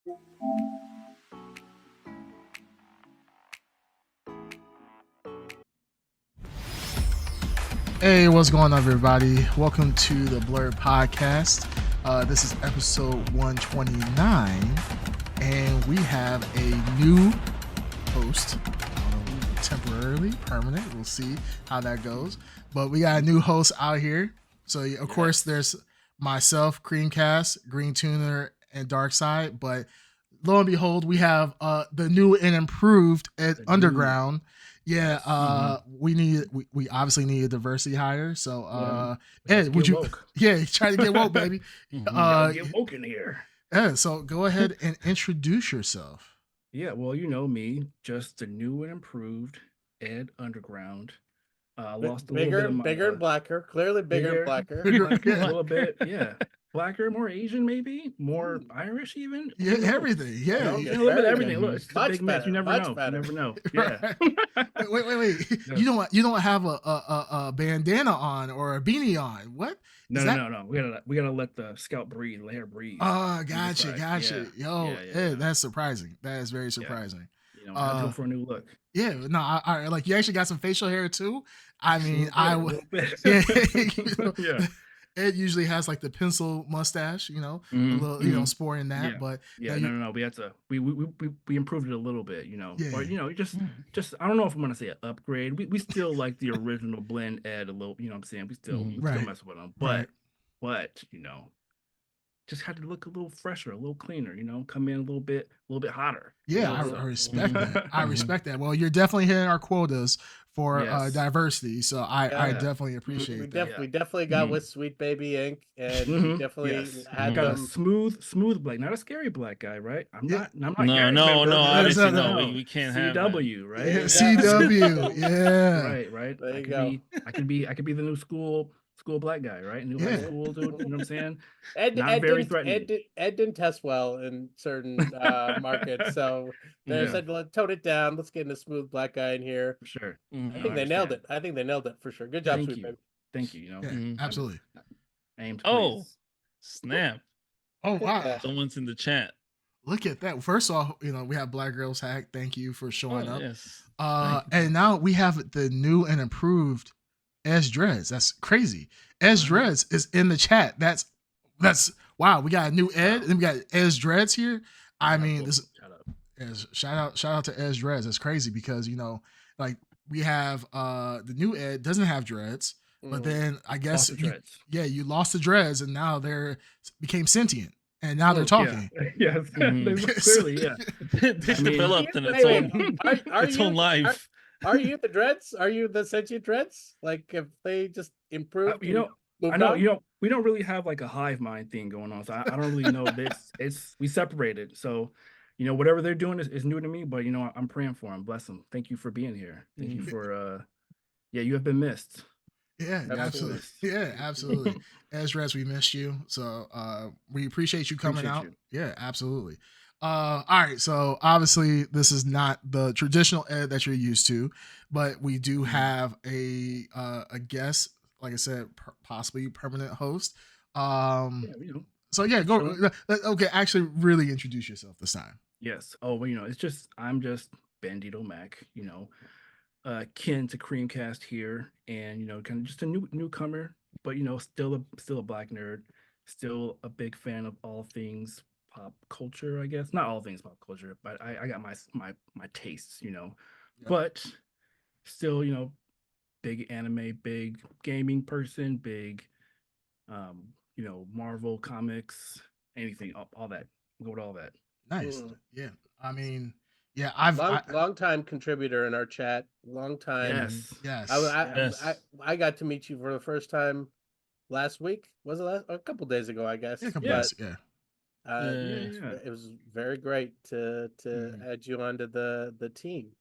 Hey, what's going on, everybody? Welcome to the Blrd podcast. This is episode 129, and we have a new host, temporarily, permanent. We'll see how that goes. But we got a new host out here. So, of course, there's myself, Creamcast, Green Tuner, and Darkside. But lo and behold, we have the new and improved Underground. Yeah, we obviously need a diversity hire. So Ed, would you woke. try to get woke, baby. Get woke in here. Yeah, so go ahead and introduce yourself. Yeah, well, you know me, just the new and improved Ed Underground. Lost a little bit of my bigger and blacker. Clearly bigger and blacker. A little bit, yeah. Blacker, more Asian, maybe more Irish, even. Yeah, everything. Yeah, a little bit of everything. Look, it's a Much big mix. better, You never much know. better. You never know. Yeah. Wait. Yeah. You don't have a bandana on or a beanie on. What? No. We gotta let the scalp breathe, let her breathe. Oh, gotcha. Yeah. Yo, Yeah. that's surprising. That is very surprising. You know, I go for a new look. Yeah, no, I like you actually got some facial hair too. I mean, A little bit. Yeah. Ed usually has like the pencil mustache, a little, sporting that. Yeah. But No. We had to. We improved it a little bit, Yeah. Or just I don't know if I'm gonna say an upgrade. We still like the original blend Ed a little. You know what I'm saying? We still mess with them, but just had to look a little fresher, a little cleaner. Come in a little bit hotter. Yeah, I respect that. I respect that. Well, you're definitely hitting our quotas for diversity, so I definitely appreciate that. We definitely got with Sweet Baby Ink, and we definitely had got a smooth black, not a scary black guy, right? I'm not. No. Obviously, no. We can't have CW, right? Yeah, CW, yeah. Right. There you go. I could be the new school black guy, right? New high school dude. You know what I'm saying? Ed threatening. Ed didn't test well in certain markets, so they said, "Let's tone it down. Let's get in a smooth black guy in here." For sure. I think they nailed it. For sure. Good job, Sweet Baby. Thank you. Absolutely. Snap! Oh wow! Someone's in the chat. Look at that. First off, we have Black Girls Hack. Thank you for showing up. Yes. And now we have the new and improved S Dreads. That's crazy. S Dreads is in the chat. That's wow. We got a new Ed, and we got S Dreads here. I mean, this shout out to S Dreads. That's crazy because like we have the new Ed doesn't have dreads, but then I guess you lost the dreads, and now they're became sentient, and now they're talking. Yeah. Clearly, yeah. They developed in its own life. Are you the dreads? Are you the sentient dreads? Like if they just improved? I know. We don't really have like a hive mind thing going on, so I don't really know this. We separated, so whatever they're doing is new to me. But I'm praying for them. Bless them. Thank you for being here. Thank you for you have been missed. Yeah, absolutely. Yeah, absolutely. Ezra, we missed you, so we appreciate you coming out. Yeah, absolutely. All right, so obviously this is not the traditional Ed that you're used to, but we do have a guest, like I said, possibly permanent host. So yeah, go. Sure. Okay, actually, really introduce yourself this time. Yes. Oh, well, I'm just Bandito Mac. Kin to Creamcast here, and kind of just a newcomer, but still a black nerd, still a big fan of all things pop culture, I guess. Not all things pop culture, but I got my tastes, but still, big anime, big gaming person, big Marvel comics, anything, all that. Go with all that. Nice. Yeah. I mean, yeah, long time contributor in our chat. Long time. Yes. I got to meet you for the first time last week. Was it a couple days ago, I guess? Yeah, a couple days. Yeah. It was very great to add you onto the team.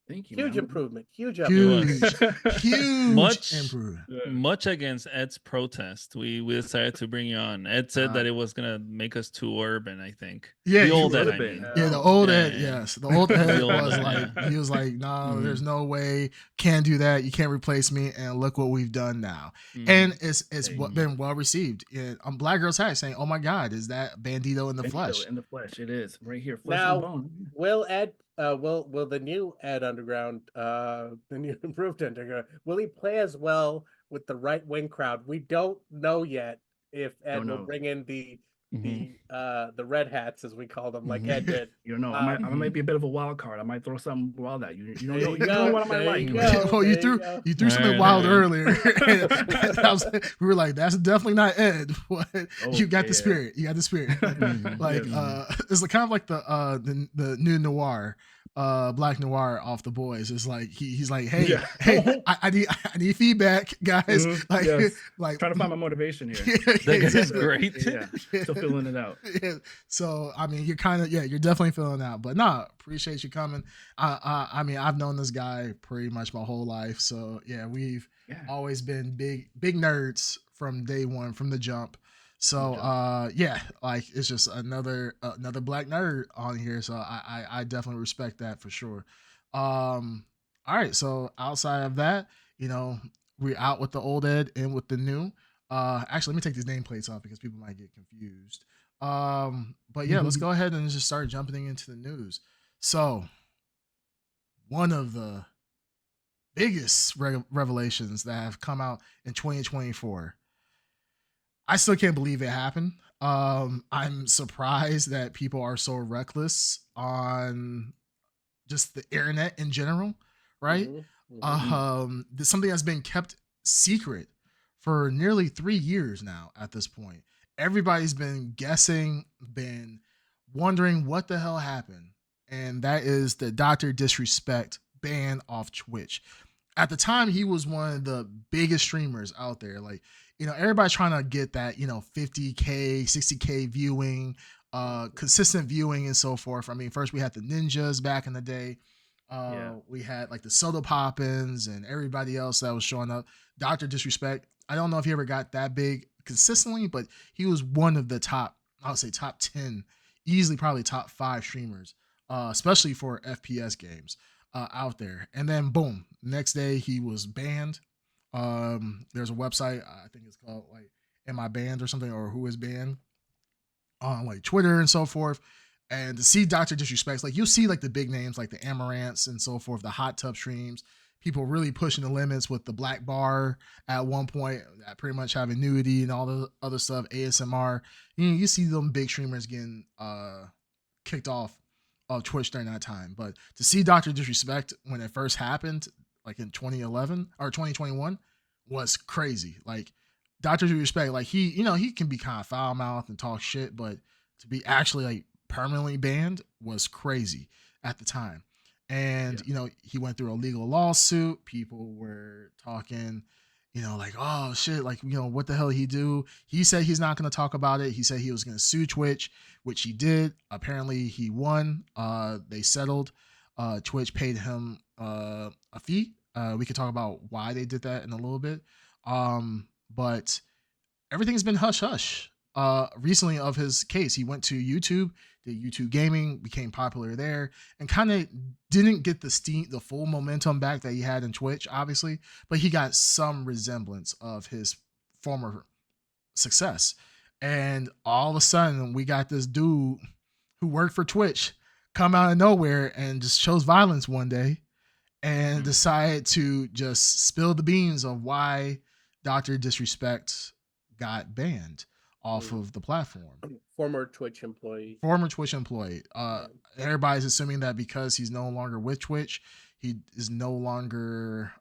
Thank you. Huge man. improvement. Huge Huge, upgrade. huge Much- improvement. Much against Ed's protest, we decided to bring you on. Ed said that it was gonna make us too urban. I think. Yeah, The he old was. Ed, I Urban. mean. Yeah, the Oh, old yeah, Ed, yeah. yes. The old Ed The old was Ed, like, yeah. he was like, no, Mhm. there's no way, can't do that. You can't replace me. And look what we've done now. Mhm. And it's Hey. been well received. Yeah, Black Girl's Hat saying, oh my God, is that Bandito in the Bandito flesh? in the flesh. It is right here. Flesh Now, and bone. will the new Ed Underground, the new improved Underground, will he play as well with the right wing crowd? We don't know yet if Ed Don't will know. bring in the Mhm. the red hats, as we call them, like Mhm. Ed did. You don't know. I might be a bit of a wild card. I might throw something wild at you. You don't There know. you You don't know go, what I might there like. you man. go. Well, you there you threw go. you threw something Alright, wild alright. earlier. We were like, that's definitely not Ed. But you got yeah. the spirit. You got the spirit. Mhm. Like Yes. it's kind of like the new noir, Black Noir off The Boys. It's like he's like, hey, Yeah. hey, I need feedback, guys. Mhm, Like yes. like Trying to find my motivation here. That guy's exactly. great. Yeah. Still feeling it out. Yeah. So I mean, you're kind of you're definitely feeling out. But nah, appreciate you coming. I mean, I've known this guy pretty much my whole life. So yeah, we've Yeah. always been big nerds from day one, from the jump. So yeah, like it's just another black nerd on here. So I definitely respect that for sure. All right, so outside of that, we're out with the old Ed and with the new. Actually, let me take these nameplates off because people might get confused. But yeah, let's go ahead and just start jumping into the news. So one of the biggest revelations that have come out in 2024. I still can't believe it happened. I'm surprised that people are so reckless on just the internet in general, right? There's something that's been kept secret for nearly 3 years now at this point. Everybody's been guessing, been wondering what the hell happened. And that is the Dr. Disrespect ban off Twitch. At the time, he was one of the biggest streamers out there. Like, everybody's trying to get that, 50K, 60K viewing, consistent viewing and so forth. I mean, first we had the ninjas back in the day. We had like the Soda Poppins and everybody else that was showing up. Dr. Disrespect, I don't know if he ever got that big consistently, but he was one of the top, I would say top 10, easily probably top 5 streamers, especially for FPS games out there. And then boom, next day he was banned. There's a website, I think it's called like Am I Banned or something, or Who Is Banned, on like Twitter and so forth. And to see Dr. Disrespect, like you'll see like the big names like the Amarants and so forth, the hot tub streams, people really pushing the limits with the black bar at one point, pretty much having nudity and all the other stuff, ASMR. You see them big streamers getting kicked off of Twitch during that time. But to see Dr. Disrespect when it first happened, like in 2011 or 2021, was crazy. Like Dr. Disrespect, like he can be kind of foul mouthed and talk shit, but to be actually like permanently banned was crazy at the time. And he went through a legal lawsuit. People were talking, like, oh shit, like, what the hell he do? He said he's not going to talk about it. He said he was going to sue Twitch, which he did. Apparently he won. They settled. Twitch paid him a fee. We could talk about why they did that in a little bit. But everything's been hush hush. Recently of his case, he went to YouTube, did YouTube gaming, became popular there, and kind of didn't get the full momentum back that he had in Twitch, obviously, but he got some resemblance of his former success. And all of a sudden, we got this dude who worked for Twitch come out of nowhere and just chose violence one day and decided to just spill the beans of why Dr. Disrespect got banned off of the platform. Former Twitch employee. Everybody's assuming that because he's no longer with Twitch, he is no longer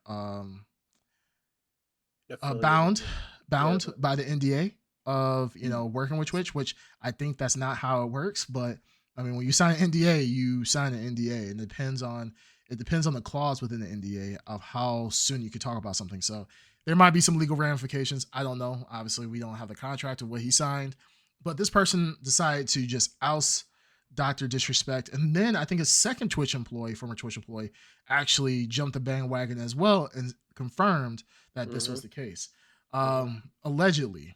bound by the NDA of working with Twitch, which I think that's not how it works. But I mean, when you sign an NDA, you sign an NDA, and it depends on the clause within the NDA of how soon you can talk about something. So there might be some legal ramifications. I don't know. Obviously, we don't have the contract of what he signed, but this person decided to just oust Dr. Disrespect, and then I think a second former Twitch employee, actually jumped the bandwagon as well and confirmed that this was the case. Allegedly,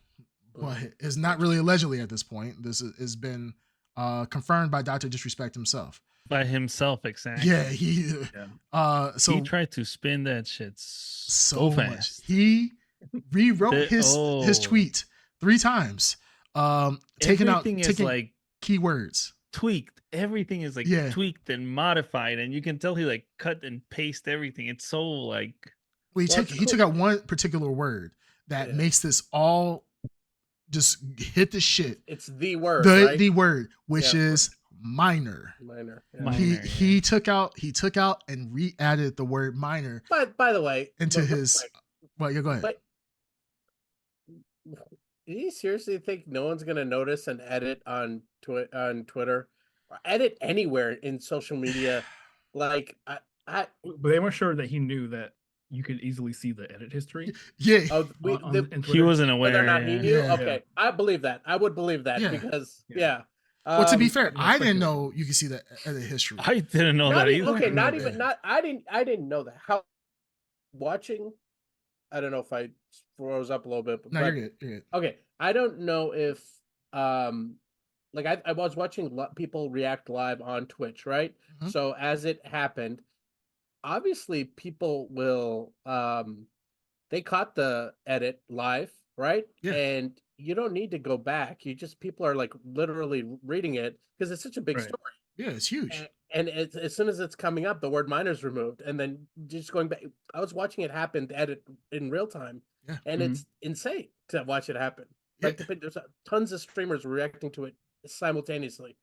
but it's not really allegedly at this point. This has been confirmed by Dr. Disrespect himself. By himself, exactly. Yeah, so he tried to spin that shit so fast. much. He rewrote his tweet 3 times. Taking like keywords. Tweaked. Everything is like tweaked and modified, and you can tell he like cut and paste everything. It's so like he took out one particular word that makes this all just hit the shit. It's the word, the word, which is minor. He took out and re-added the word minor. But by the way, into his well, go ahead. But do you seriously think no one's gonna notice an edit on Twitter or edit anywhere in social media? Like but they weren't sure that he knew that you could easily see the edit history. Yeah. He wasn't aware. Whether or not he knew. Okay, I believe that. I would believe that because well, to be fair, I didn't know you could see the edit history. I didn't know that either. Okay, I didn't know that. How watching? I don't know if I froze up a little bit. But, no, you're good. Okay, I don't know if like I was watching people react live on Twitch, right? Mm-hmm. So as it happened, obviously people will they caught the edit live, right? Yeah. And you don't need to go back. People are like literally reading it because it's such a big story. Yeah, it's huge. And as soon as it's coming up, the word minor's removed, and then just going back. I was watching it happen, the edit in real time, and it's insane to watch it happen. Like there's tons of streamers reacting to it simultaneously.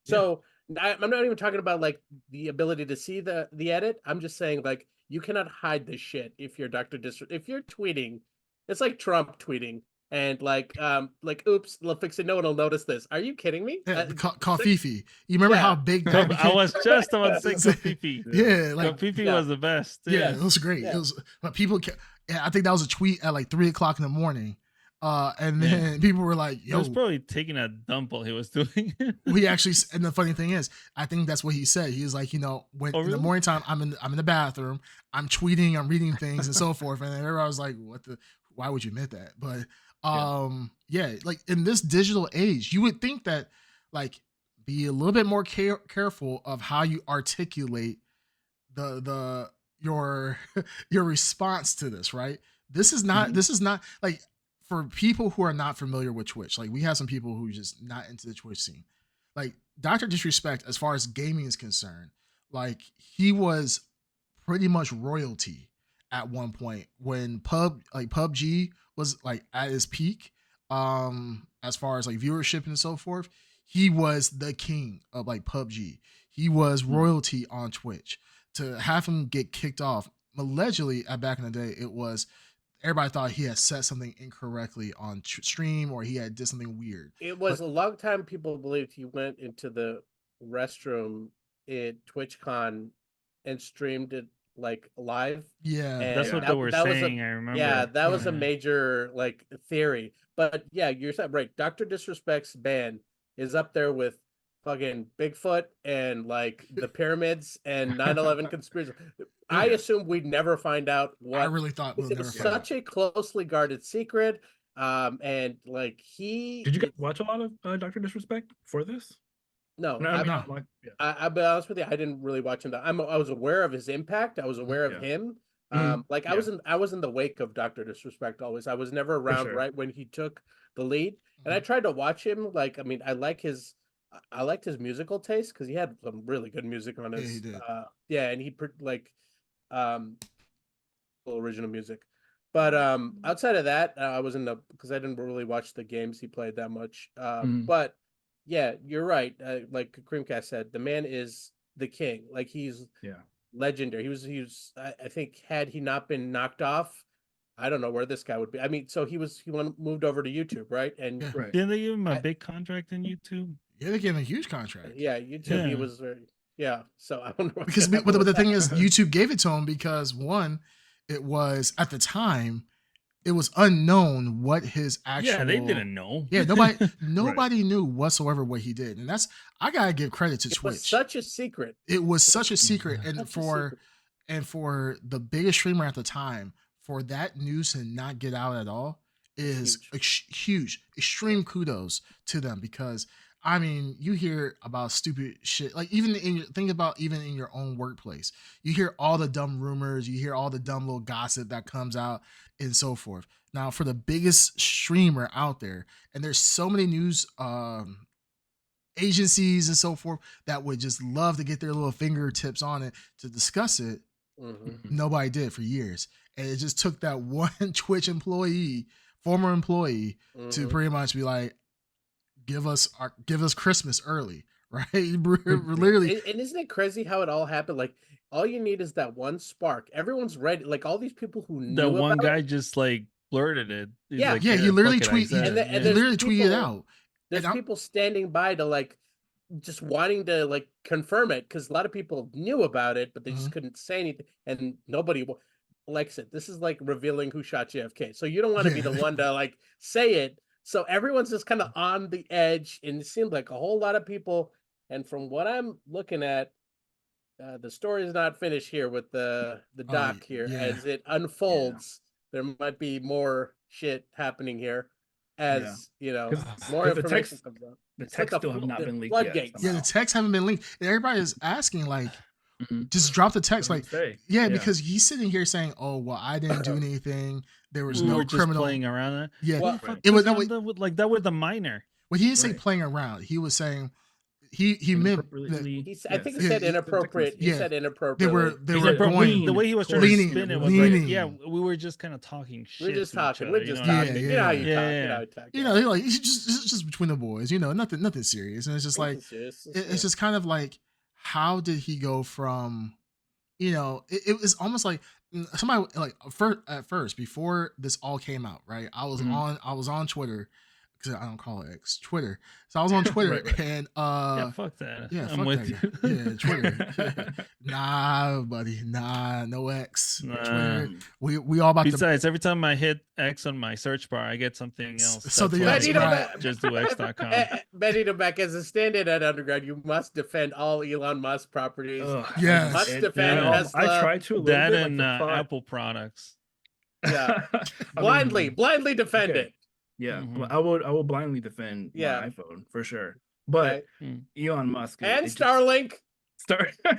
So I'm not even talking about like the ability to see the edit. I'm just saying like you cannot hide this shit if you're if you're tweeting. It's like Trump tweeting. And like oops, no one will notice this. Are you kidding me? Confifi. You remember how big that became? I was just about to say Confifi. Yeah, like Confifi was the best. Yeah, it was great. It was, but people, I think that was a tweet at like 3:00 in the morning. And then people were like, "Yo," he was probably taking a dump while he was doing it. We actually, and the funny thing is, I think that's what he said. He was like, in the morning time, I'm in the bathroom, I'm tweeting, I'm reading things and so forth, and everybody was like, why would you admit that? But like in this digital age, you would think that like be a little bit more careful of how you articulate your response to this, right? This is not like, for people who are not familiar with Twitch, like we have some people who are just not into the Twitch scene. Like Dr. Disrespect, as far as gaming is concerned, like he was pretty much royalty at one point when PUBG was like at his peak, as far as like viewership and so forth. He was the king of like PUBG. He was royalty on Twitch. To have him get kicked off, allegedly, back in the day, it was everybody thought he had said something incorrectly on stream or he had did something weird. It was a long time people believed he went into the restroom at TwitchCon and streamed it like live. Yeah, and that's what they were saying. I remember. Yeah, that was a major like theory. But yeah, you're right. Dr. Disrespect's ban is up there with fucking Bigfoot and like the pyramids and 9/11 conspiracy. I assume we'd never find out what. I really thought it was such a closely guarded secret. And like did you guys watch a lot of Dr. Disrespect for this? No, I'll be honest with you. I didn't really watch him. I was aware of his impact. I was aware of him. Like I was in the wake of Dr. Disrespect always. I was never around right when he took the lead. And I tried to watch him. Like, I mean, I liked his musical taste because he had some really good music on his. And he like original music. But outside of that, I was because I didn't really watch the games he played that much. But yeah, you're right. Like Creamcast said, the man is the king. Like he's legendary. He was. I think had he not been knocked off, I don't know where this guy would be. I mean, so he moved over to YouTube, right? And didn't they give him a big contract in YouTube? Yeah, they gave him a huge contract. Yeah, YouTube. He was so I don't know but the thing is, YouTube gave it to him because one, it was at the time it was unknown what his actual. Yeah, they didn't know. Yeah, nobody knew whatsoever what he did, and that's I gotta give credit to Twitch. It was such a secret. It was such a secret, Such and a for secret. and for the biggest streamer at the time, for that news to not get out at all is huge. Extreme kudos to them, because I mean, you hear about stupid shit. Like think about even in your own workplace, you hear all the dumb rumors, you hear all the dumb little gossip that comes out, and so forth. Now, for the biggest streamer out there, and there's so many news agencies and so forth that would just love to get their little fingertips on it to discuss it. Nobody did for years, and it just took that one Twitch employee, former employee, to pretty much be like, give us Christmas early, right? Literally. And isn't it crazy how it all happened? Like, all you need is that one spark. Everyone's ready. Like, all these people who knew the one about guy it, just like blurted it. He's Yeah. like, Yeah, he literally fuck it, I tweeted. said it. and He there's literally tweeted people- out. there's And people standing by to like just wanting to like confirm it, because a lot of people knew about it, but they just couldn't say anything, and nobody. Like I said, this is like revealing who shot JFK, so you don't want to be the one to like say it. So everyone's just kind of on the edge, and it seemed like a whole lot of people. And from what I'm looking at, the story is not finished here with the doc here. yeah. As it unfolds, there might be more shit happening here, as you know, 'Cause- more 'cause the information text- comes up. The It's like text still have not been leaked floodgates. yet. Yeah, the texts haven't been linked. And everybody is asking, like, Mhm. just drop the text. Like, Say. yeah, because he's sitting here saying, "Oh, well, I didn't do anything. There was We no were just criminal." playing around. Yeah, Well, it was no. Like that with the minor. Well, he didn't say Right. playing around. He was saying he meant that Inappropriately- I think he Yeah, said yeah, inappropriate. He yeah. said they inappropriate. were He going. said, but The way he was trying leaning, to spin it was leaning. like, yeah, we were just kind of talking shit. We're just to each talking. other, We're you just know what I talking. mean? You know how you Yeah, talk. yeah, You know yeah. how you talk. You know, like it's just between the boys. You know, nothing serious. And it's just like it's just kind of like, how did he go from, you know, it was almost like somebody like at first before this all came out, right? I was on Twitter, because I don't call it X, Twitter. So I was on Twitter Right. and Yeah, fuck that. yeah, I'm fuck with that you. guy. Yeah, Twitter. Nah, buddy, nah, no X. Nah. Twitter. We all about Besides, every time I hit X on my search bar, I get something else. So That's the why X, I right. just do X.com. Benito back as a stand-in at Underground, you must defend all Elon Musk properties. Yes. Must And, defend you know, Tesla. I try to a little That bit, and like the thought- Apple products. Yeah. I blindly defend okay. it. Yeah, Mhm. well, I will blindly defend Yeah. my iPhone for sure. But Okay. Elon Musk And it just- Starlink.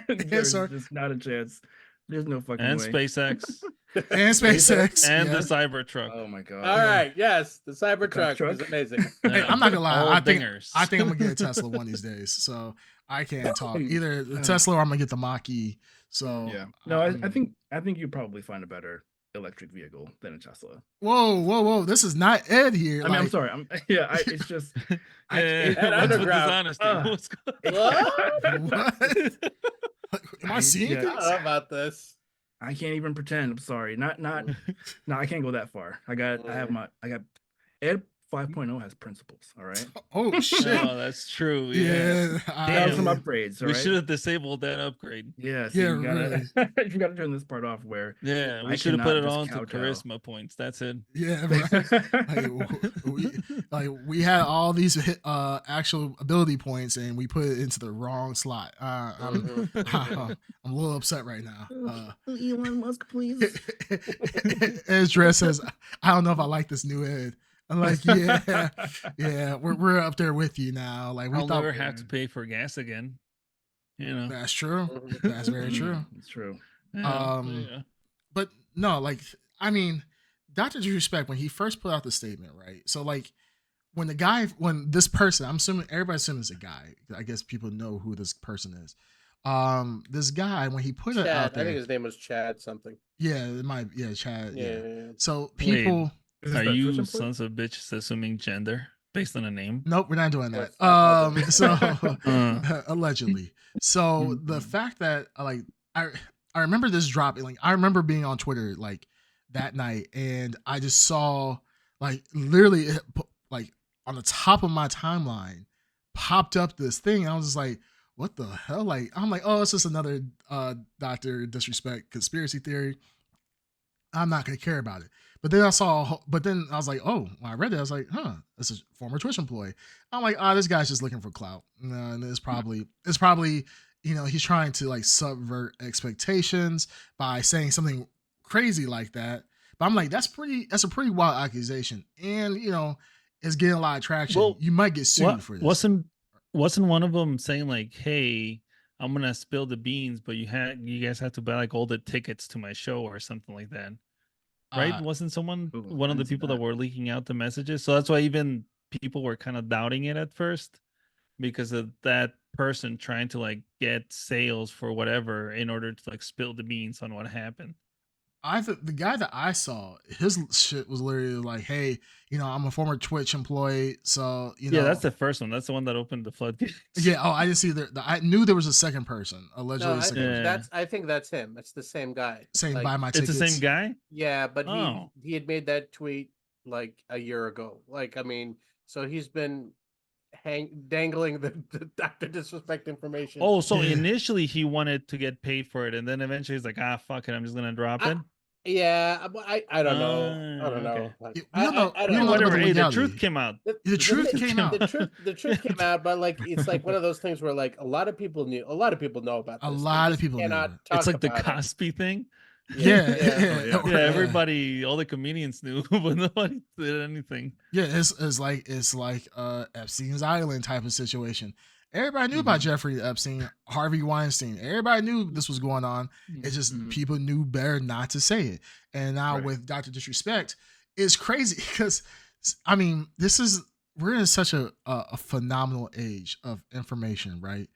There's Sir. just not a chance. There's no fucking And way. SpaceX. and SpaceX And yeah. the Cybertruck. Oh my god. All right. Yes, the Cybertruck Cybertruck. is amazing. Hey, I'm not gonna lie. All I think dingers. I'm gonna get a Tesla one of these days. So I can't talk either the Tesla or I'm gonna get the Mach-E. So Yeah. No, I think you probably find a better electric vehicle than a Tesla. Whoa! This is not Ed here. I mean, I'm like, sorry. It's just Yeah, At what's with this Underground. honesty? What's going What? what? Am I seeing Yeah. I things? don't know about this. I can't even pretend. I'm sorry. No, I can't go that far. I got Ed 5.0 has principles. All right. Oh shit! Oh, that's true. Yeah. Yeah, They have Damn. some upgrades. All We right? should have disabled that upgrade. Yeah. So Yeah, you gotta, you gotta turn this part off where Yeah, I we should have put cannot it just on to kowtow. charisma points. That's it. yeah. We had all these actual ability points and we put it into the wrong slot. I'm a little upset right now. Elon Musk, please. Ed's dress says, "I don't know if I like this new Ed." I'm like, yeah, we're up there with you now. Like we I'll thought never have to pay for gas again. You know. that's true. That's very true. It's true. Yeah, But no, like I mean, Dr. Disrespect when he first put out the statement, right? So like when this person, I'm assuming everybody's assuming it's a guy. I guess people know who this person is. This guy when he put it out there, I think his name was Chad something. yeah, it might, yeah, Chad, yeah. Yeah. So people, Is this Are the you Twitch employee? sons of bitches assuming gender based on a name? nope, we're not doing that. Yes, So allegedly. So the fact that like I remember this dropping, like I remember being on Twitter like that night, and I just saw like literally like on the top of my timeline popped up this thing. And I was just like, what the hell? Like I'm like, oh, it's just another Dr. Disrespect conspiracy theory. I'm not gonna care about it. But then I was like, oh, when I read it, I was like, huh, this is a former Twitch employee. I'm like, this guy's just looking for clout. And it's probably, he's trying to like subvert expectations by saying something crazy like that. But I'm like, that's a pretty wild accusation. And it's getting a lot of traction. Well, you might get sued for this. Wasn't one of them saying like, hey, I'm gonna spill the beans, but you guys have to buy like all the tickets to my show or something like that? Right? Wasn't one of the people that were leaking out the messages? So that's why even people were kind of doubting it at first, because of that person trying to like get sales for whatever in order to like spill the beans on what happened. The guy that I saw, his shit was literally like, hey, I'm a former Twitch employee, so yeah, that's the first one. That's the one that opened the floodgates. Yeah. Oh, I didn't see I knew there was a second person, allegedly. I think that's him. It's the same guy. Saying like, buy my tickets. It's the same guy. Yeah, but he had made that tweet like a year ago. Like, I mean, so he's been dangling the Dr. Disrespect information. Oh, so initially he wanted to get paid for it, and then eventually he's like, fuck it, I'm just gonna drop it. Yeah, I don't know. I don't know. Okay. Like, I don't know. Whatever. Hey, the truth came out. The truth came out. The truth came out, but like it's like one of those things where like a lot of people know about this. A lot of people know. It's like the Cosby thing. Yeah. Everybody, all the comedians knew, but nobody did anything. Yeah, it's like Epstein's Island type of situation. Everybody knew about Jeffrey Epstein, Harvey Weinstein. Everybody knew this was going on. It's just people knew better not to say it. And now with Dr. Disrespect, it's crazy because, I mean, we're in such a phenomenal age of information, right?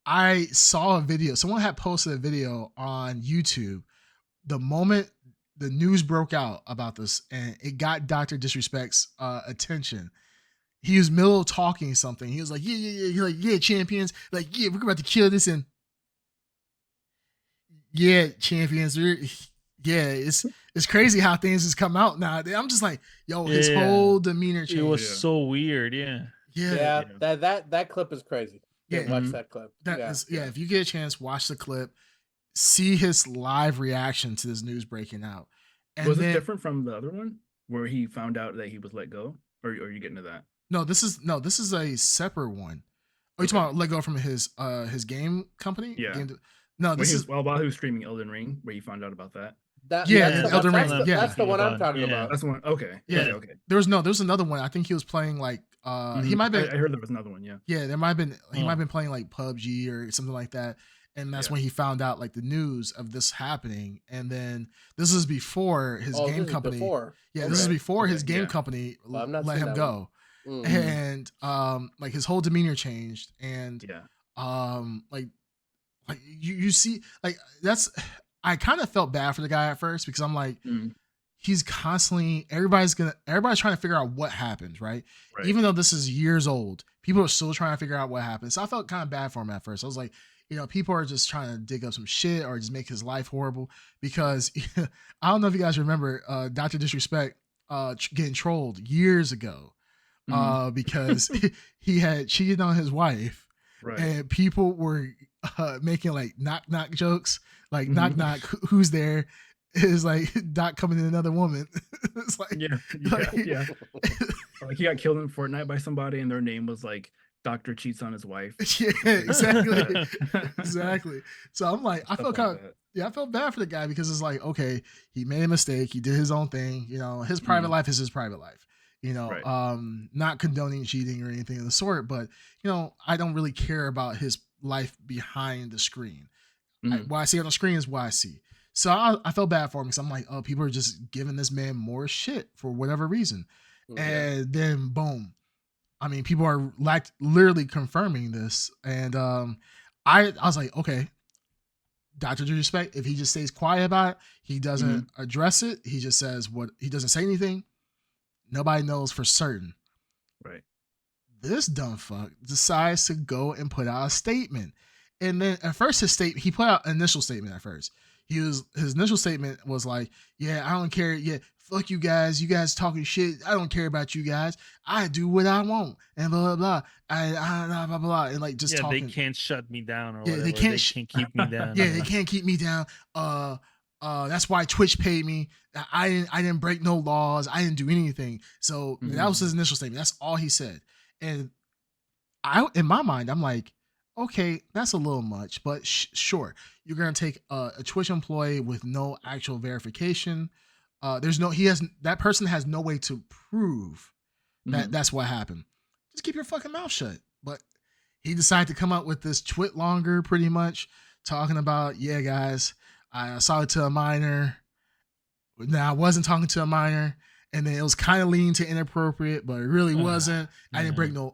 I saw a video. Someone had posted a video on YouTube the moment the news broke out about this, and it got Dr. Disrespect's attention. He was middle talking something. He was like, yeah. He's like, yeah, champions. Like, yeah, we're about to kill this. And yeah, champions. It's crazy how things just come out now. I'm just like, yo, his whole demeanor changed. It was so weird. Yeah. That clip is crazy. Yeah, watch that clip. If you get a chance, watch the clip. See his live reaction to this news breaking out. And was it different from the other one where he found out that he was let go? Or are you getting to that? No, this is a separate one. Oh, you talking about let go from his game company? Yeah. No, this is while he was streaming Elden Ring, where you found out about that. Elden Ring. That's the one I'm talking about. That's the one. Okay. Yeah. Okay. There's another one. I think he was playing like he might have been. I heard there was another one. Yeah. Yeah, there might have been. He might have been playing like PUBG or something like that. And that's when he found out like the news of this happening. And then this is before his game company. This is before his game company let him go. And like his whole demeanor changed. And like you see, like I kind of felt bad for the guy at first because I'm like, he's constantly everybody's trying to figure out what happened, right? Even though this is years old, people are still trying to figure out what happened. So I felt kind of bad for him at first. I was like, people are just trying to dig up some shit or just make his life horrible because I don't know if you guys remember Dr. Disrespect getting trolled years ago because he had cheated on his wife and people were making like knock knock jokes, like knock knock, who's there? Is like Doc coming in another woman. It's like like he got killed in Fortnite by somebody and their name was like Doctor cheats on his wife. Yeah, exactly. Exactly. So I'm like, I felt bad for the guy because it's like, okay, he made a mistake. He did his own thing. His private life is his private life. Not condoning cheating or anything of the sort, but I don't really care about his life behind the screen. What I see on the screen is what I see. So I felt bad for him because I'm like, oh, people are just giving this man more shit for whatever reason. And then boom. I mean, people are like literally confirming this. And I was like, okay, Dr. Disrespect, if he just stays quiet about it, he doesn't address it. He just says he doesn't say anything. Nobody knows for certain. Right. This dumb fuck decides to go and put out a statement. And then at first he put out an initial statement at first. His initial statement was like, yeah, I don't care. Yeah, fuck you guys. You guys talking shit. I don't care about you guys. I do what I want. And blah, blah, blah. I blah, blah. And like just talking. They can't shut me down or yeah, whatever. They can't keep me down. Yeah, they can't keep me down. That's why Twitch paid me. I didn't break no laws. I didn't do anything. So that was his initial statement. That's all he said. And in my mind, I'm like, okay, that's a little much, but sure, you're gonna take a Twitch employee with no actual verification. That person has no way to prove that that's what happened. Just keep your fucking mouth shut. But he decided to come up with this twit longer, pretty much talking about, yeah, guys, I saw it to a minor. Now I wasn't talking to a minor, and then it was kind of leaning to inappropriate, but it really wasn't. I didn't break no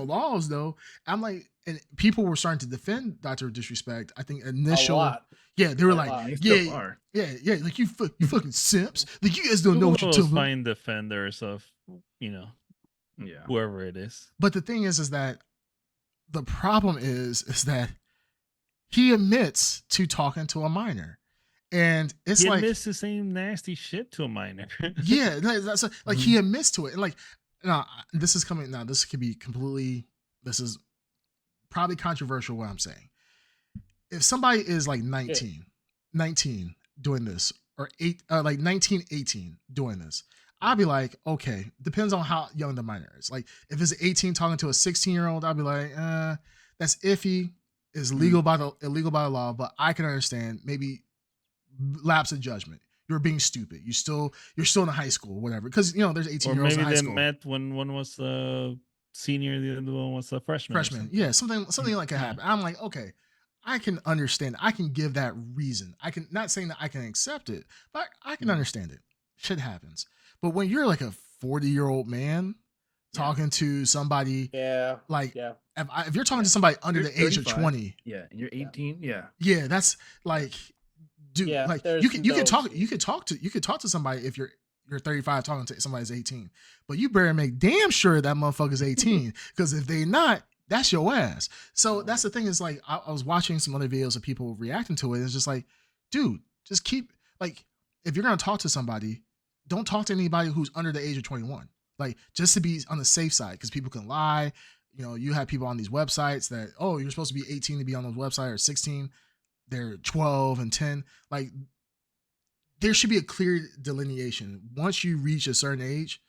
laws though. I'm like, and people were starting to defend Dr. Disrespect. I think yeah, they were like, yeah, like you fucking simps. Like you guys don't know what you're talking about. Fine defenders of, whoever it is. But the thing is that the problem is that he admits to talking to a minor. And it's he like admits the same nasty shit to a minor. Yeah, that's like he admits to it. And like, this is probably controversial what I'm saying. If somebody is like 19 doing this, or 19, 18 doing this, I'll be like, okay, depends on how young the minor is. Like if it's 18 talking to a 16-year-old, I'll be like, that's iffy. It's illegal by the law, but I can understand maybe lapse of judgment. You're being stupid. You're still in high school, whatever. Because there's 18-year-olds in high school. Maybe they met when one was a senior, the other one was a freshman. Yeah, something like that happened. I'm like, okay, I can understand. I can give that reason. I can, not saying that I can accept it, but I can understand it. Shit happens. But when you're like a 40-year-old man talking to somebody, if you're talking to somebody under the age of 20, and you're 18, that's like, dude, like you could talk to somebody if you're 35 talking to somebody who's 18, but you better make damn sure that motherfucker's 18, because if they not, that's your ass. So that's the thing, is like I was watching some other videos of people reacting to it. It's just like, dude, just keep, like, if you're gonna talk to somebody, don't talk to anybody who's under the age of 21. Like, just to be on the safe side, because people can lie. You have people on these websites that, oh, you're supposed to be 18 to be on those websites, or 16. They're 12 and 10. Like, there should be a clear delineation. Once you reach a certain age,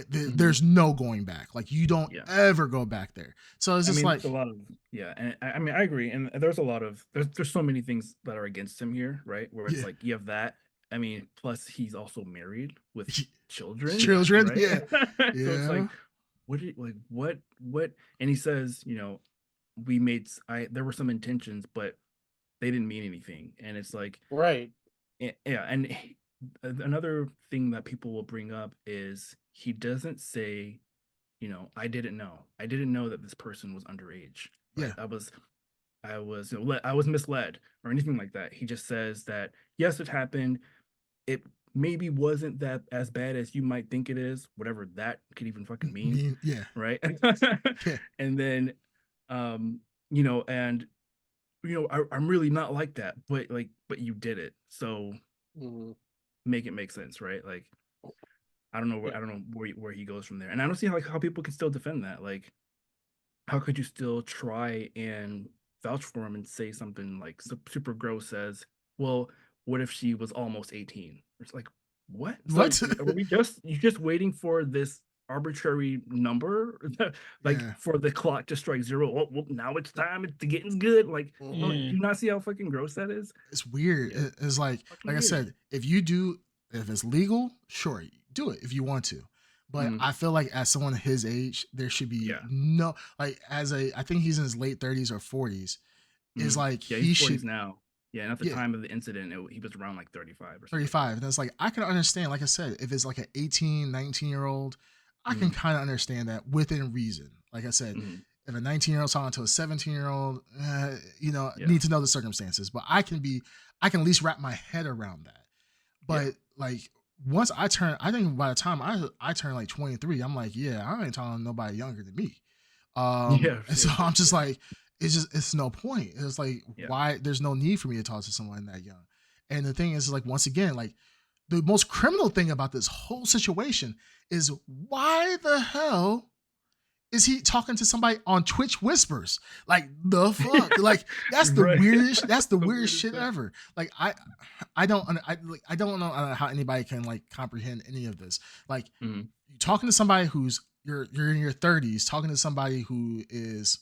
there's no going back. Like, you don't ever go back there. So it's just like a lot of and I agree. And there's a lot of there's so many things that are against him here, right? Where it's like you have that. I mean, plus he's also married with children. Right? So it's like, what? And he says, there were some intentions, but they didn't mean anything. And it's like, right. Yeah. And another thing that people will bring up is he doesn't say, I didn't know that this person was underage. Right? I was misled or anything like that. He just says that, yes, it happened. It maybe wasn't that as bad as you might think it is, whatever that could even fucking mean. Right. And then, I'm really not like that, but you did it. So make it make sense. Right. Like, I don't know where he goes from there. And I don't see how people can still defend that. Like, how could you still try and vouch for him and say something like super gross as, well, what if she was almost 18? It's like, what? What? Are you just waiting for this arbitrary number, for the clock to strike zero? Well, now it's time. It's getting good. Like, do you not see how fucking gross that is? It's weird. It's like I said, if it's legal, sure, do it if you want to. But I feel like as someone his age, there should be no, like, I think he's in his late 30s or 40s. Is like, he should now. Yeah, and at the time of the incident, he was around like 35 or 35. And it's like, I can understand, like I said, if it's like an 18, 19-year-old, I can kind of understand that within reason. Like I said, if a 19-year-old talking to a 17-year-old, need to know the circumstances. But I can at least wrap my head around that. But like, once I think by the time I turn like 23, I'm like, I ain't talking to nobody younger than me. And so I'm just like, it's no point. It's like, why? There's no need for me to talk to someone that young. And the thing is, like, once again, like, the most criminal thing about this whole situation is, why the hell is he talking to somebody on Twitch Whispers? Like the fuck? Like that's the weirdest. That's the weirdest shit ever. Like I don't know how anybody can like comprehend any of this. Like you're talking to somebody who's you're in your 30s, talking to somebody who is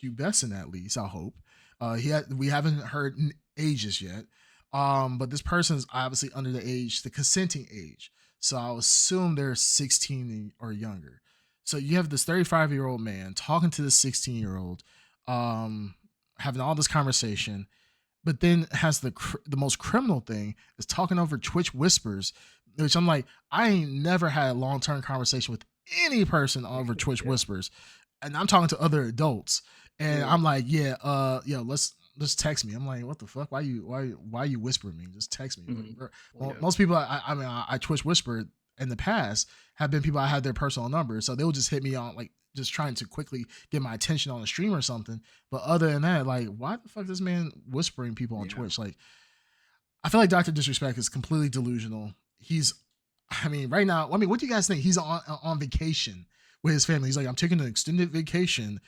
pubescent at least. I hope. We haven't heard ages yet. But this person's obviously under the consenting age. So I'll assume they're 16 or younger. So you have this 35-year-old man talking to this 16-year-old, having all this conversation, but then has the most criminal thing is talking over Twitch Whispers, which I'm like, I ain't never had a long-term conversation with any person over Twitch Whispers, and I'm talking to other adults, and I'm like, let's text me. I'm like, what the fuck? Why you whispering me? Just text me. Most people, I Twitch whispered in the past have been people I had their personal numbers, so they'll just hit me on like just trying to quickly get my attention on the stream or something. But other than that, like, why the fuck is this man whispering people on Twitch? Like, I feel like Dr. Disrespect is completely delusional. Right now, what do you guys think? He's on vacation with his family. He's like, I'm taking an extended vacation.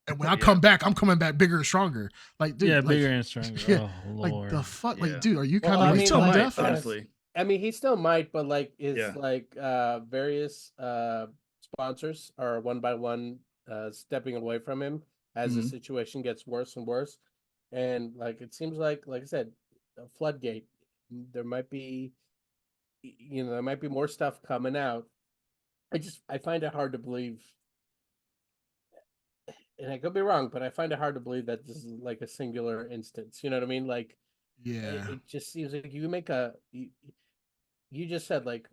And when I come back, I'm coming back bigger and stronger. Like, dude, bigger and stronger. Yeah, oh, Lord. like the fuck, like, dude, are you kind of tone deaf? Honestly, I mean, he still might, but like, various sponsors are one by one stepping away from him as the situation gets worse and worse, and like it seems like I said, a floodgate. There might be, there might be more stuff coming out. I find it hard to believe. And I could be wrong, but I find it hard to believe that this is like a singular instance. You know what I mean? Like, it just seems like you just said like,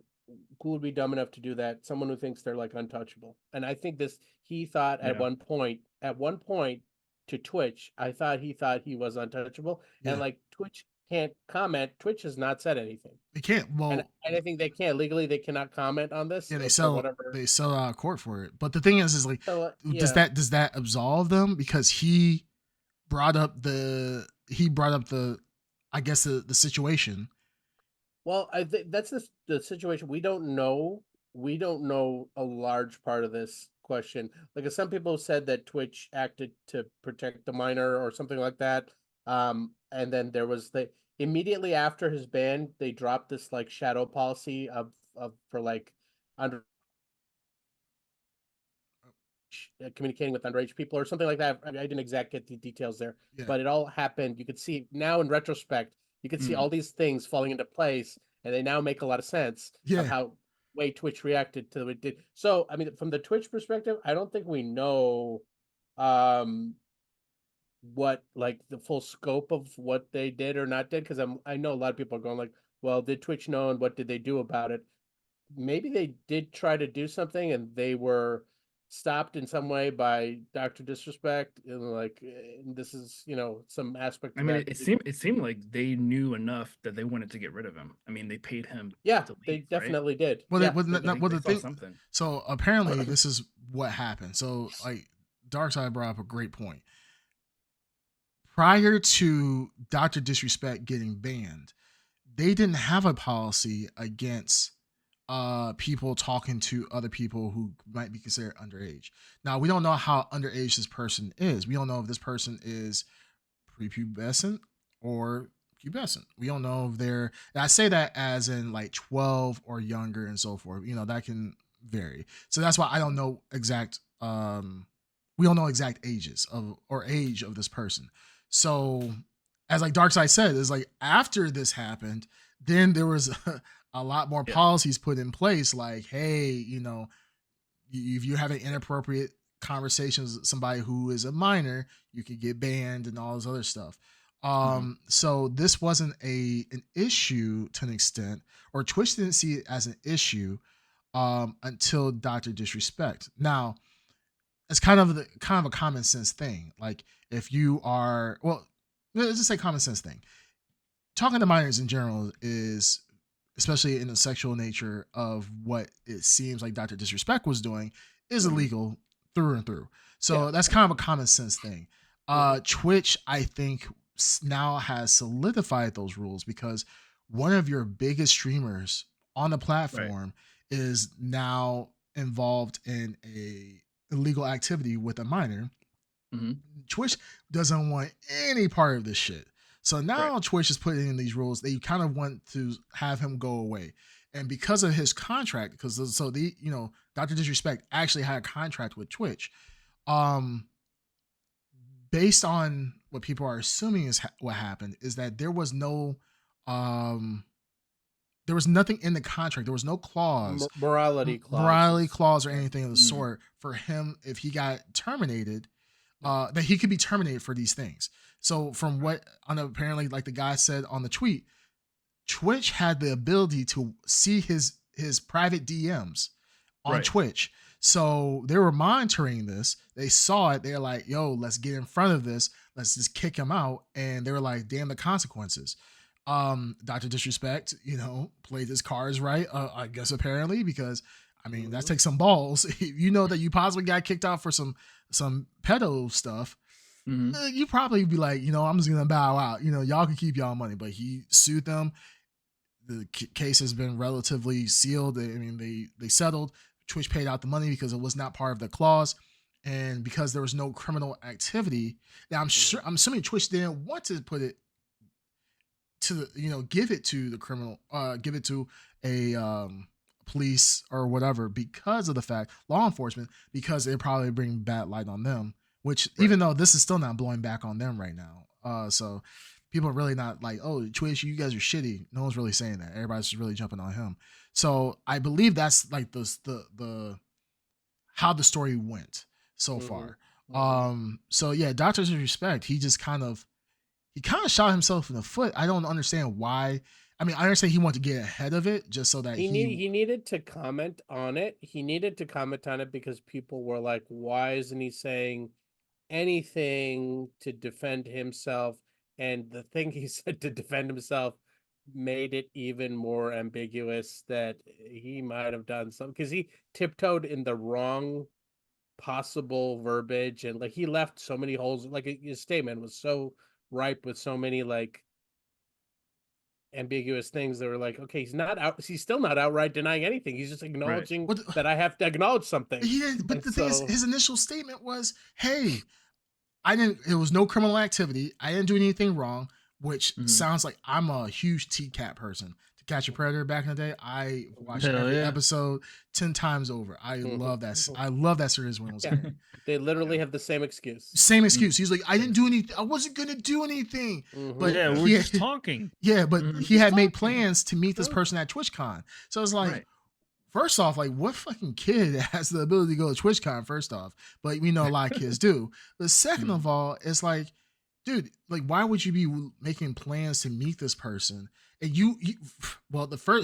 who would be dumb enough to do that? Someone who thinks they're like untouchable. And I think he thought at one point to Twitch, he thought he was untouchable. Yeah. And like Twitch can't comment. Twitch has not said anything. They can't. Well, and I think they can't legally. They cannot comment on this. Yeah, they sell out of court for it. But the thing is like, does that absolve them? Because he brought up the I guess the situation. Well, I think that's the situation. We don't know a large part of this question. Like some people said that Twitch acted to protect the minor or something like that. And then there was immediately after his ban, they dropped this like shadow policy for like under communicating with underage people or something like that. I didn't exactly get the details there, but it all happened. You could see now in retrospect, you could see all these things falling into place, and they now make a lot of sense of how way Twitch reacted to it did. So, I mean, from the Twitch perspective, I don't think we know what like the full scope of what they did or not did, because I know a lot of people are going like, well, did Twitch know and what did they do about it? Maybe they did try to do something and they were stopped in some way by Dr. Disrespect, and like this is some aspect. I mean, it seemed like they knew enough that they wanted to get rid of him. I mean, they paid him. Yeah, to leave, they definitely did. Well, yeah. Something. So apparently, this is what happened. So like, Darkside brought up a great point. Prior to Dr. Disrespect getting banned, they didn't have a policy against people talking to other people who might be considered underage. Now, we don't know how underage this person is. We don't know if this person is prepubescent or pubescent. We don't know if they're, and I say that as in like 12 or younger and so forth. That can vary. So that's why I don't know exact, we don't know exact ages or age of this person. So as like Darkside said, is like after this happened, then there was a lot more policies put in place. Like, hey, if you're having inappropriate conversations with somebody who is a minor, you could get banned and all this other stuff. So this wasn't an issue to an extent, or Twitch didn't see it as an issue until Dr. Disrespect. Now, it's kind of a common sense thing. Like if you are, well, let's just say common sense thing. Talking to minors in general is, especially in the sexual nature of what it seems like Dr. Disrespect was doing, is illegal through and through. So that's kind of a common sense thing. Twitch, I think, now has solidified those rules because one of your biggest streamers on the platform is now involved in illegal activity with a minor. Mm-hmm. Twitch doesn't want any part of this shit. So now Twitch is putting in these rules. They kind of want to have him go away. And because of his contract, because so the Dr. Disrespect actually had a contract with Twitch. Based on what people are assuming is what happened is that there was no there was nothing in the contract. There was no clause, morality clause or anything of the sort for him if he got terminated, that he could be terminated for these things. So from what apparently, like the guy said on the tweet, Twitch had the ability to see his private DMs on Twitch. So they were monitoring this. They saw it. They're like, yo, let's get in front of this. Let's just kick him out. And they were like, damn the consequences. Dr. Disrespect, played his cards right, I guess apparently, because I mean, that takes some balls. You know that you possibly got kicked out for some pedo stuff. You probably be like, I'm just gonna bow out. Y'all can keep y'all money, but he sued them. The case has been relatively sealed. I mean, they settled. Twitch paid out the money because it was not part of the clause, and because there was no criminal activity. Now I'm assuming Twitch didn't want to put it to the, give it to the criminal, give it to a police or whatever, because of the fact, law enforcement, because it probably bring bad light on them. Which even though this is still not blowing back on them right now, so people are really not like, oh, Twitch, you guys are shitty. No one's really saying that. Everybody's just really jumping on him. So I believe that's like the how the story went so far. So yeah, Dr. Disrespect, he kind of shot himself in the foot. I don't understand why. I mean, I understand he wanted to get ahead of it just so that he needed to comment on it. He needed to comment on it because people were like, why isn't he saying anything to defend himself? And the thing he said to defend himself made it even more ambiguous that he might have done something, because he tiptoed in the wrong possible verbiage, and like he left so many holes. Like his statement was so ripe with so many like ambiguous things that were like, okay, he's still not outright denying anything. He's just acknowledging that I have to acknowledge something. But the thing is, his initial statement was, hey, it was no criminal activity. I didn't do anything wrong, which sounds like I'm a huge TCAT person. To Catch a Predator back in the day, I watched every episode 10 times over. I love that. I love that series when it was airing. They literally have the same excuse. He's like, I didn't do anything. I wasn't going to do anything. But yeah, we're just talking. Yeah, but he had made plans to meet this person at TwitchCon. So it's like, first off, like, what fucking kid has the ability to go to TwitchCon, first off? But we know a lot of kids do. But second of all, it's like, dude, like, why would you be making plans to meet this person? And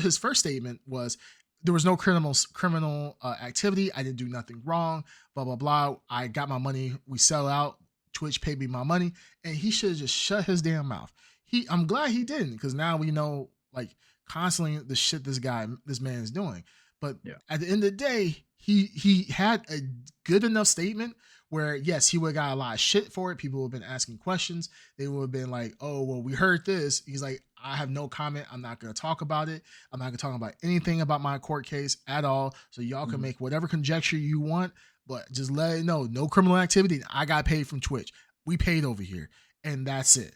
his first statement was, there was no criminal activity. I didn't do nothing wrong, blah, blah, blah. I got my money. We sell out. Twitch paid me my money. And he should have just shut his damn mouth. I'm glad he didn't, because now we know, like, constantly the shit this man is doing. But at the end of the day, he had a good enough statement where, yes, he would have got a lot of shit for it. People would have been asking questions. They would have been like, oh, well, we heard this. He's like, I have no comment. I'm not going to talk about it. I'm not going to talk about anything about my court case at all. So y'all can make whatever conjecture you want, but just let it know, no criminal activity. I got paid from Twitch. We paid over here. And that's it.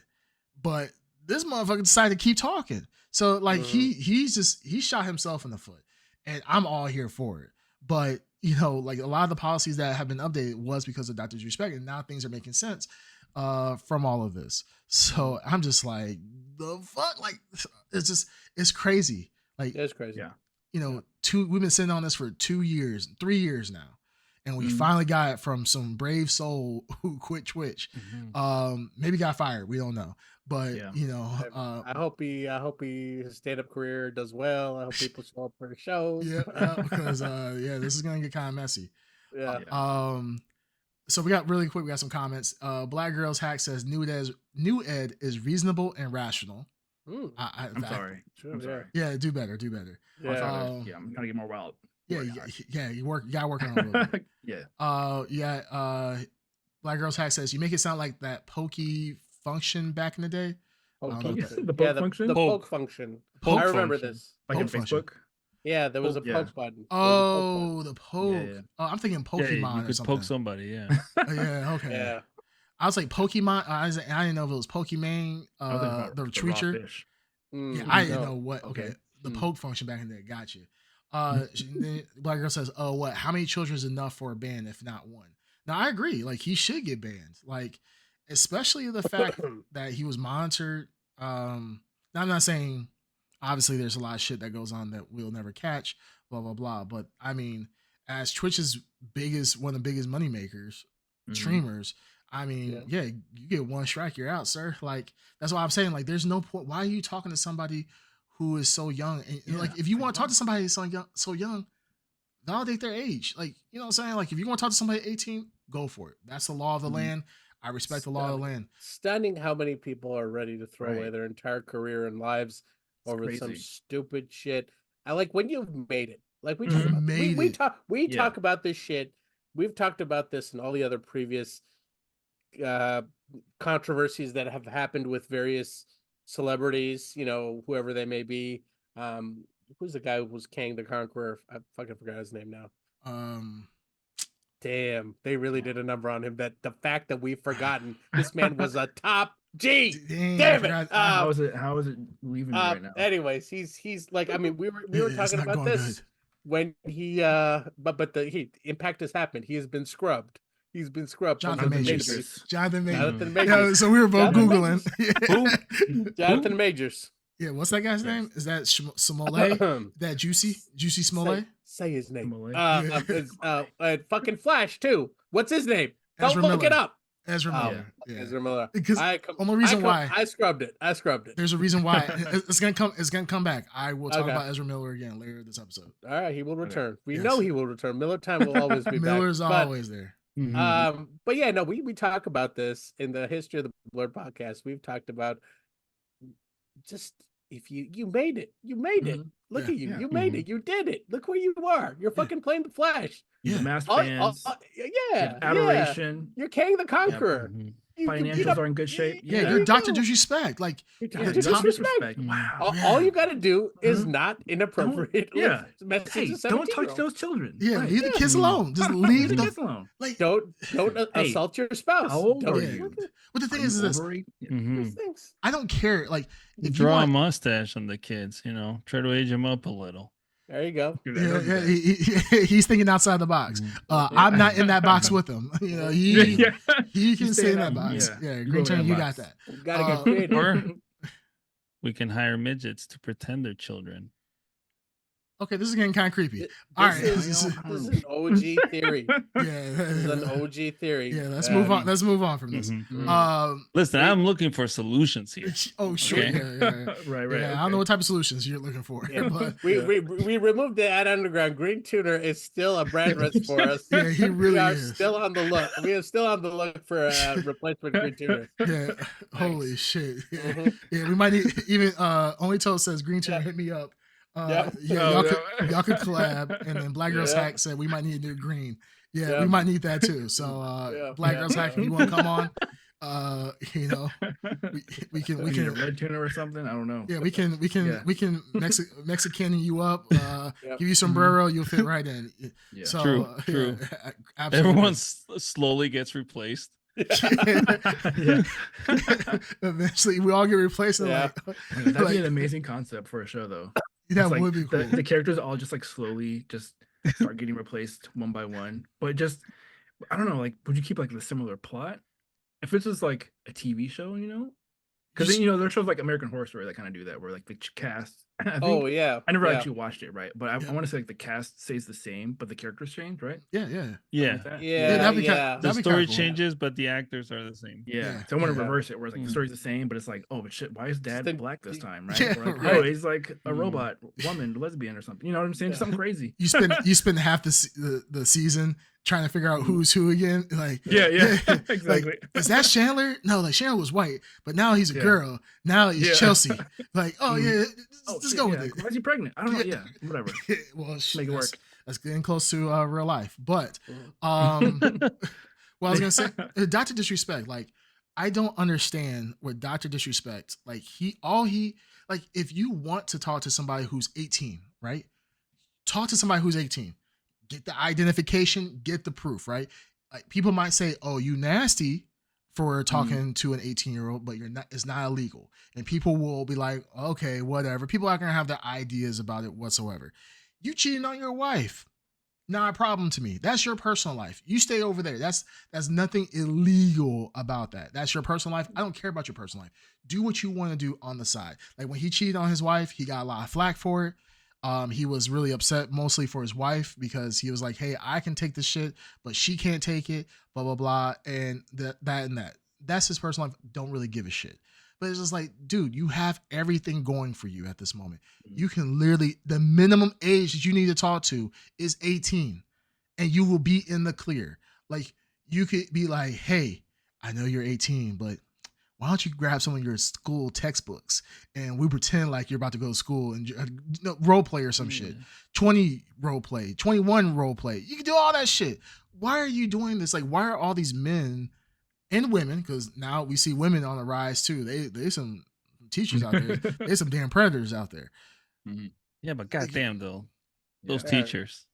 But this motherfucker decided to keep talking. So like he shot himself in the foot. And I'm all here for it. But, like a lot of the policies that have been updated was because of Dr. Disrespect, and now things are making sense from all of this. So I'm just like, the fuck? Like, it's crazy. Like, it's crazy. Yeah. We've been sitting on this for 3 years now. And we finally got it from some brave soul who quit Twitch. Maybe got fired. We don't know. But I hope his stand-up career does well. I hope people show up for the shows. Because this is gonna get kind of messy. So we got some comments. Black Girls Hack says new ed is reasonable and rational. I'm sorry. Yeah, do better. Yeah, I'm gonna get more wild. Yeah, you gotta work on it a little bit. Black Girls Hack says, you make it sound like that pokey function back in the day. The poke function? The poke function. I remember this. Like in Facebook? Yeah, there was a poke button. Oh, the poke. Yeah. Oh, I'm thinking Pokemon you or could something. poke somebody. Yeah. Yeah. Okay. Yeah. I was like Pokemon. I didn't know if it was Pokemon. The raw Treacher. fish. Yeah, I didn't No. know what. Okay, the Mm. poke function back in there. Got you. Then Black Girl says, "Oh, what? How many children is enough for a ban if not one?" Now I agree. Like he should get banned. Like especially the fact that he was monitored. Now, I'm not saying obviously there's a lot of shit that goes on that we'll never catch. Blah blah blah. But I mean, as Twitch's one of the biggest money makers, streamers. I mean, yeah, you get one strike, you're out, sir. Like that's why I'm saying, like, there's no point. Why are you talking to somebody who is so young? And like, if you want to talk to somebody who's so young, validate their age. Like, you know what I'm saying? Like, if you want to talk to somebody at 18, go for it. That's the law of the land. I respect the law of the land. Stunning how many people are ready to throw away their entire career and lives over some stupid shit. I like when you've made it. Like we talk about we talk about this shit. We've talked about this in all the other previous controversies that have happened with various celebrities, you know, whoever they may be. Who's the guy who was Kang the Conqueror? I fucking forgot his name now. Damn, they really did a number on him. That the fact that we've forgotten this man was a top G. Damn it! How is it leaving me right now? Anyways, he's like, I mean, we were talking about this when he but the impact has happened. He has been scrubbed. He's been scrubbed. Jonathan Majors. Jonathan Majors. Yeah, so we were both Googling. Jonathan Majors. Yeah, what's that guy's name? Is that Smollett? That Juicy Smollett? Say his name. Fucking Flash too. What's his name? Don't look it up. Ezra Miller. Ezra Miller. Because only reason why I scrubbed it. There's a reason why it's gonna come back. I will talk about Ezra Miller again later this episode. All right, he will return. We know he will return. Miller time will always be Miller's back. always there. But yeah, no, we talk about this in the history of the Blrd podcast. We've talked about just if you made it, Look at you, you made it, you did it. Look where you are. You're fucking playing the Flash. The mass fans. Adoration. You're Kang the Conqueror. Financials are in good shape. Yeah, you're Dr. Disrespect. Like disrespect. Wow. All you got to do is not inappropriate. Don't touch those children. Yeah, leave the kids alone. Just leave the kids alone. Like don't assault your spouse. How old are you? But the thing is this. I don't care. Like if draw a mustache on the kids, you know, try to age them up a little. There you go. He's thinking outside the box. I'm not in that box with him. You know, he can stay in that box. Yeah, Green Turn, you got that. Gotta get creative. Or we can hire midgets to pretend they're children. Okay, this is getting kind of creepy. All right, this is an OG theory. This is an OG theory. Yeah, let's move on. Let's move on from this. Listen, I'm looking for solutions here. Oh, sure. Okay. Right. Yeah, I don't know what type of solutions you're looking for. Yeah. But we removed the ad underground. Green Tuner is still a brand risk for us. Yeah, he really is. Still on the look. We are still on the look for a replacement Green Tuner. Yeah, holy shit. Yeah, we might need even. Only Toad says Green Tuner hit me up. Y'all could collab, and then Black Girls Hack said we might need a new green. Yeah, we might need that too. So Black Girls Hack, if you want to come on, you know, we can a red tuner or something. I don't know. Yeah, we can Mexican you up, give you sombrero, you'll fit right in. Yeah. So, true. Absolutely. Everyone slowly gets replaced. Eventually, we all get replaced. That'd be an amazing concept for a show, though. That would be cool. The characters all just like slowly just start getting replaced one by one. But just, I don't know, like, would you keep like the similar plot? If it's just like a TV show, you know? Because then, you know, there are shows like American Horror Story that kind of do that, where like the cast. I never actually watched it, right? But I want to say like the cast stays the same, but the characters change, right? Yeah. The story changes, but the actors are the same. Yeah. So I want to reverse it, where it's like the story's the same, but it's like, oh, but shit, why is Dad black this time, right? Like, oh, he's like a robot woman, lesbian or something. You know what I'm saying? Just something crazy. You spend half the season trying to figure out who's who again. Like exactly. Like, is that Chandler? No, like Chandler was white, but now he's a girl. Now he's Chelsea. Like, just go with it. Why is he pregnant? I don't know. Yeah, whatever. Well, make it work. That's getting close to real life. But well, I was gonna say Dr. Disrespect. Like, I don't understand what Dr. Disrespect. Like if you want to talk to somebody who's 18, right? talk to somebody who's 18. Get the identification, get the proof, right? Like people might say, "Oh, you nasty for talking to an 18-year-old," but you're not. It's not illegal, and people will be like, "Okay, whatever." People are gonna have their ideas about it whatsoever. You cheating on your wife, not a problem to me. That's your personal life. You stay over there. That's nothing illegal about that. That's your personal life. I don't care about your personal life. Do what you want to do on the side. Like when he cheated on his wife, he got a lot of flack for it. He was really upset mostly for his wife because he was like, "Hey, I can take this shit, but she can't take it, blah, blah, blah." And that. That's his personal life. Don't really give a shit. But it's just like, dude, you have everything going for you at this moment. You can literally, the minimum age that you need to talk to is 18 and you will be in the clear. Like you could be like, "Hey, I know you're 18, but why don't you grab some of your school textbooks and we pretend like you're about to go to school and role play or some shit. 20 role play, 21 role play. You can do all that shit. Why are you doing this? Like, why are all these men and women, because now we see women on the rise too. They some teachers out there. There's some damn predators out there. Yeah, but goddamn though, those teachers.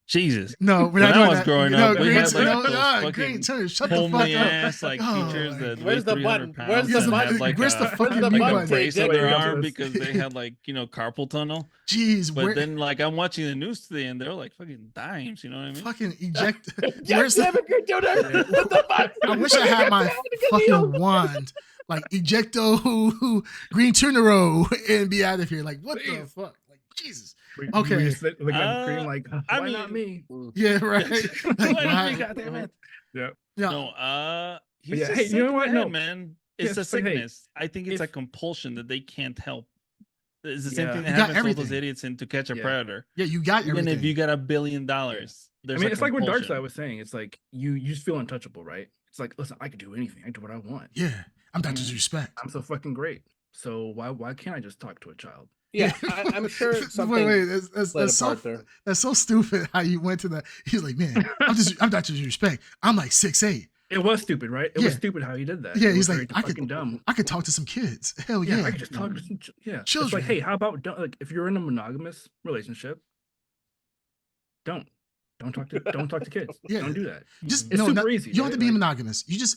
Jesus. No, when I was growing up, we had like those fucking shut the fuck up. Like teachers that where's the button? Where's the button? Like where's the fucking button? Brace on their arm because they had like carpal tunnel. Jeez, but then like I'm watching the news today and they're like fucking dimes. You know what I mean? Fucking eject. Where's the button? I wish I had my fucking wand. Like ejecto green tunero and be out of here. Like what the fuck? Like Jesus. Okay. Why not me? Yeah, right. Like, why not me? Goddamn it. Yeah. No. He's just you know what? No, man. It's a sickness. I think it's a compulsion that they can't help. It's the same thing that happens to all those idiots in To Catch a Predator. Yeah, you got everything. Even if you got $1 billion, there's it's like what Dark Side was saying. It's like you just feel untouchable, right? It's like, listen, I can do anything. I can do what I want. Yeah, I'm Dr. Disrespect. I'm so fucking great. So why can't I just talk to a child? Yeah, I'm sure something. Wait, that's so stupid how you went to that. He's like, "Man, I'm Dr. Disrespect. I'm like 6'8". It was stupid, right? It was stupid how he did that. Yeah, he's like, I could talk to some kids. Hell yeah, I could just talk to some children. It's like, hey, how about like if you're in a monogamous relationship, don't talk to kids. Yeah, don't do that. Just it's super easy. You don't have to be monogamous. You just.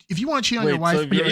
If you want to cheat on your wife, if you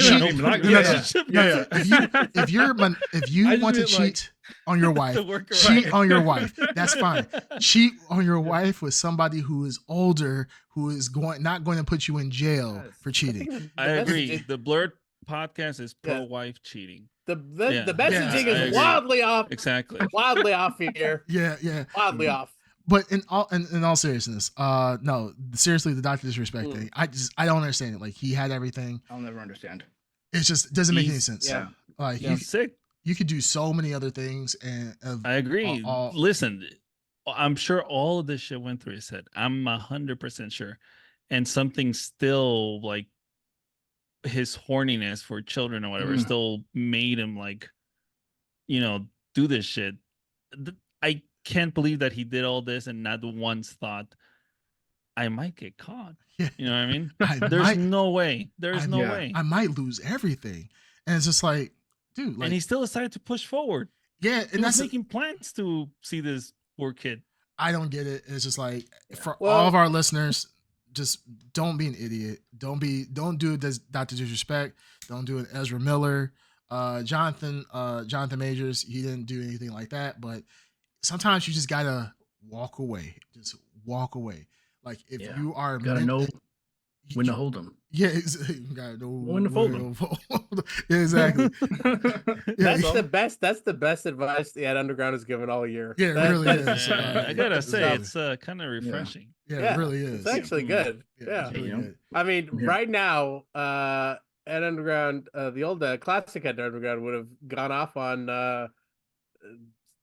want to cheat on your wife, cheat on your wife. That's fine. Cheat on your wife with somebody who is older, who is not going to put you in jail for cheating. I agree. The Blrd podcast is pro-wife cheating. The messaging is wildly off. Exactly. Wildly off here. Yeah. Wildly off. But in all seriousness, no, seriously, the Dr. Disrespect thing, I don't understand it. Like he had everything. I'll never understand. It just doesn't make any sense. Yeah. Like he's sick. You could do so many other things, and I agree. Listen, I'm sure all of this shit went through his head. I'm 100% sure, and something still like his horniness for children or whatever still made him like, do this shit. I can't believe that he did all this and not once thought I might get caught. Yeah. You know what I mean? There's no way. There's no way. I might lose everything. And it's just like, dude. Like, and he still decided to push forward. Yeah. And that's making plans to see this poor kid. I don't get it. It's just like, for all of our listeners, just don't be an idiot. Don't do this Dr. Disrespect. Don't do an Ezra Miller. Jonathan Majors, he didn't do anything like that, but sometimes you just gotta walk away. Just walk away. Like if you are, gotta know when to hold them. Yeah, you gotta know when to fold them. Yeah, exactly. That's the best advice the Ad Underground has given all year. Yeah, it really is. I gotta say, it's kind of refreshing. Yeah, it really is. It's actually good. Yeah. Really good. I mean, right now, Ad Underground, the old classic Ad Underground would have gone off on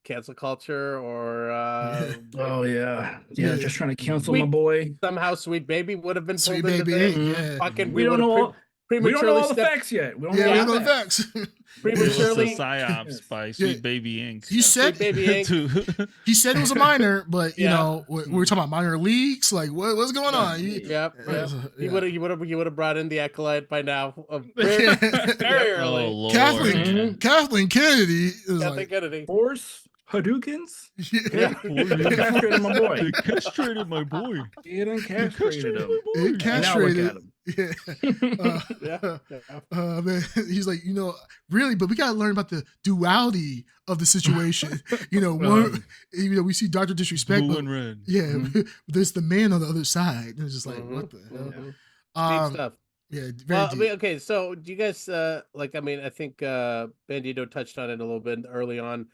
cancel culture or just trying to cancel my boy. Somehow Sweet Baby would have been Sweet Baby. Fucking we don't know all the facts yet. We don't know the facts. Prematurely psyops by Sweet Baby Inc. He said he said it was a minor, but you know we were talking about minor leaks. Like what's going on? He would have brought in the Acolyte by now. Very early. Kathleen Kennedy is Kathleen Kennedy. Horse Hadoukens. Yeah. They castrated my boy. They castrated my boy. They done castrated him. It castrated. And now look at him. Man, he's like, really, but we gotta learn about the duality of the situation. One, we see Dr. Disrespect, Blue but, and red. yeah, there's the man on the other side. And it's just like, what the hell? Deep stuff. Yeah, very Well, deep. I mean, okay, so do you guys I think Bandito touched on it a little bit early on.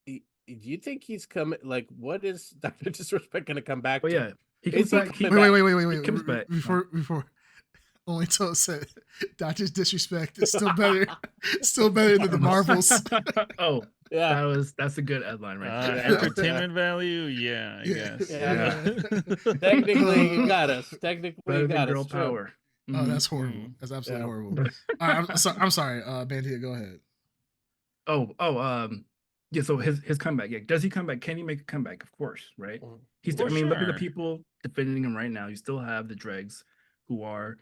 Do you think he's coming? Like, what is Dr. Disrespect going to come back to? Yeah, he comes back. Wait. He comes back. Before only Toe said Dr. Disrespect is still better than the Marvels. Oh, yeah, that's a good headline right there. Entertainment value, I guess. Yeah. Technically, you got us. Technically, you got us. Girl power. Oh, that's horrible. That's absolutely horrible. All right, I'm sorry, Bandito, go ahead. Yeah. So his comeback. Yeah, does he come back? Can he make a comeback? Of course, right? He's. For look at the sure. people defending him right now. You still have the dregs, who are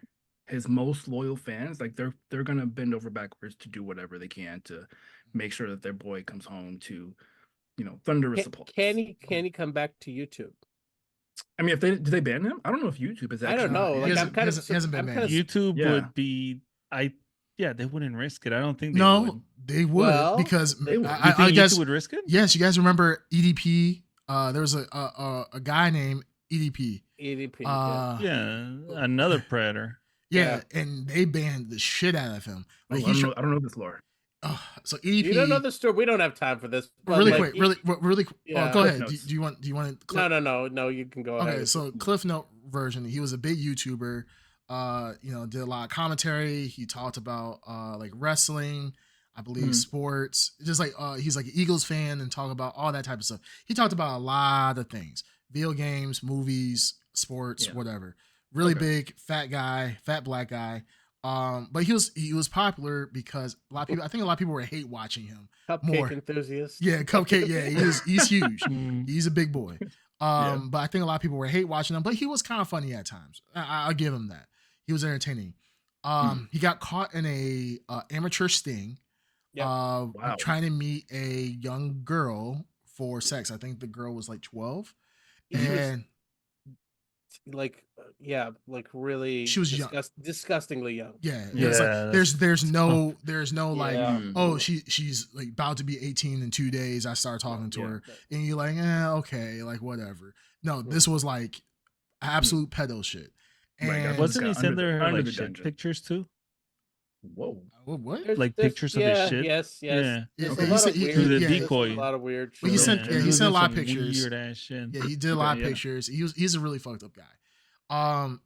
his most loyal fans. Like they're gonna bend over backwards to do whatever they can to make sure that their boy comes home to, thunderous applause. Can he come back to YouTube? I mean, did they ban him? I don't know if YouTube is. I don't know. Like, he hasn't been banned. YouTube would be. They wouldn't risk it. I don't think they would because I guess YouTube would risk it. Yes, you guys remember EDP? There was a guy named EDP. EDP. Another predator. Yeah, and they banned the shit out of him. Like I don't know this lore. So EDP. You don't know the story. We don't have time for this. Really quick. Yeah. Go ahead. Do you want to? No. You can go ahead. Okay, so Cliff Note version. He was a big YouTuber. Did a lot of commentary. He talked about like wrestling, I believe sports. Just like he's like an Eagles fan and talk about all that type of stuff. He talked about a lot of things: video games, movies, sports, whatever. Really big, fat black guy. But he was popular because a lot of people were hate watching him. Cupcake enthusiast. Yeah, Cupcake. Yeah, he's huge. He's a big boy. But I think a lot of people were hate watching him. But he was kind of funny at times. I'll give him that. He was entertaining. He got caught in a amateur sting. Trying to meet a young girl for sex. I think the girl was like 12. And really she was disgustingly young. Yeah. It's like, there's no like, oh, she's like about to be 18 in 2 days. I start talking to her and you're like, okay, like whatever. No, this was like absolute pedo shit. And wasn't he sent there like shit pictures too? Whoa. What? Like pictures of his shit? Yes. Yeah. The decoy. A lot of weird shit. He sent a lot of pictures. Weird ass shit. Yeah, he did a lot of pictures. He's a really fucked up guy.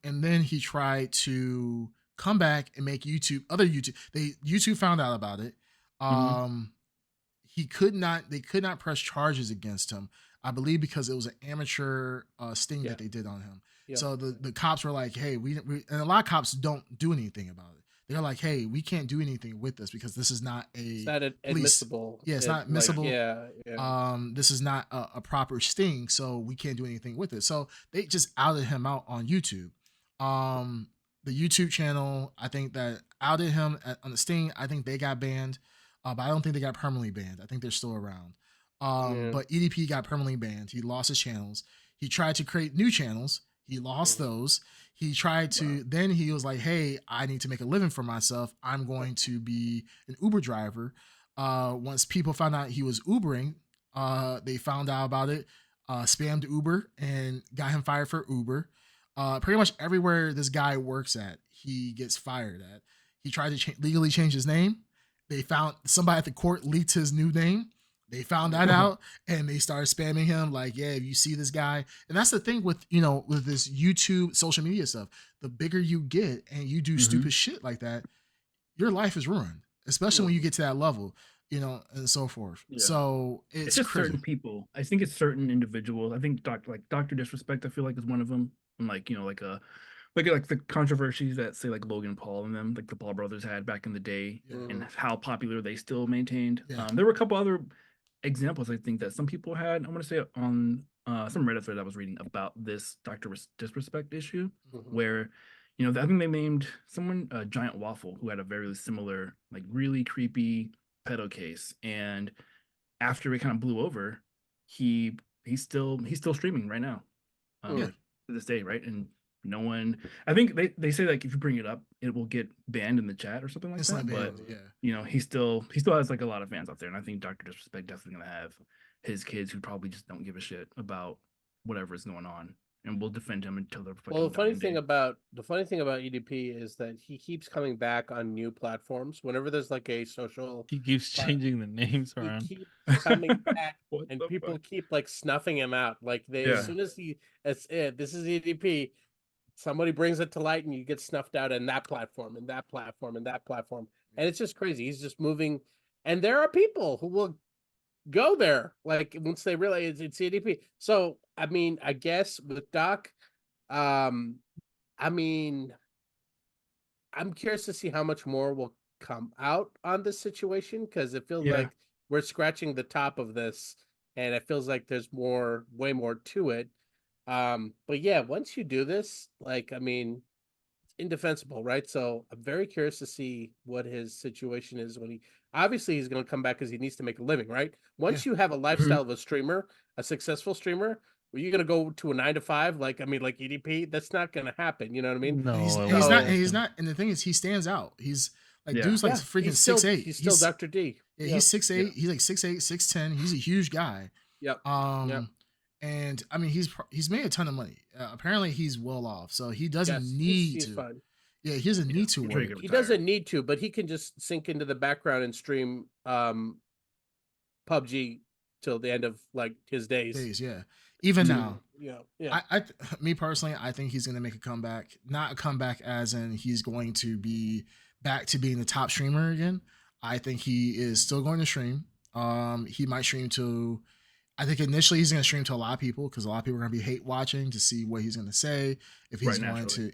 And then he tried to come back and make YouTube found out about it. They could not press charges against him, I believe, because it was an amateur sting that they did on him. Yeah. So the cops were like, hey, we and a lot of cops don't do anything about it. They're like, hey, we can't do anything with this because this is not admissible. Yeah, it's not admissible. Like, this is not a proper sting, so we can't do anything with it. So they just outed him out on YouTube. The YouTube channel, I think that outed him on the sting. I think they got banned, but I don't think they got permanently banned. I think they're still around. But EDP got permanently banned. He lost his channels. He tried to create new channels. He lost those. He tried to, then he was like, hey, I need to make a living for myself. I'm going to be an Uber driver. Once people found out he was Ubering, they found out about it, spammed Uber and got him fired for Uber. Pretty much everywhere this guy works at, he gets fired at. He tried to legally change his name. They found somebody at the court leaked his new name. They found that out and they started spamming him like, yeah, if you see this guy. And that's the thing with this YouTube social media stuff. The bigger you get and you do stupid shit like that, your life is ruined, especially when you get to that level, and so forth. Yeah. So it's just certain people. I think it's certain individuals. I think Dr. Disrespect, I feel like, is one of them. And like the controversies that say like Logan Paul and them, like the Paul brothers had back in the day, and how popular they still maintained. Yeah. There were a couple other examples I think that some people had. I want to say on some Reddit thread I was reading about this Dr. Disrespect issue, where I think they named someone Giant Waffle, who had a very similar, like, really creepy pedo case, and after it kind of blew over, he's still streaming right now, Yeah. to this day, right? And no one, I think they say like if you bring it up, it will get banned in the chat or something like It's that. not banned, But yeah. you know, he still has like a lot of fans out there, and I think Dr. Disrespect definitely gonna have his kids who probably just don't give a shit about whatever is going on, and will defend him until they're fucking. Well, the funny dying thing day. about EDP is that he keeps coming back on new platforms. Whenever there's like a social, He keeps plat- changing the names he around. keeps coming back, What and the people fuck? keep like snuffing him out. Like they, Yeah. as soon as this is EDP, somebody brings it to light, and you get snuffed out in that platform, and that platform, and that platform, and it's just crazy. He's just moving, and there are people who will go there like once they realize it's EDP. So I mean, I guess with Doc, um, I mean, I'm curious to see how much more will come out on this situation, because it feels Yeah. like we're scratching the top of this, and it feels like there's way more to it. But yeah, once you do this, like, I mean, it's indefensible, right? So I'm very curious to see what his situation is when obviously he's going to come back because he needs to make a living, right? Once you have a lifestyle of a streamer, a successful streamer, are you gonna go to a 9 to 5? Like, I mean, like EDP, that's not gonna happen. You know what I mean? No, he's not, and the thing is, he stands out. He's like, dude's like freaking 6'8". He's still Dr. D. Yeah, he's 6'8". He's like 6'8", 6'10". He's a huge guy. Yep. And I mean, he's made a ton of money. Apparently, he's well off, so he doesn't need he's to. fine. Yeah, he doesn't need to work. He doesn't need to, but he can just sink into the background and stream PUBG till the end of like his days. Yeah. Even now. Yeah. Me personally, I think he's gonna make a comeback. Not a comeback as in he's going to be back to being the top streamer again. I think he is still going to stream. He might stream to, I think initially he's going to stream to a lot of people, because a lot of people are going to be hate watching to see what he's going to say. If he's going to,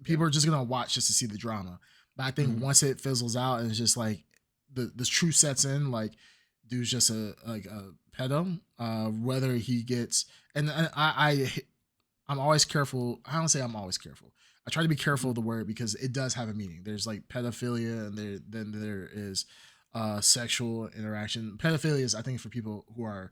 people are just going to watch just to see the drama. But I think once it fizzles out and it's just like the truth sets in, like dude's just a pedo, whether he gets, and I'm always careful. I don't say I'm always careful. I try to be careful of the word because it does have a meaning. There's like pedophilia, and then there is sexual interaction. Pedophilia is, I think, for people who are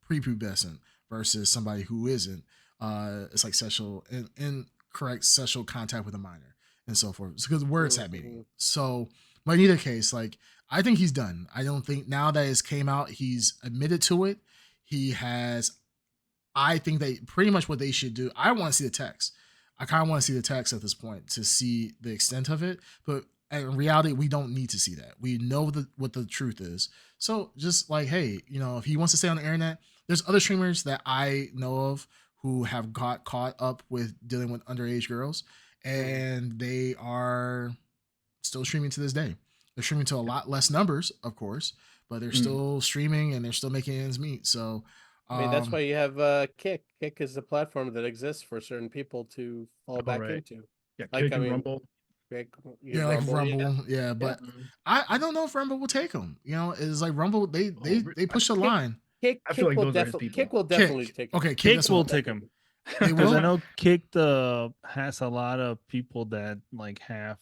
prepubescent versus somebody who isn't. It's like sexual incorrect sexual contact with a minor and so forth. Because words have meaning. So, but in either case, like, I think he's done. I don't think now that it's came out, he's admitted to it. He has. I think that pretty much what they should do. I want to see the text. I kind of want to see the text at this point to see the extent of it. But in reality, we don't need to see that. We know what the truth is. So just like, hey, if he wants to stay on the internet, there's other streamers that I know of who have got caught up with dealing with underage girls, and they are still streaming to this day. They're streaming to a lot less numbers, of course, but they're still streaming and they're still making ends meet. So, I mean, that's why you have Kick. Kick is the platform that exists for certain people to fall back into. Yeah, like, Kick and Rumble. Like Rumble, yeah. But I don't know if Rumble will take them. It's like Rumble, they push the line. Kick will definitely take them. Okay, Kick will take them. Because I know Kick has a lot of people that like have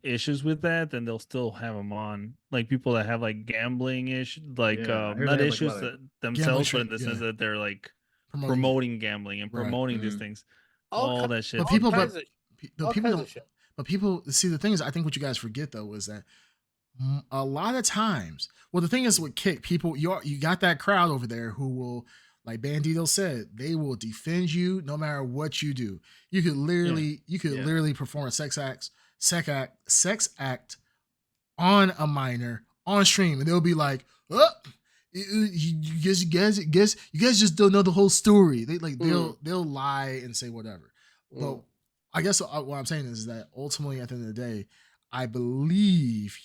issues with that, then they'll still have them on. Like people that have like gambling issues, like not issues themselves, but in the sense that they're like promoting gambling and promoting these things, all that shit. But people don't. But people see, the thing is, I think what you guys forget though is that a lot of times, well, the thing is with Kick, people, you got that crowd over there who will, like Bandito said, they will defend you no matter what you do. You could literally perform a sex act on a minor on stream, and they'll be like, "Oh, you guys just don't know the whole story." They like they'll lie and say whatever. But I guess what I'm saying is that ultimately, at the end of the day, I believe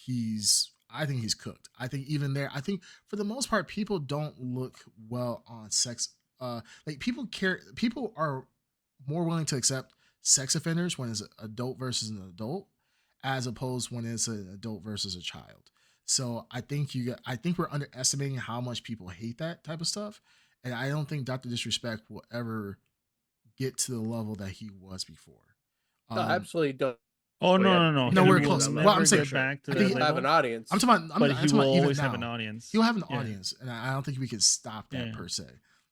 I think he's cooked. I think even there, I think for the most part, people don't look well on sex. Like people are more willing to accept sex offenders when it's an adult versus an adult, as opposed when it's an adult versus a child. So I think we're underestimating how much people hate that type of stuff, and I don't think Dr. Disrespect will ever get to the level that he was before. No, absolutely don't Oh no! Nowhere He will close. Well, never I'm saying get back to I that think he'll have level. an audience. I'm talking about, but I'm he talking will about even always now. have an audience. He'll have an Yeah. audience, and I don't think we can stop that Yeah. per se.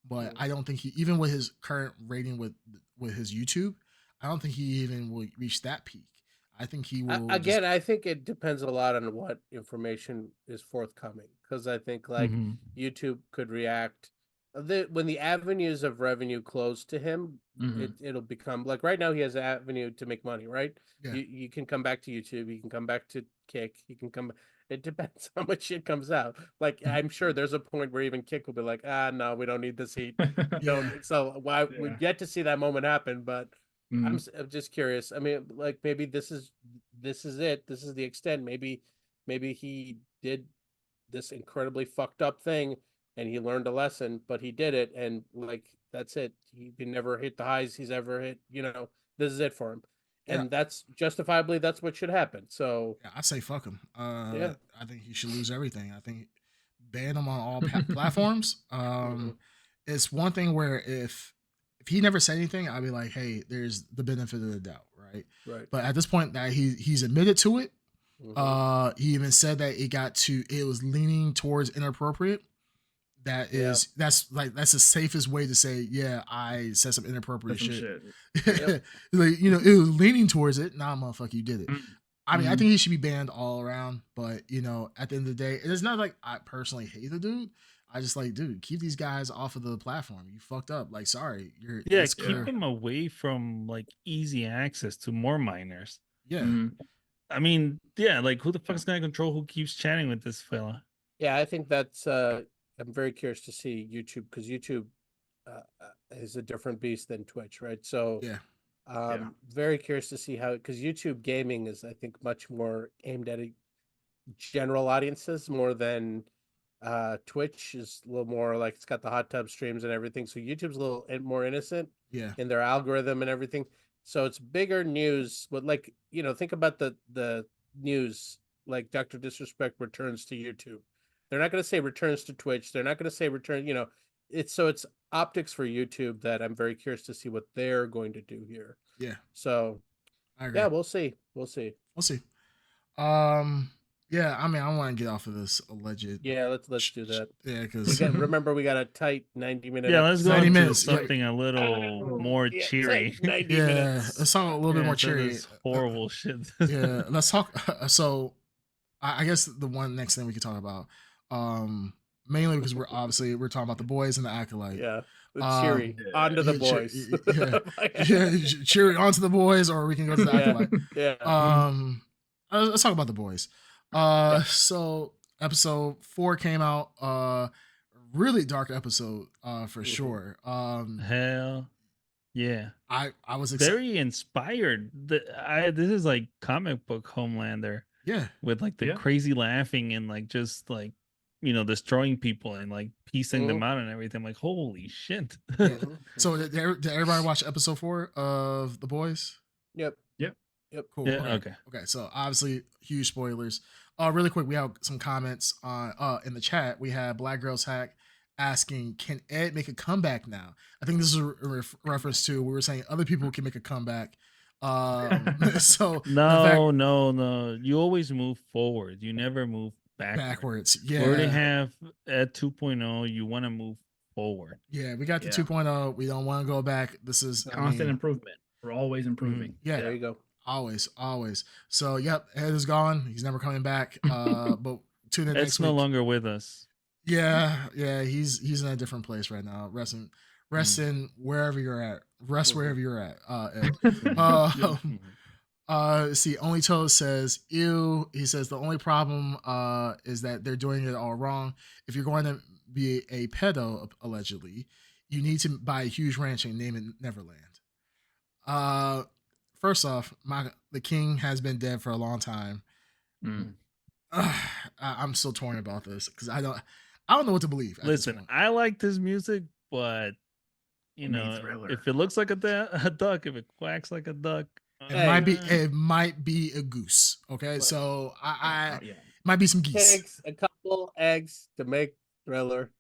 But I don't think he, even with his current rating with his YouTube, I don't think he even will reach that peak. I think he will. Again, I think it depends a lot on what information is forthcoming, because I think like Mhm. YouTube could react when the avenues of revenue close to him. It'll become like right now he has an avenue to make money, right? Yeah. You can come back to YouTube, you can come back to Kick, you can come. It depends how much shit comes out. Like I'm sure there's a point where even Kick will be like, no, we don't need this heat. Yeah. So why we've yet to see that moment happen, but I'm just curious. I mean, like maybe this is it. This is the extent. Maybe he did this incredibly fucked up thing and he learned a lesson, but he did it, and like that's it. He can never hit the highs he's ever hit. This is it for him. Yeah. And that's justifiably that's what should happen. So Yeah, I say fuck him. Yeah. I think he should lose everything. I think ban him on all platforms. It's one thing where if he never said anything, I'd be like, hey, there's the benefit of the doubt, right? Right. But at this point that he's admitted to it, Mhm. he even said that it was leaning towards inappropriate. That's the safest way to say, yeah, I said some inappropriate shit. Yep. Like, it was leaning towards it. Nah, motherfucker, you did it. I mean, I Mhm. think he should be banned all around, but at the end of the day, it's not like I personally hate the dude. I just like, dude, keep these guys off of the platform. You fucked up. Like, sorry, it's Keep clear. him away from like easy access to more minors. Yeah. I mean, like who the fuck is gonna control who keeps chatting with this fella? Yeah, I think that's I'm very curious to see YouTube, because YouTube is a different beast than Twitch, right? So Yeah. very curious to see how, because YouTube gaming is, I think, much more aimed at general audiences more than Twitch is a little more like it's got the hot tub streams and everything. So YouTube's a little more innocent Yeah. in their algorithm and everything. So it's bigger news. But like, think about the news, like Dr. Disrespect returns to YouTube. They're not going to say returns to Twitch. They're not going to say return, it's optics for YouTube that I'm very curious to see what they're going to do here. Yeah. So I agree. yeah, we'll see. We'll see. Yeah, I mean, I want to get off of this alleged. Yeah, let's do that. Yeah, because remember we got a tight 90 minutes. Yeah, let's go 90 into minutes, yeah. something a little more cheery. 90 yeah, minutes. let's talk a little bit more instead of cheery. this horrible shit. Yeah, let's talk. So, I guess the one next thing we could talk about, mainly because we're talking about the boys and the Acolyte. Yeah, cheery onto the boys. Cheery onto the boys, or we can go to the Acolyte. Yeah. Let's talk about the boys. So episode 4 came out. Really dark episode, for sure. Hell yeah. I was very inspired. This is like comic book Homelander. Yeah. With like the crazy laughing and like just like destroying people and like piecing them out and everything. I'm like, holy shit. So did everybody watch episode 4 of The Boys? Yep. Cool. Yeah, okay. So obviously huge spoilers. Really quick, we have some comments on in the chat. We had Black Girls Hack asking, can Ed make a comeback now? I think this is a reference to, we were saying other people can make a comeback. So no. You always move forward. You never move backwards. Yeah. We already have Ed 2.0. You want to move forward. Yeah, we got the 2.0. We don't want to go back. This is constant improvement. We're always improving. Yeah. There you go. Always. So, yep, Ed is gone. He's never coming back. But tune in next week. no longer with us. Yeah. He's in a different place right now. Resting wherever you're at. Rest wherever you're at. Ed. See, Only Toad says, ew. He says the only problem is that they're doing it all wrong. If you're going to be a pedo, allegedly, you need to buy a huge ranch and name it Neverland. First off, the king has been dead for a long time. I'm still torn about this because I don't know what to believe. Listen, I like this music, but if it looks like a duck, if it quacks like a duck, it might be a goose. Okay, so might be some geese. A couple eggs to make Thriller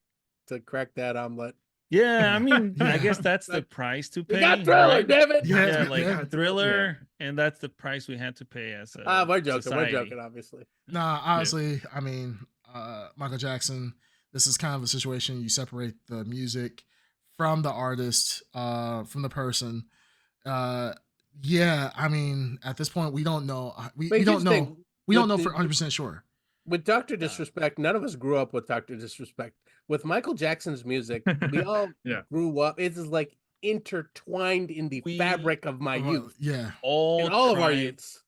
to crack that omelet. Yeah, I mean, I Yeah. guess that's the Like, price to We pay. got Thriller, right? damn it. Yeah, Yeah, like yeah. Thriller, and that's the price we had to pay as a We're joking. society. We're joking, obviously. Nah, honestly, I mean, Michael Jackson, this is kind of a situation you separate the music from the artist, from the person. Yeah, I mean, at this point, we don't know. We don't know. We don't know for 100% sure. With Dr. Disrespect, none of us grew up with Dr. Disrespect. With Michael Jackson's music, we all grew up. It is like intertwined in the fabric of my youth. Yeah. All of our youths.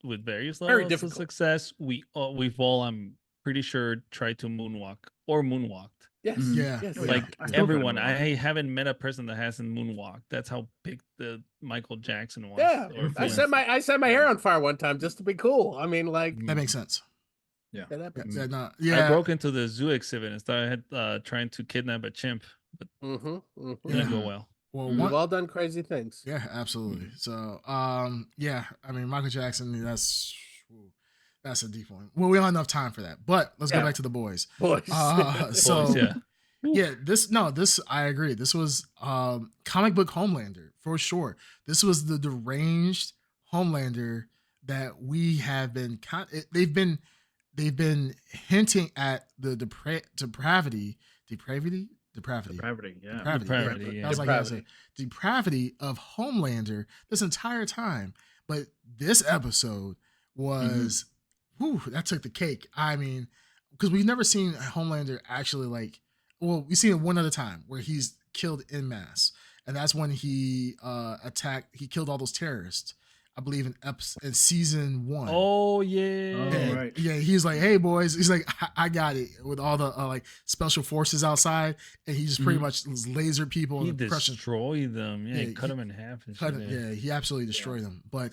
With various Very levels of difficult. success, we've all, I'm pretty sure, tried to moonwalk or moonwalked. Yes. Yeah. Yes. Like I still everyone, couldn't I haven't met a person that hasn't moonwalked. That's how big the Michael Jackson was. Yeah. or I was. set my hair on fire one time just to be cool. I mean, like That makes sense. that happens. Yeah. I broke into the zoo exhibit and started trying to kidnap a chimp, but didn't go well. Well, we've all done crazy things. Yeah, absolutely. So, yeah, I mean, Michael Jackson, that's a deep one. Well, we don't have enough time for that, but let's go back to the boys. Boys. So, Boys, yeah. this I agree. This was comic book Homelander for sure. This was the deranged Homelander that we have been. They've been hinting at the depravity. Yeah. Depravity, I was like, yes, depravity of Homelander this entire time. But this episode was, that took the cake. I mean, because we've never seen Homelander actually we've seen it one other time where he's killed en masse. And that's when he he killed all those terrorists. I believe in season 1. Oh yeah. Right. Yeah, he's like, "Hey boys," he's like, "I got it," with all the like special forces outside, and he just pretty much lasered people. He and destroyed them. Yeah, he cut them in half. Yeah, he absolutely destroyed them. But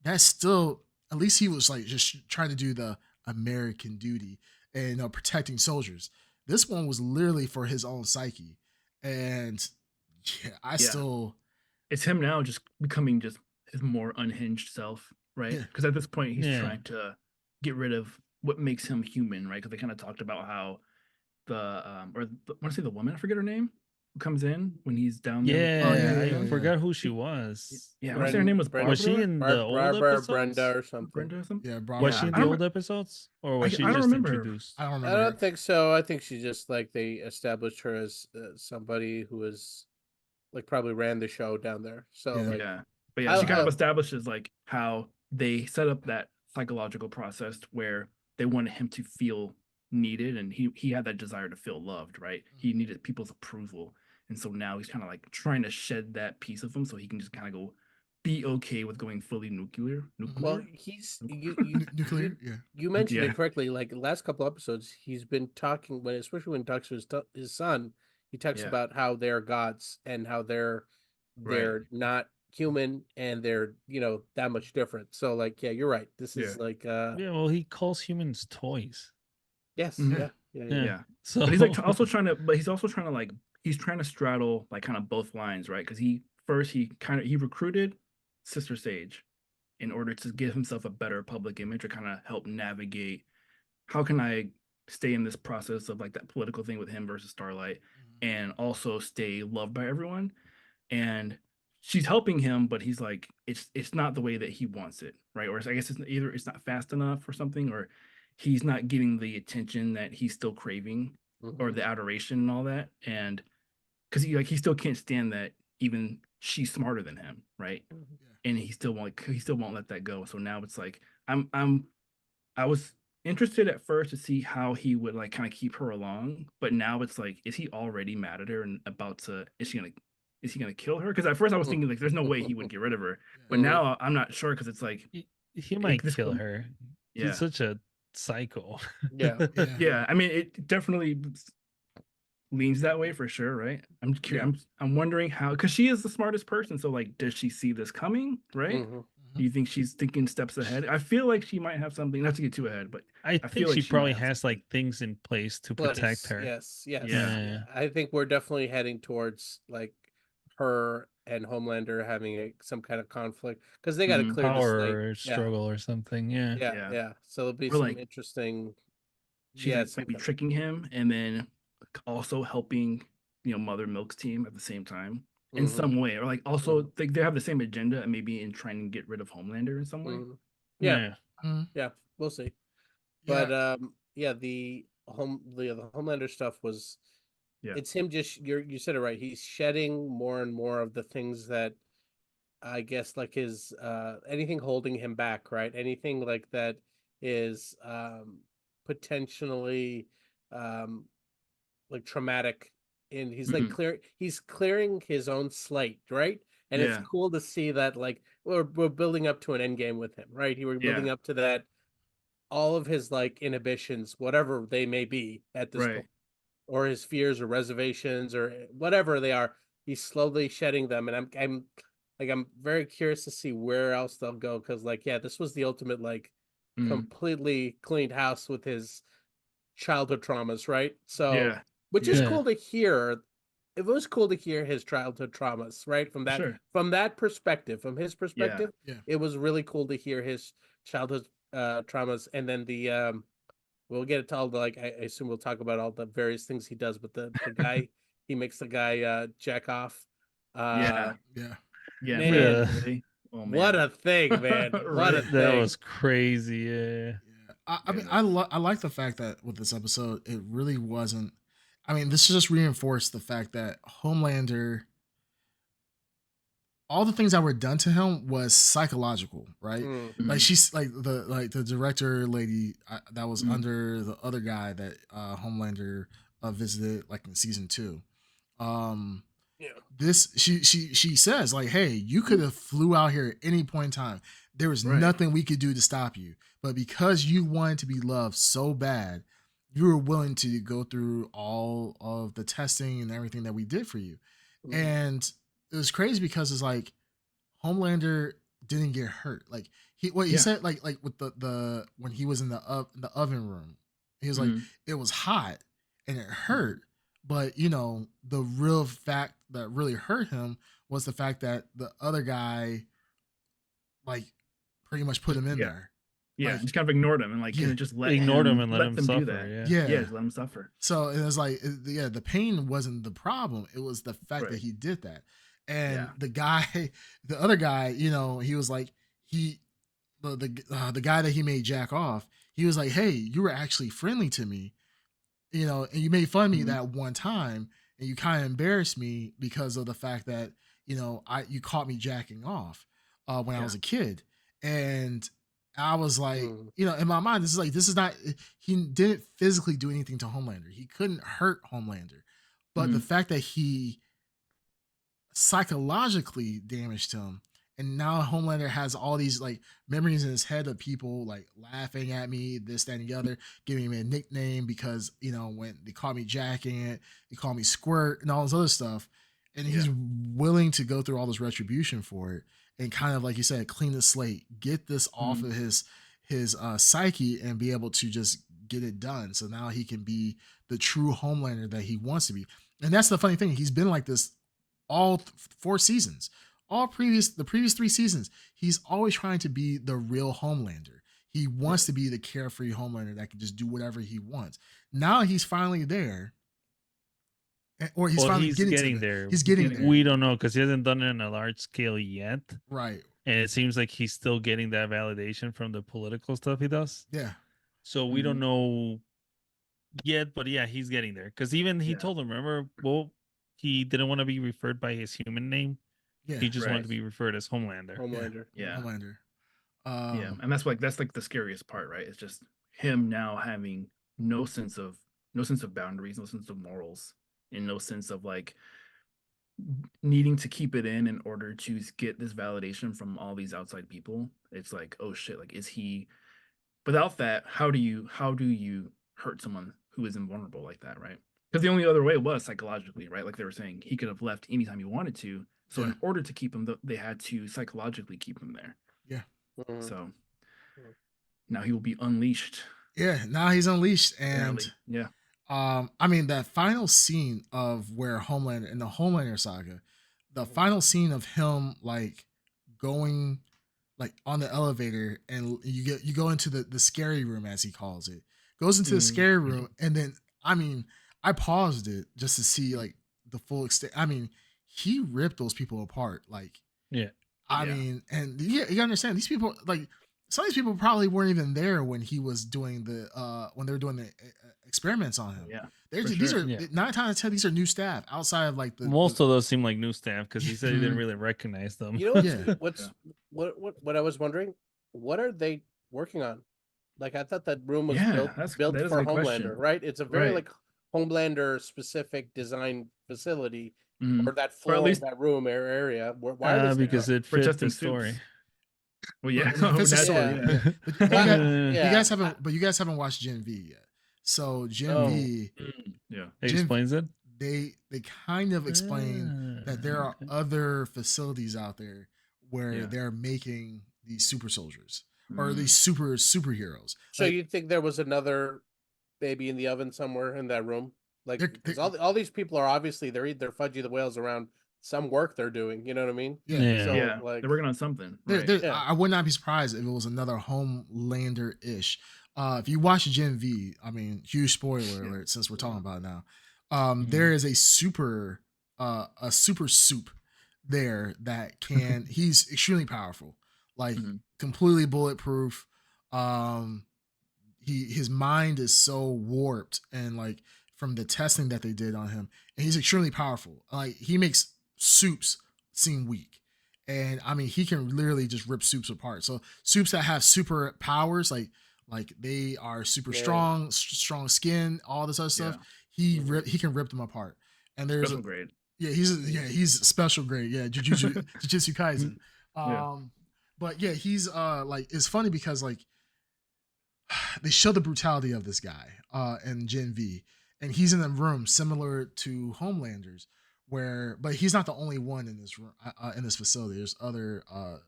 that's still, at least he was like just trying to do the American duty and protecting soldiers. This one was literally for his own psyche, and still, it's him now just becoming just his more unhinged self, right? Because at this point he's trying to get rid of what makes him human, right? Because they kind of talked about how I want to say the woman, I forget her name, who comes in when he's down there. I forgot who she was. Yeah, I want to say her name was Barbara. Was she in the old episodes? Brenda or something? Yeah, Barbara. Was she in the old episodes, or was she just introduced? I don't remember. I don't think so. I think she just they established her as somebody who was probably ran the show down there. So But yeah, she kind of establishes how they set up that psychological process where they wanted him to feel needed, and he had that desire to feel loved, right? He needed people's approval, and so now he's kind of trying to shed that piece of him so he can just kind of go be okay with going fully nuclear. Well, he's nuclear. Yeah, you mentioned it correctly. Like the last couple episodes, he's been talking, especially when he talks to his son. He talks about how they're gods and how they're not human, and they're that much different. So you're right. This is well, he calls humans toys. Yes. Yeah. So but he's also trying to he's trying to straddle kind of both lines, right? Because he recruited Sister Sage in order to give himself a better public image, or kind of help navigate how can I stay in this process of that political thing with him versus Starlight, and also stay loved by everyone. And she's helping him, but he's like, it's not the way that he wants it, right? Or I guess it's not fast enough or something, or he's not getting the attention that he's still craving, or the adoration and all that. And because he still can't stand that even she's smarter than him, right? And he still won't let that go. So now it's I was interested at first to see how he would kind of keep her along, but now it's is he already mad at her and about to is he gonna kill her? Because at first I was thinking there's no way he would get rid of her, but now I'm not sure, because it's he might kill her. Yeah. He's such a psycho. Yeah. I mean, it definitely leans that way for sure, right? I'm curious. I'm wondering how, because she is the smartest person. So does she see this coming, right? Do you think she's thinking steps ahead? I feel like she might have something. Not to get too ahead, but I think she probably has things in place to protect her. Yes. Yeah. I think we're definitely heading towards her and Homelander having some kind of conflict, because they got to clear power struggle or something. Yeah. So there'll be some interesting. She's maybe tricking him, and then also helping Mother Milk's team at the same time in some way, or like also they have the same agenda and maybe in trying to get rid of Homelander in some way. Yeah, we'll see. But the Homelander stuff was, it's him just you said it right. He's shedding more and more of the things that I guess like his anything holding him back, right? Anything like that is potentially like traumatic, and he's like he's clearing his own slate, right? And it's cool to see that, like, we're building up to an end game with him, right? We're building up to that, all of his like inhibitions, whatever they may be at this point, or his fears or reservations or whatever they are, he's slowly shedding them. And I'm very curious to see where else they'll go, because like this was the ultimate like completely cleaned house with his childhood traumas, right? So which is cool to hear. It was cool to hear his childhood traumas, right? From that perspective, from his perspective, it was really cool to hear his childhood traumas. And then the we'll get to all the, like, I assume we'll talk about all the various things he does, but the guy he makes the guy jack off. Man, really? Oh, man. What a thing, man. What a thing. That was crazy. Yeah. I mean, I like the fact that with this episode, it really wasn't. I mean, this just reinforced the fact that Homelander, all the things that were done to him was psychological, right? Like she's like the director lady that was under the other guy that Homelander visited like in season 2. This she says like, hey, you could have flew out here at any point in time. There was nothing we could do to stop you, but because you wanted to be loved so bad, you were willing to go through all of the testing and everything that we did for you. And it was crazy because it's like Homelander didn't get hurt. Like he said like with the when he was in the oven room, he was like, it was hot and it hurt, but the real fact that really hurt him was the fact that the other guy like pretty much put him in there. Yeah, like, just kind of ignored him and like just let him suffer. Do that. Just let him suffer. So it was like, the pain wasn't the problem. It was the fact that he did that. And the other guy, he was like, the guy that he made jack off, he was like, hey, you were actually friendly to me, and you made fun of me that one time, and you kind of embarrassed me because of the fact that, you caught me jacking off when I was a kid. And I was like, in my mind, this is not, he didn't physically do anything to Homelander. He couldn't hurt Homelander. But the fact that he psychologically damaged him, and now Homelander has all these like memories in his head of people like laughing at me, this, that, and the other, giving me a nickname because, when they called me jacking it, they called me squirt and all this other stuff. And he's willing to go through all this retribution for it. And kind of like you said, clean the slate, get this off of his psyche and be able to just get it done. So now he can be the true Homelander that he wants to be. And that's the funny thing. He's been like this all 4 seasons, the previous 3 seasons. He's always trying to be the real Homelander. He wants to be the carefree Homelander that can just do whatever he wants. Now he's finally there. Or he's finally getting there. He's getting there. We don't know because he hasn't done it on a large scale yet. Right. And it seems like he's still getting that validation from the political stuff he does. Yeah. So we don't know yet, but he's getting there. Because even he told him, remember, he didn't want to be referred by his human name. Yeah. He just wanted to be referred as Homelander. Homelander. And that's like the scariest part, right? It's just him now having no sense of boundaries, no sense of morals. In no sense of like needing to keep it in order to get this validation from all these outside people. It's like, oh shit, like, is he, without that, how do you hurt someone who is invulnerable like that, right? Because the only other way was psychologically, right? Like they were saying, he could have left anytime he wanted to. So in order to keep him, they had to psychologically keep him there. Yeah. So now he will be unleashed. Yeah, now he's unleashed. And yeah. I mean, that final scene of where Homelander, in the Homelander saga, the final scene of him like going like on the elevator, and you go into the scary room, as he calls it, goes into the scary room, and then I mean, I paused it just to see like the full extent. I mean, he ripped those people apart. Like, I mean, and you understand these people, like some of these people probably weren't even there when he was doing when they were doing the experiments on him. These are 9 times out of 10, these are new staff outside of like most of those seem like new staff because he said he didn't really recognize them. You know what I was wondering? What are they working on? Like I thought that room was built for Homelander, question. Right? It's a very like Homelander specific design facility, or that floor, at least that room area. Why because it fits the story. Well, yeah, it's a story. But you guys haven't watched Gen V yet. So Gen V, explains it. They kind of explain that there are other facilities out there where they're making these super soldiers or these superheroes. So you think there was another baby in the oven somewhere in that room? Like, because all these people are obviously they're Fudgy the Whales around some work they're doing. You know what I mean? So, like, they're working on something. I would not be surprised if it was another Homelander-ish. If you watch Gen V, I mean, huge spoiler alert since we're talking about it now. There is a super soup there that can. He's extremely powerful, like completely bulletproof. His mind is so warped and like from the testing that they did on him, and he's extremely powerful. Like he makes soups seem weak. And I mean, he can literally just rip soups apart. So soups that have super powers, like they are super strong skin, all this other stuff. He can rip them apart. And there's special grade. Yeah, he's special grade. Yeah, Jujutsu Kaisen. But yeah, he's like it's funny because like they show the brutality of this guy in Gen V, and he's in a room similar to Homelander's. But he's not the only one in this room, in this facility. There's other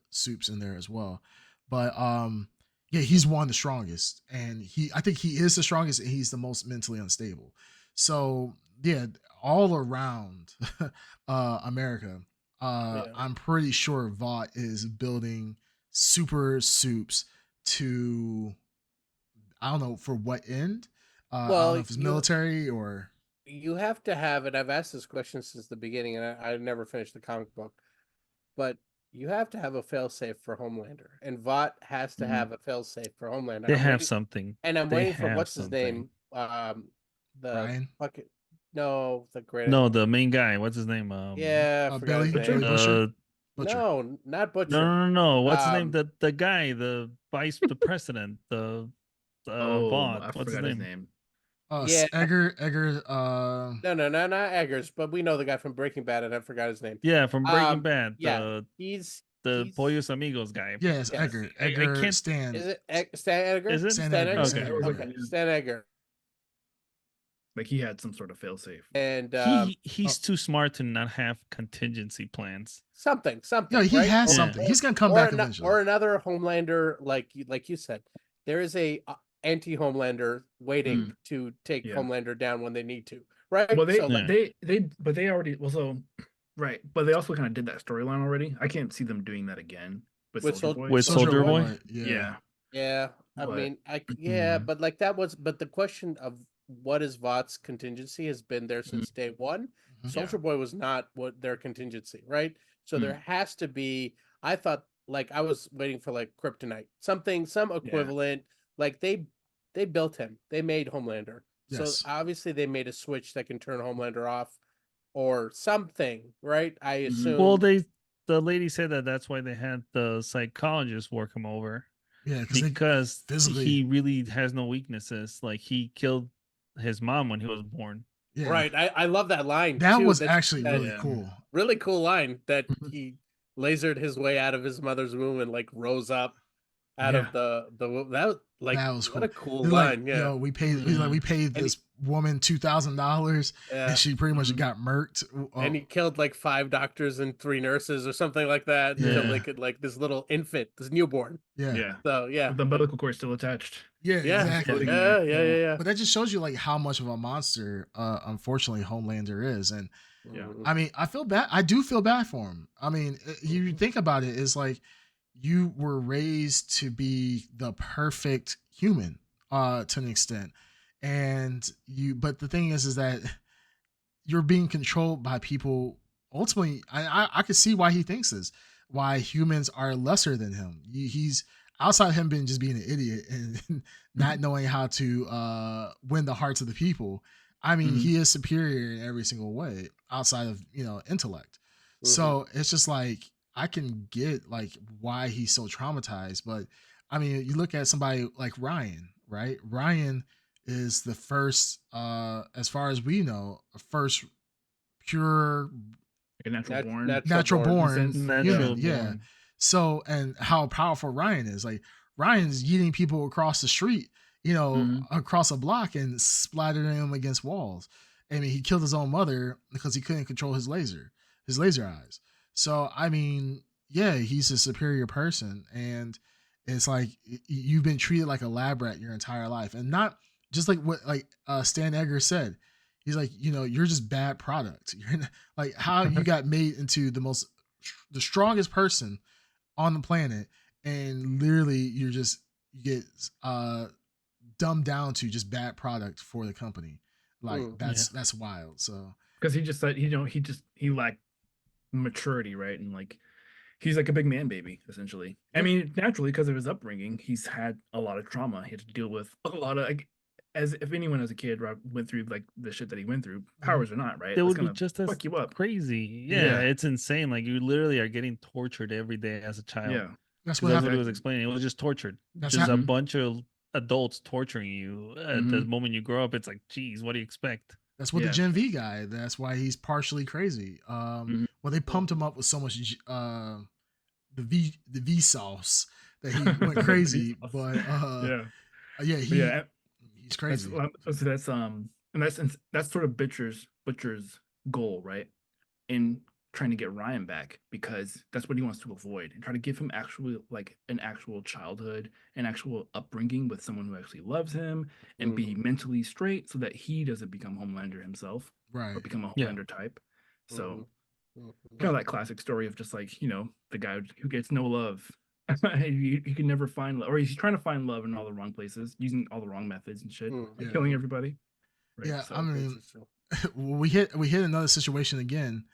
soups in there as well. But he's one of the strongest, and I think he is the strongest, and he's the most mentally unstable. So yeah, all around America, I'm pretty sure Vought is building super soups to, I don't know for what end. I don't know if it's military or. You have to have, and I've asked this question since the beginning, and I never finished the comic book, but you have to have a failsafe for Homelander, and Vought has to have a failsafe for Homelander. They have something, and I'm waiting for what's his name, the the main guy. What's his name? Billy Butcher. No, not Butcher. No. What's his name? The guy, the president, the Vought. What's his name? Edgar. No, not Eggers, but we know the guy from Breaking Bad, and I forgot his name. Yeah, from Breaking Bad. He's Pollos Amigos guy. Yes, Edgar. Edgar Stan. Is it Stan Edgar? Is it Stan Edgar? Okay. Stan Edgar. Like he had some sort of failsafe, and he's too smart to not have contingency plans. Something. No, he has something. He's gonna come back eventually. Or another Homelander, like you said, there is a anti-Homelander waiting to take Homelander down when they need to, right? Well, they already right, but they also kind of did that storyline already. I can't see them doing that again with Soldier Boy. Yeah. I mean, but like that was, but the question of what is Vought's contingency has been there since day one. Soldier Boy was not what their contingency, right? So there has to be. I thought, like, I was waiting for like Kryptonite, some equivalent. Like they built him. They made Homelander. Yes. So obviously they made a switch that can turn Homelander off or something, right? I assume. Well, the lady said that's why they had the psychologist work him over. Yeah, because he really has no weaknesses. Like he killed his mom when he was born. Yeah. Right. I love that line. That was actually really cool. Really cool line that he lasered his way out of his mother's womb and like rose up out of the that was cool. What a cool line. You know, we paid this woman $2,000 and she pretty much got murked. And he killed like 5 doctors and 3 nurses or something like that. Until they could, like, this little infant, this newborn. Yeah. So the umbilical cord still attached. Yeah, exactly. Yeah. But that just shows you like how much of a monster unfortunately Homelander is. And I mean, I feel bad. I do feel bad for him. I mean, you think about it, it's like you were raised to be the perfect human to an extent. But the thing is that you're being controlled by people. Ultimately, I could see why he thinks this, why humans are lesser than him. He's outside him being an idiot and not knowing how to win the hearts of the people. I mean, he is superior in every single way outside of, intellect. So it's just like, I can get like why he's so traumatized, but I mean, you look at somebody like Ryan, right? Ryan is the first, as far as we know, first pure a natural born human. born. Yeah. So, and how powerful Ryan is. Like, Ryan's yeeting people across the street, across a block and splattering them against walls. I mean, he killed his own mother because he couldn't control his laser eyes. So, I mean, yeah, he's a superior person. And it's like, you've been treated like a lab rat your entire life. And not just like what Stan Edgar said. He's like, you're just bad product. You're not, like, how you got made into the strongest person on the planet, and literally you get dumbed down to just bad product for the company. Like, that's wild. So because he just said, he lacked maturity, right? And like, he's like a big man baby, essentially. I mean, naturally, because of his upbringing, he's had a lot of trauma. He had to deal with a lot of, like, as if anyone as a kid went through like the shit that he went through, powers or not, right? It would be just as fuck you up. Crazy. Yeah, it's insane. Like, you literally are getting tortured every day as a child. Yeah, that's what he was explaining. It was just tortured. Just a bunch of adults torturing you at the moment you grow up. It's like, geez, what do you expect? That's what the Gen V guy. That's why he's partially crazy. Well, they pumped him up with so much the V sauce that he went crazy. But he's crazy. That's sort of Butcher's goal, right? In trying to get Ryan back, because that's what he wants to avoid, and try to give him an actual childhood, an actual upbringing with someone who actually loves him, and be mentally straight, so that he doesn't become Homelander himself, right? Or become a Homelander type. So kind of that classic story of just like, the guy who gets no love. he can never find love, or he's trying to find love in all the wrong places, using all the wrong methods and shit, killing everybody. Right? Yeah, so, I mean, we hit another situation again.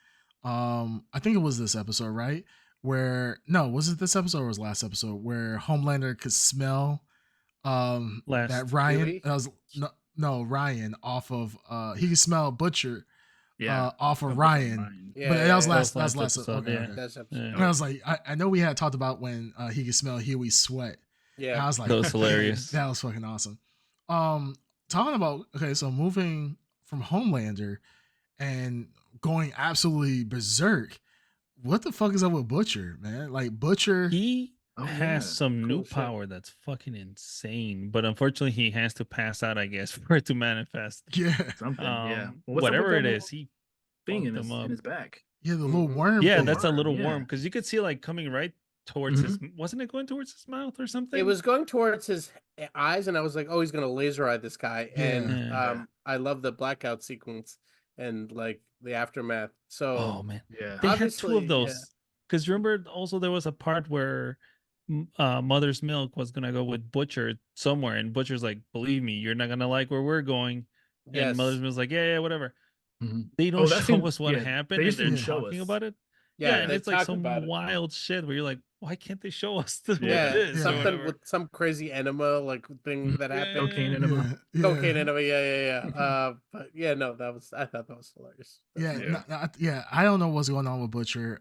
I think it was this episode, right? Was it this episode or was last episode where Homelander could smell that Ryan Ryan off of he could smell Butcher off of Ryan. But that was last episode. Okay. And I was like, I know we had talked about when he could smell Huey's sweat. Yeah. And I was like, that was hilarious. That was fucking awesome. Talking about, so moving from Homelander and going absolutely berserk. What the fuck is up with Butcher, man? Like, Butcher, he has some new power that's fucking insane, but unfortunately he has to pass out, I guess, for it to manifest. Yeah, something. Whatever it is, he thing in his back. Yeah, the little worm. Yeah, that's a little worm, because you could see like coming right towards his. Wasn't it going towards his mouth or something? It was going towards his eyes, and I was like, oh, he's gonna laser eye this guy. And I love the blackout sequence and like the aftermath. So oh man, they had two of those, because remember also there was a part where Mother's Milk was gonna go with Butcher somewhere, and Butcher's like, believe me, you're not gonna like where we're going. And Mother's Milk's like, yeah, whatever. They don't show us what happened, and they're talking about it. Yeah, and it's like some wild shit where you're like, why can't they show us this? Something with some crazy enema like thing that happened. Cocaine enema. Cocaine enema. Yeah. But yeah, no, I thought that was hilarious. I don't know what's going on with Butcher.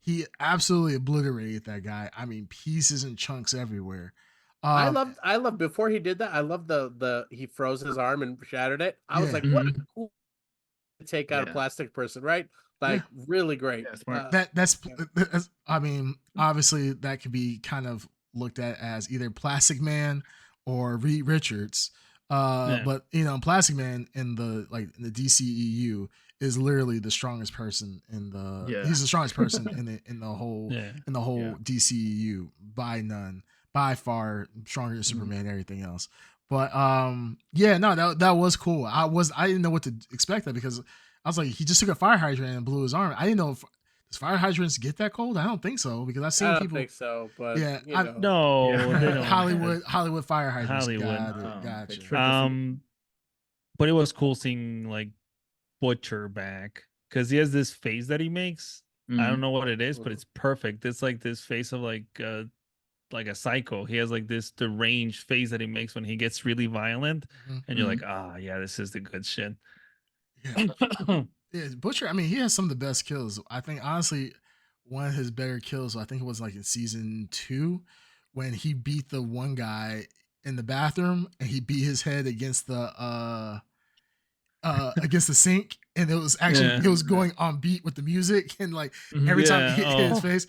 He absolutely obliterated that guy. I mean, pieces and chunks everywhere. I love before he did that. I love the he froze his arm and shattered it. I was like, what a cool to take out a plastic person, right? Like, really great. That's I mean, obviously that could be kind of looked at as either Plastic Man or Reed Richards. But Plastic Man in the DCEU is literally the strongest person in the he's the strongest person in the whole DCEU by far, stronger than Superman and everything else. But that was cool. I didn't know what to expect, that because I was like, he just took a fire hydrant and blew his arm. I didn't know does fire hydrants get that cold? I don't think so, because I've seen people. I don't think so, but Hollywood fire hydrants. Hollywood. Gotcha. But it was cool seeing like Butcher back because he has this face that he makes. I don't know what it is, but it's perfect. It's like this face of like a psycho. He has like this deranged face that he makes when he gets really violent, and you're like, yeah, this is the good shit. Yeah. Yeah, Butcher. I mean, he has some of the best kills. I think honestly, one of his better kills. I think it was like in season 2 when he beat the one guy in the bathroom and he beat his head against the sink, and it was actually it was going on beat with the music, and like every time he hit his face,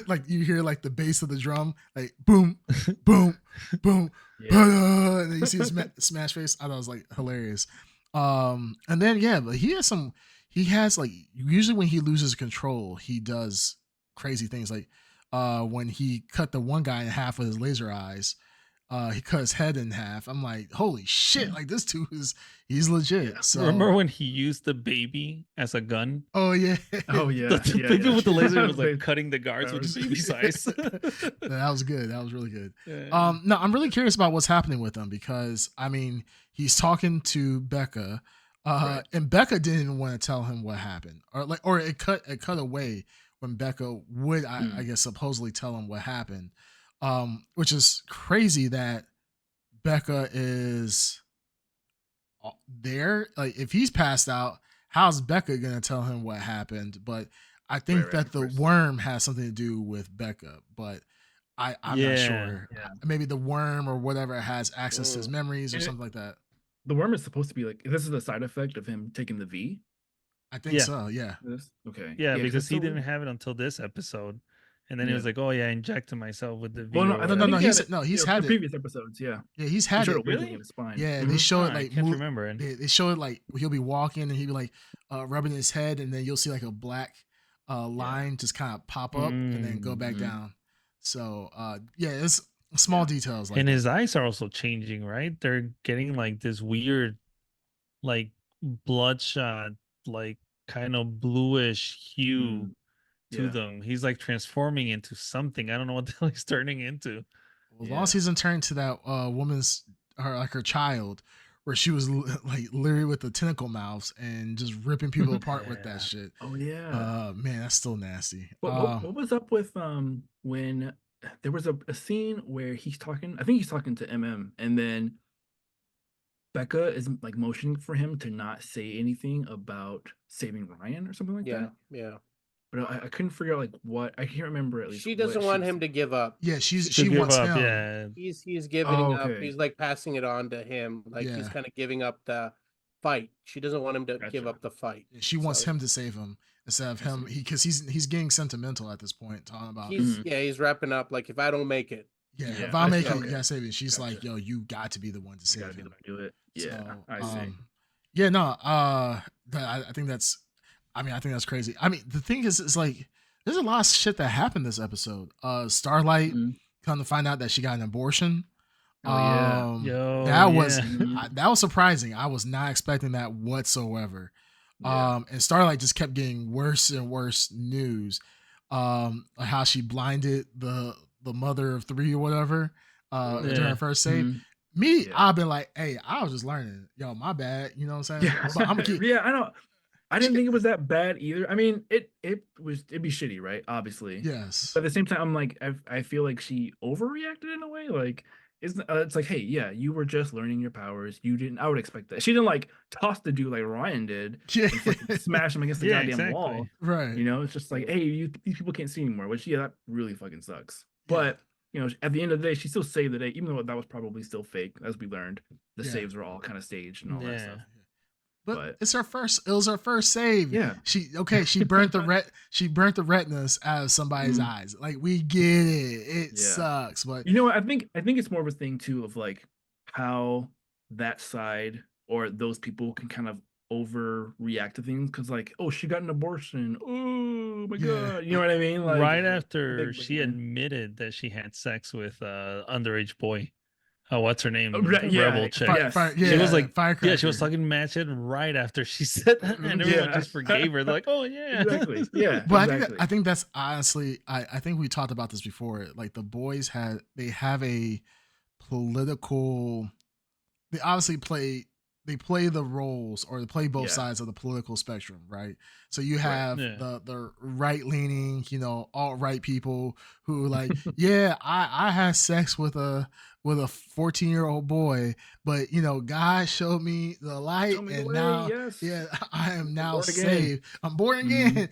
like you hear like the bass of the drum, like boom, boom, boom, and then you see his smash face. I thought it was like hilarious. And then but he has like usually when he loses control, he does crazy things like when he cut the one guy in half with his laser eyes. He cut his head in half. I'm like, holy shit! Like this dude he's legit. Yeah. So remember when he used the baby as a gun? Oh yeah. The baby with the laser was like cutting the guards with the baby's eyes. That was good. That was really good. Yeah. No, I'm really curious about what's happening with him because I mean he's talking to Becca, and Becca didn't want to tell him what happened, or it cut away when Becca would I guess supposedly tell him what happened. Which is crazy that Becca is there. Like, if he's passed out, how's Becca gonna tell him what happened? But I think that the worm has something to do with Becca, but I'm not sure. Yeah. Maybe the worm or whatever has access to his memories or something like that. The worm is supposed to be like, this is the side effect of him taking the V? I think so, yeah. Okay. Yeah, because he didn't have it until this episode. And then he was like, "Oh yeah, injecting myself with the V." Well, no. He's had it. Previous episodes, yeah, he's had it. Really? Yeah, they show it like I can't remember it. They show it like he'll be walking and he'll be like rubbing his head, and then you'll see like a black line just kind of pop up and then go back down. So it's small details. Like and his eyes are also changing, right? They're getting like this weird, like bloodshot, like kind of bluish hue. To them, he's like transforming into something. I don't know what the hell he's turning into. Well, as long as he doesn't turn to that woman's her child, where she was like literally with the tentacle mouths and just ripping people apart with that shit. Oh yeah, man, that's still nasty. What was up with when there was a scene where he's talking? I think he's talking to and then Becca is like motioning for him to not say anything about saving Ryan or something like that. Yeah. But I couldn't figure out like what. I can't remember at least. She doesn't want him to give up. Yeah, she wants him. Yeah. He's giving up. He's like passing it on to him. Like he's kind of giving up the fight. She doesn't want him to give up the fight. She wants him to save him instead of him. Because he's getting sentimental at this point, talking about. He's wrapping up. Like if I don't make it. Yeah, if I make it, you gotta save it. She's like, yo, you got to be the one to save him. Do it. Yeah, so, I see. Yeah, no. I think that's. I mean, I think that's crazy. I mean, the thing is like, there's a lot of shit that happened this episode. Starlight come to find out that she got an abortion. That was surprising. I was not expecting that whatsoever. And Starlight just kept getting worse and worse news. How she blinded the mother of 3 or whatever during her first save. I've been like, hey, I was just learning. Yo, my bad. You know what I'm saying? Yeah, but I'm gonna keep... I know. I didn't think it was that bad either. I mean, it'd be shitty, right? Obviously. Yes. But at the same time, I'm like, I feel like she overreacted in a way. Like, it's like, hey, yeah, you were just learning your powers. I would expect that. She didn't like toss the dude like Ryan did. Yeah. And smash him against the goddamn wall. Right. You know, it's just like, hey, these people can't see anymore. Which that really fucking sucks. But at the end of the day, she still saved the day, even though that was probably still fake, as we learned. The saves were all kind of staged and all that stuff. But it was her first save. Yeah. She burnt the retinas out of somebody's eyes. Like, we get it. It sucks. But you know what? I think it's more of a thing too of like how that side or those people can kind of overreact to things because like, oh, she got an abortion. Oh my god. You know what I mean? Like, right after she admitted that she had sex with underage boy. Oh, what's her name? Rebel chick. She was like, she was talking mad shit right after she said that, and everyone just forgave her. They're like, oh yeah, exactly. Yeah, but I think that's honestly, I think we talked about this before. Like the boys have a political. They obviously play they play the roles, or they play both sides of the political spectrum, right? So you have the right leaning, alt right people who like, yeah, I had sex with a 14-year-old boy, but God showed me the light, and now I am now saved. I'm born again,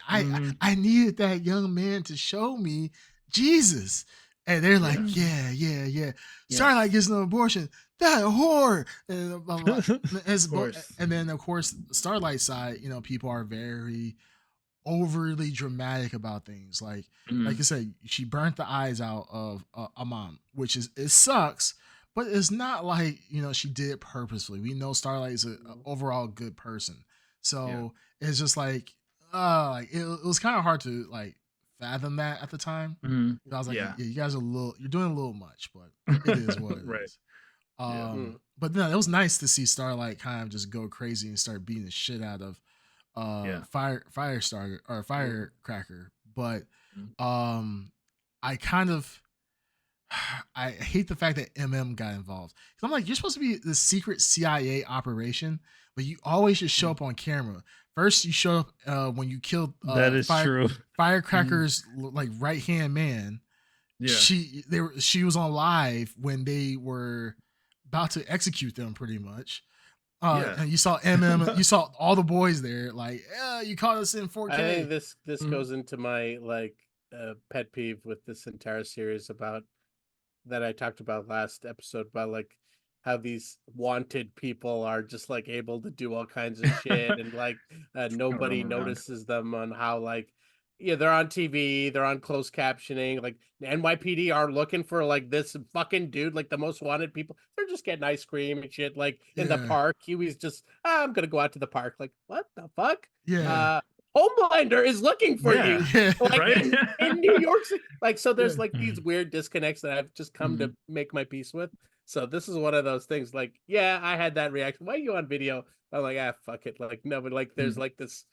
and I needed that young man to show me Jesus. And they're like, yeah. Starlight gets an abortion. That whore. And then of course, Starlight side, people are very overly dramatic about things. Like I said, she burnt the eyes out of a mom, which it sucks, but it's not like she did it purposefully. We know Starlight is an overall good person, so it's just like it was kind of hard to like fathom that at the time. I was like, you guys you're doing a little much, but it is what it is. But no, it was nice to see Starlight kind of just go crazy and start beating the shit out of Firestarter or Firecracker. But I kind of I hate the fact that got involved, because I'm like, you're supposed to be the secret CIA operation, but you always just show up on camera. First, you show up when you killed that is true. Firecracker's like right hand man. She was on live when they were about to execute them, pretty much. And you saw you saw all the boys there. Like, you caught us in 4K. I think this goes into my like pet peeve with this entire series about that I talked about last episode, about like how these wanted people are just like able to do all kinds of shit, and like nobody notices them on how like they're on TV, they're on closed captioning, like NYPD are looking for like this fucking dude, like the most wanted people. They're just getting ice cream and shit like in the park. Huey's just I'm gonna go out to the park. Like, what the fuck? Homelander is looking for you, like right? in New York City. Like, so there's like these weird disconnects that I've just come to make my peace with. So this is one of those things. Like, I had that reaction. Why are you on video? I'm like, fuck it. Like, no, but like, there's like this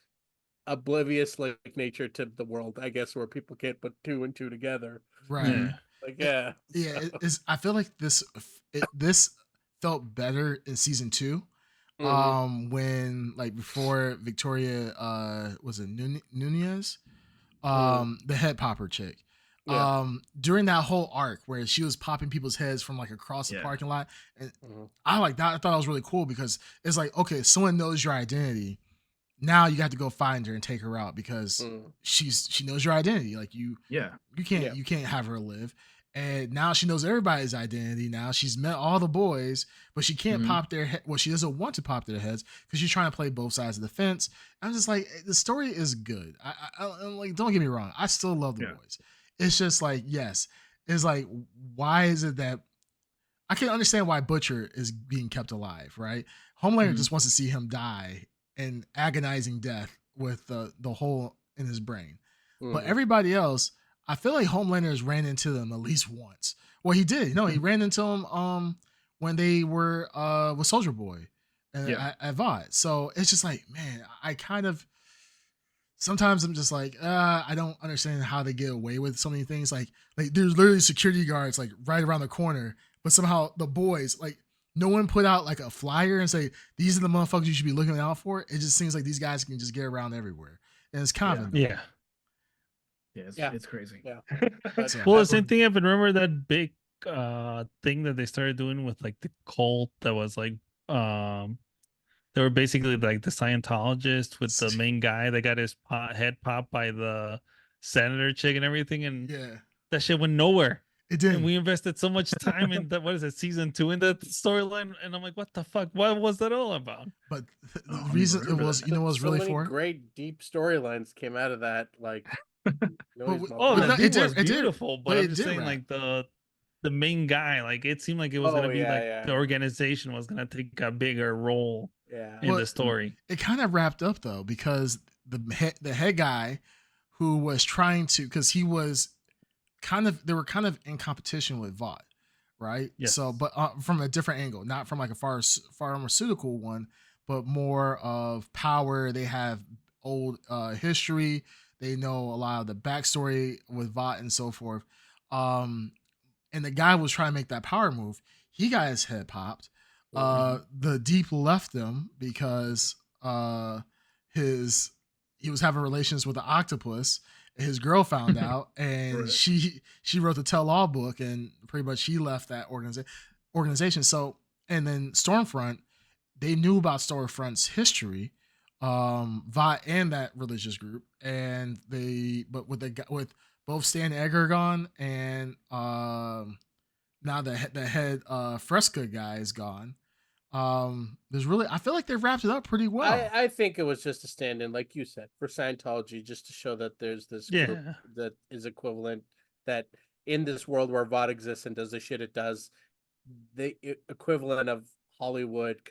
oblivious like nature to the world, I guess, where people can't put two and two together. Right. Like, I feel like this felt better in season 2. When like before Victoria was it Nunez, the head popper chick, during that whole arc where she was popping people's heads from like across the parking lot, and I like that. I thought it was really cool, because it's like, okay, someone knows your identity, now you got to go find her and take her out, because she knows your identity. Like you can't have her live. And now she knows everybody's identity. Now she's met all the boys, but she can't pop their head. Well, she doesn't want to pop their heads because she's trying to play both sides of the fence. I'm just like, the story is good. I'm like, don't get me wrong, I still love the boys. It's just like, yes, it's like, why is it that I can't understand why Butcher is being kept alive, right? Homelander just wants to see him die in agonizing death with the hole in his brain. But everybody else, I feel like Homelander's ran into them at least once. Well, he did. No, he ran into them when they were with Soldier Boy at VOD. So it's just like, man, I kind of sometimes I'm just like, I don't understand how they get away with so many things. Like there's literally security guards like right around the corner, but somehow the boys, like, no one put out like a flyer and say, these are the motherfuckers you should be looking out for. It just seems like these guys can just get around everywhere. And it's kind of it's crazy. Well, the same thing. I remember that big thing that they started doing with like the cult that was like they were basically like the Scientologist with the main guy that got his head popped by the senator chick and everything, and that shit went nowhere. It did. And we invested so much time in that. What is it, season 2 in that storyline? And I'm like, what the fuck? What was that all about? But the reason it was, what was really for? Great deep storylines came out of that. Like, it was beautiful. But I'm just saying, like the main guy, like it seemed like it was gonna be the organization was gonna take a bigger role in the story. It kind of wrapped up though, because the head guy who was trying to, because he was they were kind of in competition with VOD, right? Yes. So, but from a different angle, not from like a pharmaceutical one, but more of power. They have old history. They know a lot of the backstory with VOD and so forth. And the guy was trying to make that power move. He got his head popped. The Deep left him because he was having relations with the octopus. His girl found out, and she wrote the tell-all book, and pretty much she left that organization. So, and then Stormfront, they knew about Stormfront's history, Vought and that religious group, and with both Stan Edgar gone and now the head Fresca guy is gone. There's really, I feel like they wrapped it up pretty well. I think it was just a stand-in, like you said, for Scientology, just to show that there's this group that is equivalent, that in this world where VOD exists and does the shit it does, the equivalent of Hollywood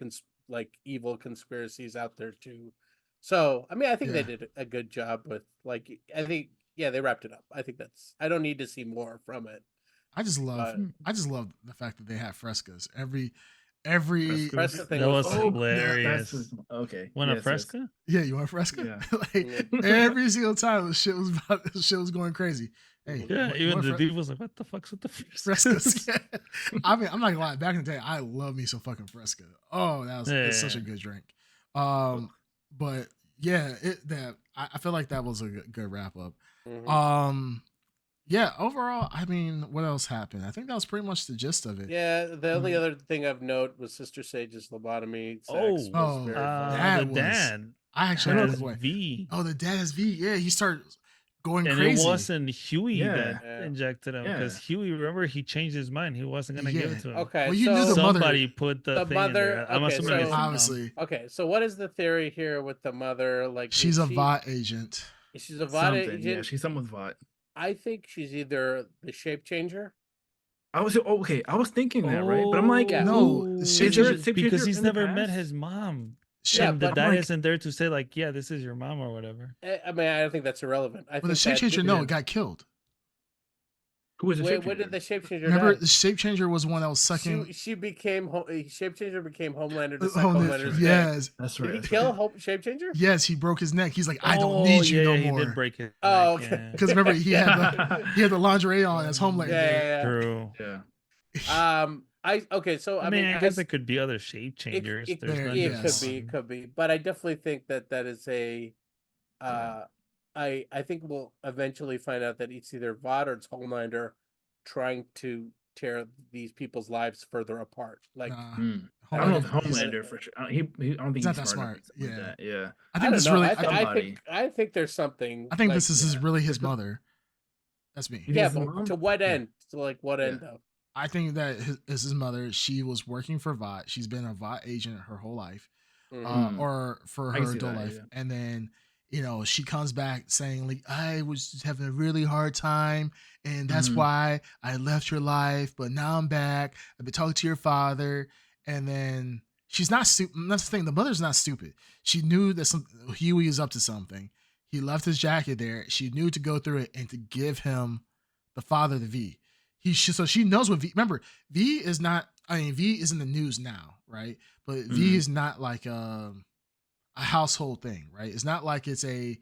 like evil conspiracies out there too. So I mean, I think they did a good job with, like, I think they wrapped it up. I think I don't need to see more from it. I just love the fact that they have frescoes. Every Fresca thing that was was hilarious. Okay, Want a fresca? Yeah, you want a fresca? Yeah. Like every single time, shit was going crazy. Hey, yeah, even the dude was like, "What the fuck's with the frescoes?" Yeah. I mean, I'm not gonna lie. Back in the day, I love me some fucking fresca. Oh, it's such a good drink. But yeah, I feel like that was a good wrap up. Yeah, overall, I mean, what else happened? I think that was pretty much the gist of it. Yeah, the only other thing of note was Sister Sage's lobotomy. Dad. I actually was V. Oh, the dad is V. Yeah, he started going and crazy. It wasn't Huey that injected him, because Huey, remember, he changed his mind. He wasn't gonna give it to him. Okay, well, you knew the somebody mother, put the thing mother. In there. I'm assuming it's obviously. Okay, so what is the theory here with the mother? Like, she's a VOD agent. She's a VOD agent. Yeah, she's something with VOD. I think she's either the shape changer. I was thinking that, right? But I'm like, no, because he's never met his mom. Yeah, and the dad isn't there to say, like, yeah, this is your mom or whatever. I mean, I don't think that's irrelevant. I think the shape changer, it got killed. Who was the shape changer? When did the shape changer Remember, die? the shape changer was one that was sucking. She became shape changer became Homelander to suck Homelander's neck. Yes, that's right. Did he kill shape changer? Yes, he broke his neck. He's like, I don't need you no more. He did break it. Oh, okay. Because remember, he had the lingerie on as Homelander. Yeah. True. Yeah. So I mean, I guess it could be other shape changers. It could be, but I definitely think that is a. I think we'll eventually find out that it's either VOD or it's Homelander trying to tear these people's lives further apart. Like, I don't know if Homelander for sure. I don't think he's not that smart. Yeah, yeah. I think this really. I think there's something. I think this is really his mother. That's me. Yeah, but to what end? To like what end though? I think that his mother. She was working for VOD. She's been a VOD agent her whole life, or for her adult life, and then. You know, she comes back saying, like, I was just having a really hard time, and that's why I left your life, but now I'm back. I've been talking to your father. And then she's not stupid. That's the thing. The mother's not stupid. She knew that Huey is up to something. He left his jacket there. She knew to go through it and to give him the father, the V. So she knows what V. Remember, V is not, V is in the news now, right? But V is not like a household thing, right? It's not like it's a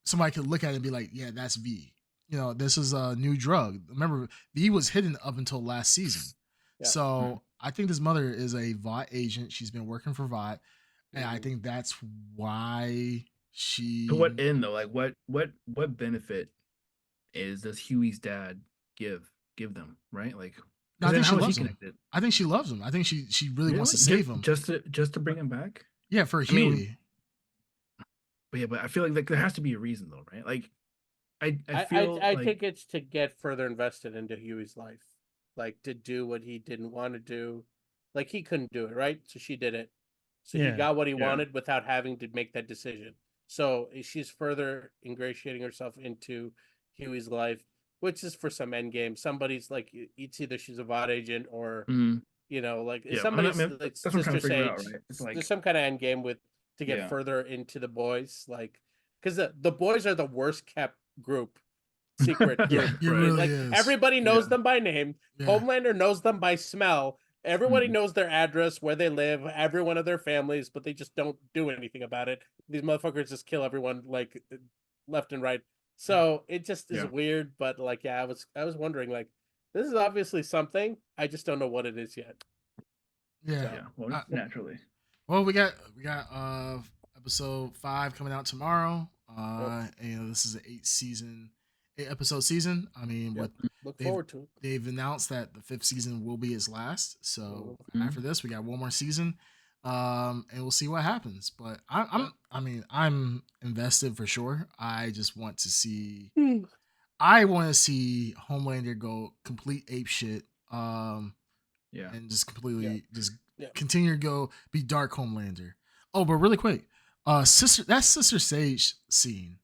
somebody could look at it and be like, yeah, that's V. You know, this is a new drug. Remember, V was hidden up until last season. Yeah. So I think this mother is a VOD agent. She's been working for VOD, and I think that's why she. To what end though? Like, what benefit does Huey's dad give them? Right? Like, no, I think she loves him. I think she loves him. I think she really wants to save him. Just to bring him back. Yeah, for Huey. But I feel like there has to be a reason though, right? Like, I think it's to get further invested into Huey's life, like to do what he didn't want to do. Like, he couldn't do it, right? So she did it. So he got what he wanted without having to make that decision. So she's further ingratiating herself into Huey's life, which is for some end game. Somebody's like, it's either she's a VOD agent or. You know, like somebody's like Sister Sage. Right? Like, there's some kind of end game to get further into the boys, like, because the boys are the worst kept secret group. Really like is. Everybody knows them by name. Homelander knows them by smell. Everybody knows their address, where they live, every one of their families, but they just don't do anything about it. These motherfuckers just kill everyone like left and right. So it just is weird. But like, I was wondering, like, this is obviously something. I just don't know what it is yet. Yeah. Well, naturally. Well, we got episode 5 coming out tomorrow. And this is an 8-episode season. I mean, look forward to it. They've announced that the 5th season will be its last. So after this, we got one more season. And we'll see what happens. But I'm invested for sure. I just want to see Homelander go complete ape shit. And just completely continue to go be Dark Homelander. Oh, but really quick, Sister Sage scene.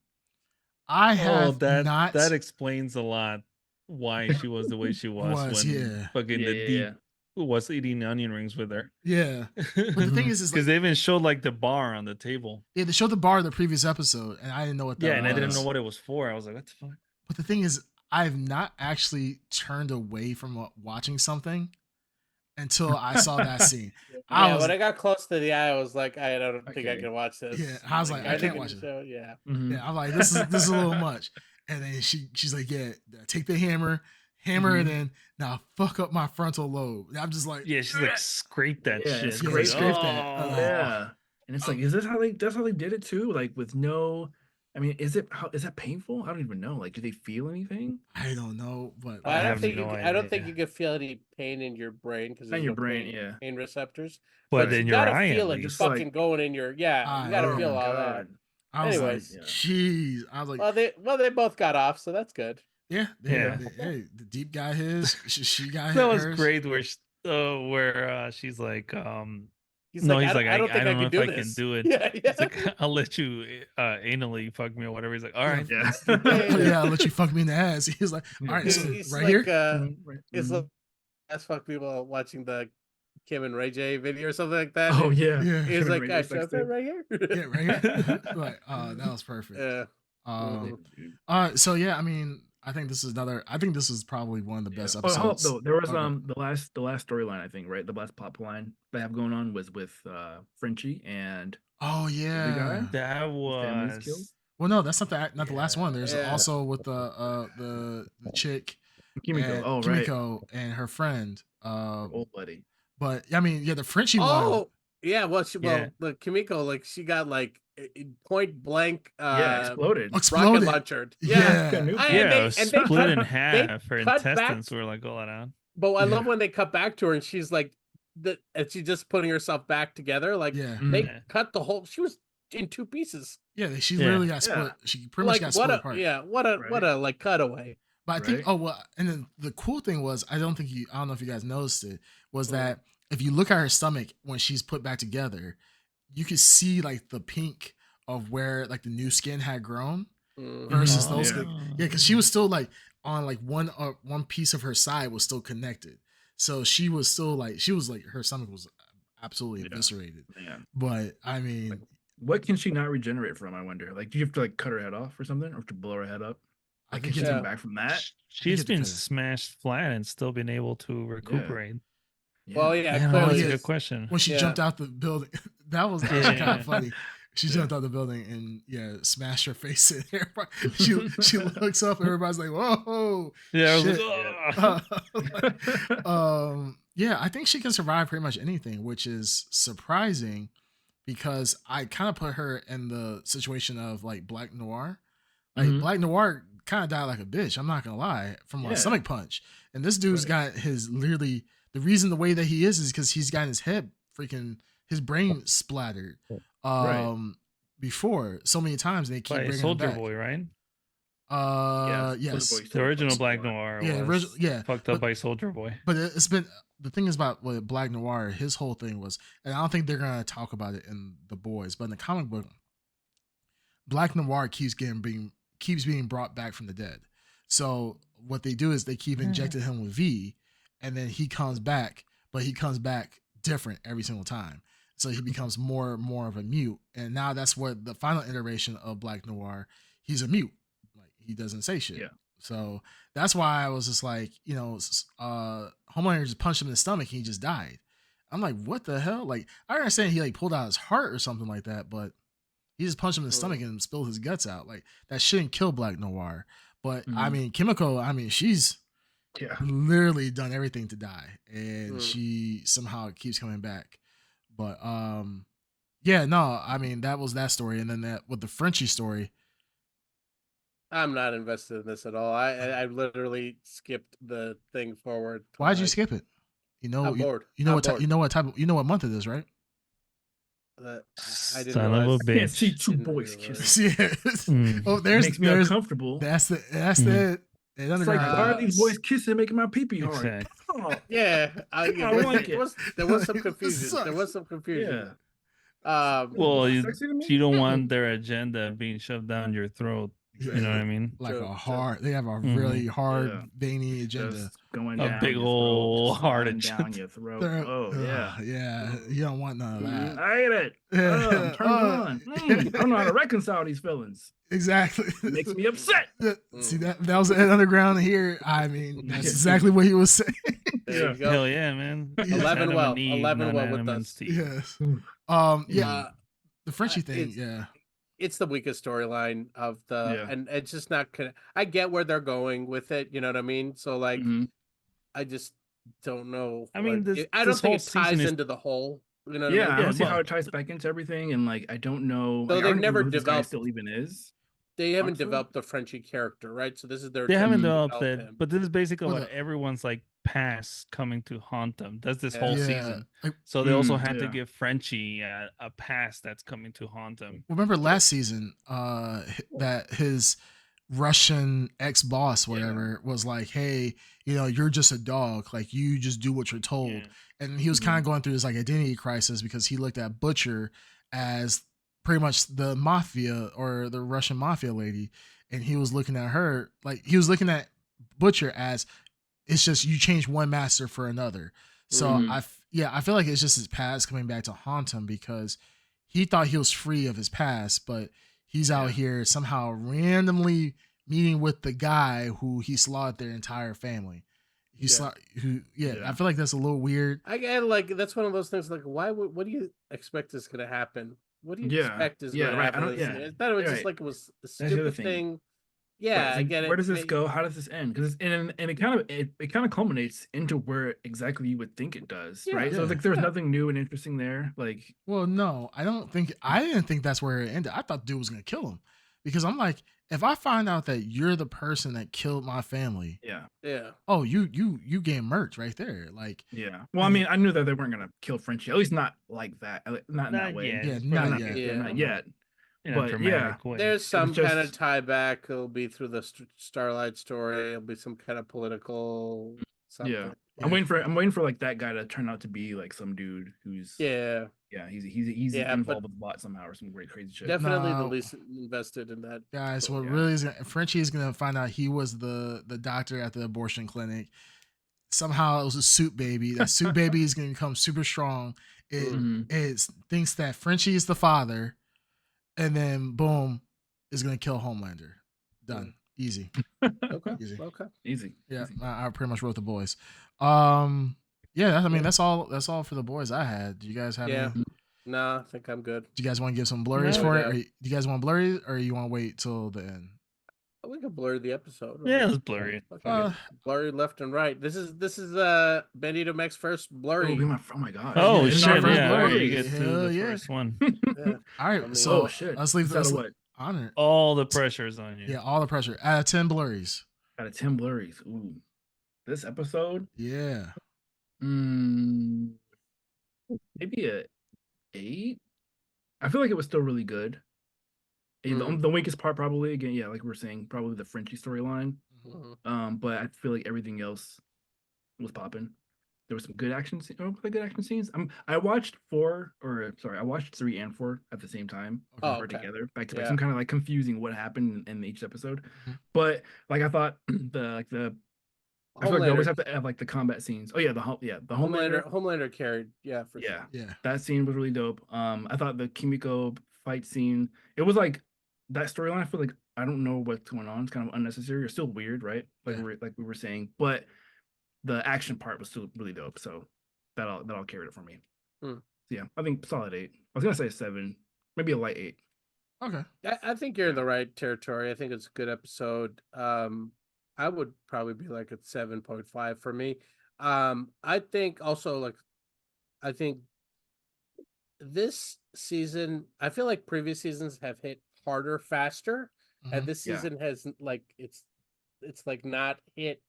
That explains a lot why she was the way she was when fucking the deep was eating onion rings with her. Yeah, but the thing is because they even showed like the bar on the table. Yeah, they showed the bar in the previous episode, and I didn't know what that was. Yeah, and I didn't know what it was for. I was like, what the fuck? But the thing is, I've not actually turned away from watching something until I saw that scene. When I got close to the eye, I was like, I don't think I can watch this. Yeah, I was like, I can't watch it. Yeah, yeah, I'm like, this is a little much. And then she's like, yeah, take the hammer it in. Now fuck up my frontal lobe. And I'm just like, yeah, she's like, scrape that shit. Scrape that. Yeah, and it's like, is this that's how they did it too? Like with no. I mean, is that painful? I don't even know. Like, do they feel anything? I don't know, but I don't think you can feel any pain in your brain because in your brain, pain receptors. But in you your gotta eye, feel it just fucking going in your you gotta feel all that. I was like, jeez. I was like, well, they both got off, so that's good. Yeah. Hey, the deep got his. She got that hers. was great. Where she's like, He's like, I don't know if I can do it. Yeah. It's like, I'll let you anally fuck me or whatever. He's like, all right. Yeah. I'll let you fuck me in the ass. He's like, all right, so he's right like, here. It's like as fuck people watching the Kim and Ray J video or something like that. Oh yeah. He's like, right here. Yeah, right here. Like, that was perfect. Yeah. So yeah, I mean, I think this is probably one of the best episodes. There was the last storyline, I think, right? The last plot line they have going on was with Frenchie and that was well, no, that's not the last one. There's also with the chick Kimiko, Kimiko and her friend, old buddy. But I mean, the Frenchie one. Oh, yeah. Well, the Kimiko, like she got like point blank exploded rocket launcher. And split in half. Her intestines were like all out. But I love when they cut back to her and she's like and she's just putting herself back together. Like they cut the whole. She was in 2 pieces. Yeah, she literally got split. She pretty much got split apart. Yeah, what a like cutaway. But I think and then the cool thing was I don't know if you guys noticed it was that if you look at her stomach when she's put back together, you could see like the pink of where like the new skin had grown versus those. Because she was still like on like one piece of her side was still connected, so she was still like her stomach was absolutely eviscerated. Yeah. But I mean, like, what can she not regenerate from? I wonder. Like, do you have to like cut her head off or something, or to blow her head up? Like, can she come back from that? She's been smashed flat and still been able to recuperate. Yeah. Well, that's a good question. When she jumped out the building, that was actually kind of funny. She jumped out the building and smashed her face in there. She looks up and everybody's like, "Whoa!" Yeah, I think she can survive pretty much anything, which is surprising because I kind of put her in the situation of like Black Noir. Like Black Noir kind of died like a bitch. I'm not gonna lie, from a stomach punch. And this dude's got the reason the way that he is because he's got his head his brain splattered before so many times, and they keep bringing Soldier him back. Boy, right? Yes, the original Black Noir. Fucked up by Soldier Boy. But it's been the thing is about Black Noir. His whole thing was, and I don't think they're gonna talk about it in The Boys, but in the comic book, Black Noir keeps being brought back from the dead. So what they do is they keep injecting him with V, and then he comes back, but he comes back different every single time. So he becomes more and more of a mute. And now that's what the final iteration of Black Noir, he's a mute. Like he doesn't say shit. Yeah. So that's why I was just like, Homelander just punched him in the stomach and he just died. I'm like, what the hell? Like, I understand he like pulled out his heart or something like that, but he just punched him in the stomach and spilled his guts out. Like that shouldn't kill Black Noir. But I mean, Kimiko, she's literally done everything to die, and she somehow keeps coming back. But yeah, no, I mean that was that story, and then that with the Frenchie story. I'm not invested in this at all. I literally skipped the thing forward. Why'd you skip it? I'm bored. You know what month it is, right? I didn't Son of a bitch. Can't see two boys kissing. Oh, makes me uncomfortable. That's the It's like, why are these boys kissing, making my pee hard? Exactly. Oh, yeah, I don't like it. There was some confusion. There was some confusion. Yeah. Well, you don't want their agenda being shoved down your throat. You know what I mean? Like they have a really hard, veiny agenda. Just going a down big your old throat, hard down your throat. Oh yeah. You don't want none of that. I hate it. I'm turned on. I don't know how to reconcile these feelings. Exactly. It makes me upset. See that was Ed Underground here. I mean, that's exactly what he was saying. There you go. Hell yeah, man. 11 well with us. Yes. The Frenchie thing, it's the weakest storyline of and it's just not I get where they're going with it, you know what I mean? So like I just don't know. I mean, I don't think it ties into the whole, you know what I mean? I don't see how it ties back into everything, and like I don't know. So they've never developed developed this guy still even is. They haven't developed the Frenchie character, right? So this is their they haven't developed it, but this is basically what everyone's like past coming to haunt them. That's this whole season. So they also had to give Frenchie a past that's coming to haunt them. Remember last season, that his Russian ex-boss, whatever, was like, "Hey, you're just a dog. Like you just do what you're told." And he was kind of going through this like identity crisis because he looked at Butcher as pretty much the mafia or the Russian mafia lady, and he was looking at her like he was looking at Butcher as it's just you change one master for another. So I feel like it's just his past coming back to haunt him because he thought he was free of his past, but he's out here somehow randomly meeting with the guy who he slaughtered their entire family. I feel like that's a little weird. I get like that's one of those things like what do you expect is going to happen? What do you expect is going to happen? I thought it was just like it was a stupid thing. Yeah, I get it. Where does this go? How does this end? Because it kind of culminates into where exactly you would think it does, right? So it's like there's nothing new and interesting there. Like, well, no, I didn't think that's where it ended. I thought the dude was gonna kill him because I'm like, if I find out that you're the person that killed my family, oh, you gain merch right there, like, Well, I mean, I knew that they weren't gonna kill Frenchie, at least not like that, not in that way. Not yet. But there's some kind of tie back. It'll be through the Starlight story. It'll be some kind of political something. I'm waiting for like that guy to turn out to be like some dude who's he's involved with the bot somehow or some great crazy shit. Definitely the least invested in that. Guys, what really is Frenchie is gonna find out he was the doctor at the abortion clinic. Somehow it was a suit baby. That suit baby is gonna become super strong. It thinks that Frenchie is the father. And then boom, is gonna kill Homelander. Done. Easy. Easy. Yeah, I pretty much wrote the boys. That's all for the boys I had. Do you guys have any? No, I think I'm good. Do you guys want to give some blurries for it? Or do you guys want blurry or you want to wait till the end? We can blur the episode. Yeah, let's blurry it. Blurry left and right. This is Bandito Mac's first blurry. Oh my god. Oh shit! Blurry. You get to the first one. All right, so let's leave this on it. All the pressure is on you. Yeah, all the pressure. Out of 10 blurries. Out of 10 blurries. Ooh, this episode. Yeah. Maybe a 8. I feel like it was still really good. The weakest part probably again, like we were saying, probably the Frenchie storyline. But I feel like everything else was popping. There was some good action scenes. I watched 3 and 4 at the same time, together, back to back. So I'm kind of like confusing what happened in each episode. But like I thought I feel like they always have to have like the combat scenes. The Homelander carried, for sure. Yeah. That scene was really dope. I thought the Kimiko fight scene, it was like that storyline. I feel like I don't know what's going on. It's kind of unnecessary. It's still weird, right? Like we were saying, but the action part was still really dope. So that all carried it for me. So yeah, I think solid 8. I was gonna say 7, maybe a light 8. Okay. I think you're in the right territory. I think it's a good episode. I I would probably be like at 7.5 for me. I think also like I think this season, I feel like previous seasons have hit harder faster, and this season has like it's like not hit.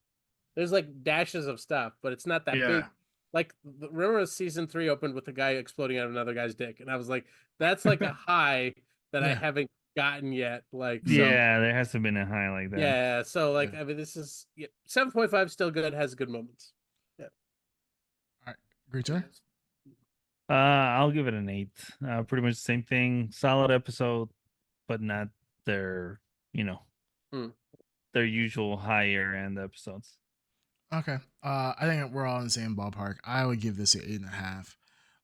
There's like dashes of stuff, but it's not that big. Like remember season 3 opened with a guy exploding out of another guy's dick, and I was like, that's like a high that I haven't gotten yet. Like yeah, there has to have been a high like that. Yeah, so like I mean, this is 7.5 still good, has good moments. Yeah. All right, great turn. I'll give it an 8. Pretty much the same thing. Solid episode, but not their, their usual higher end episodes. Okay. I think we're all in the same ballpark. I would give this an 8.5.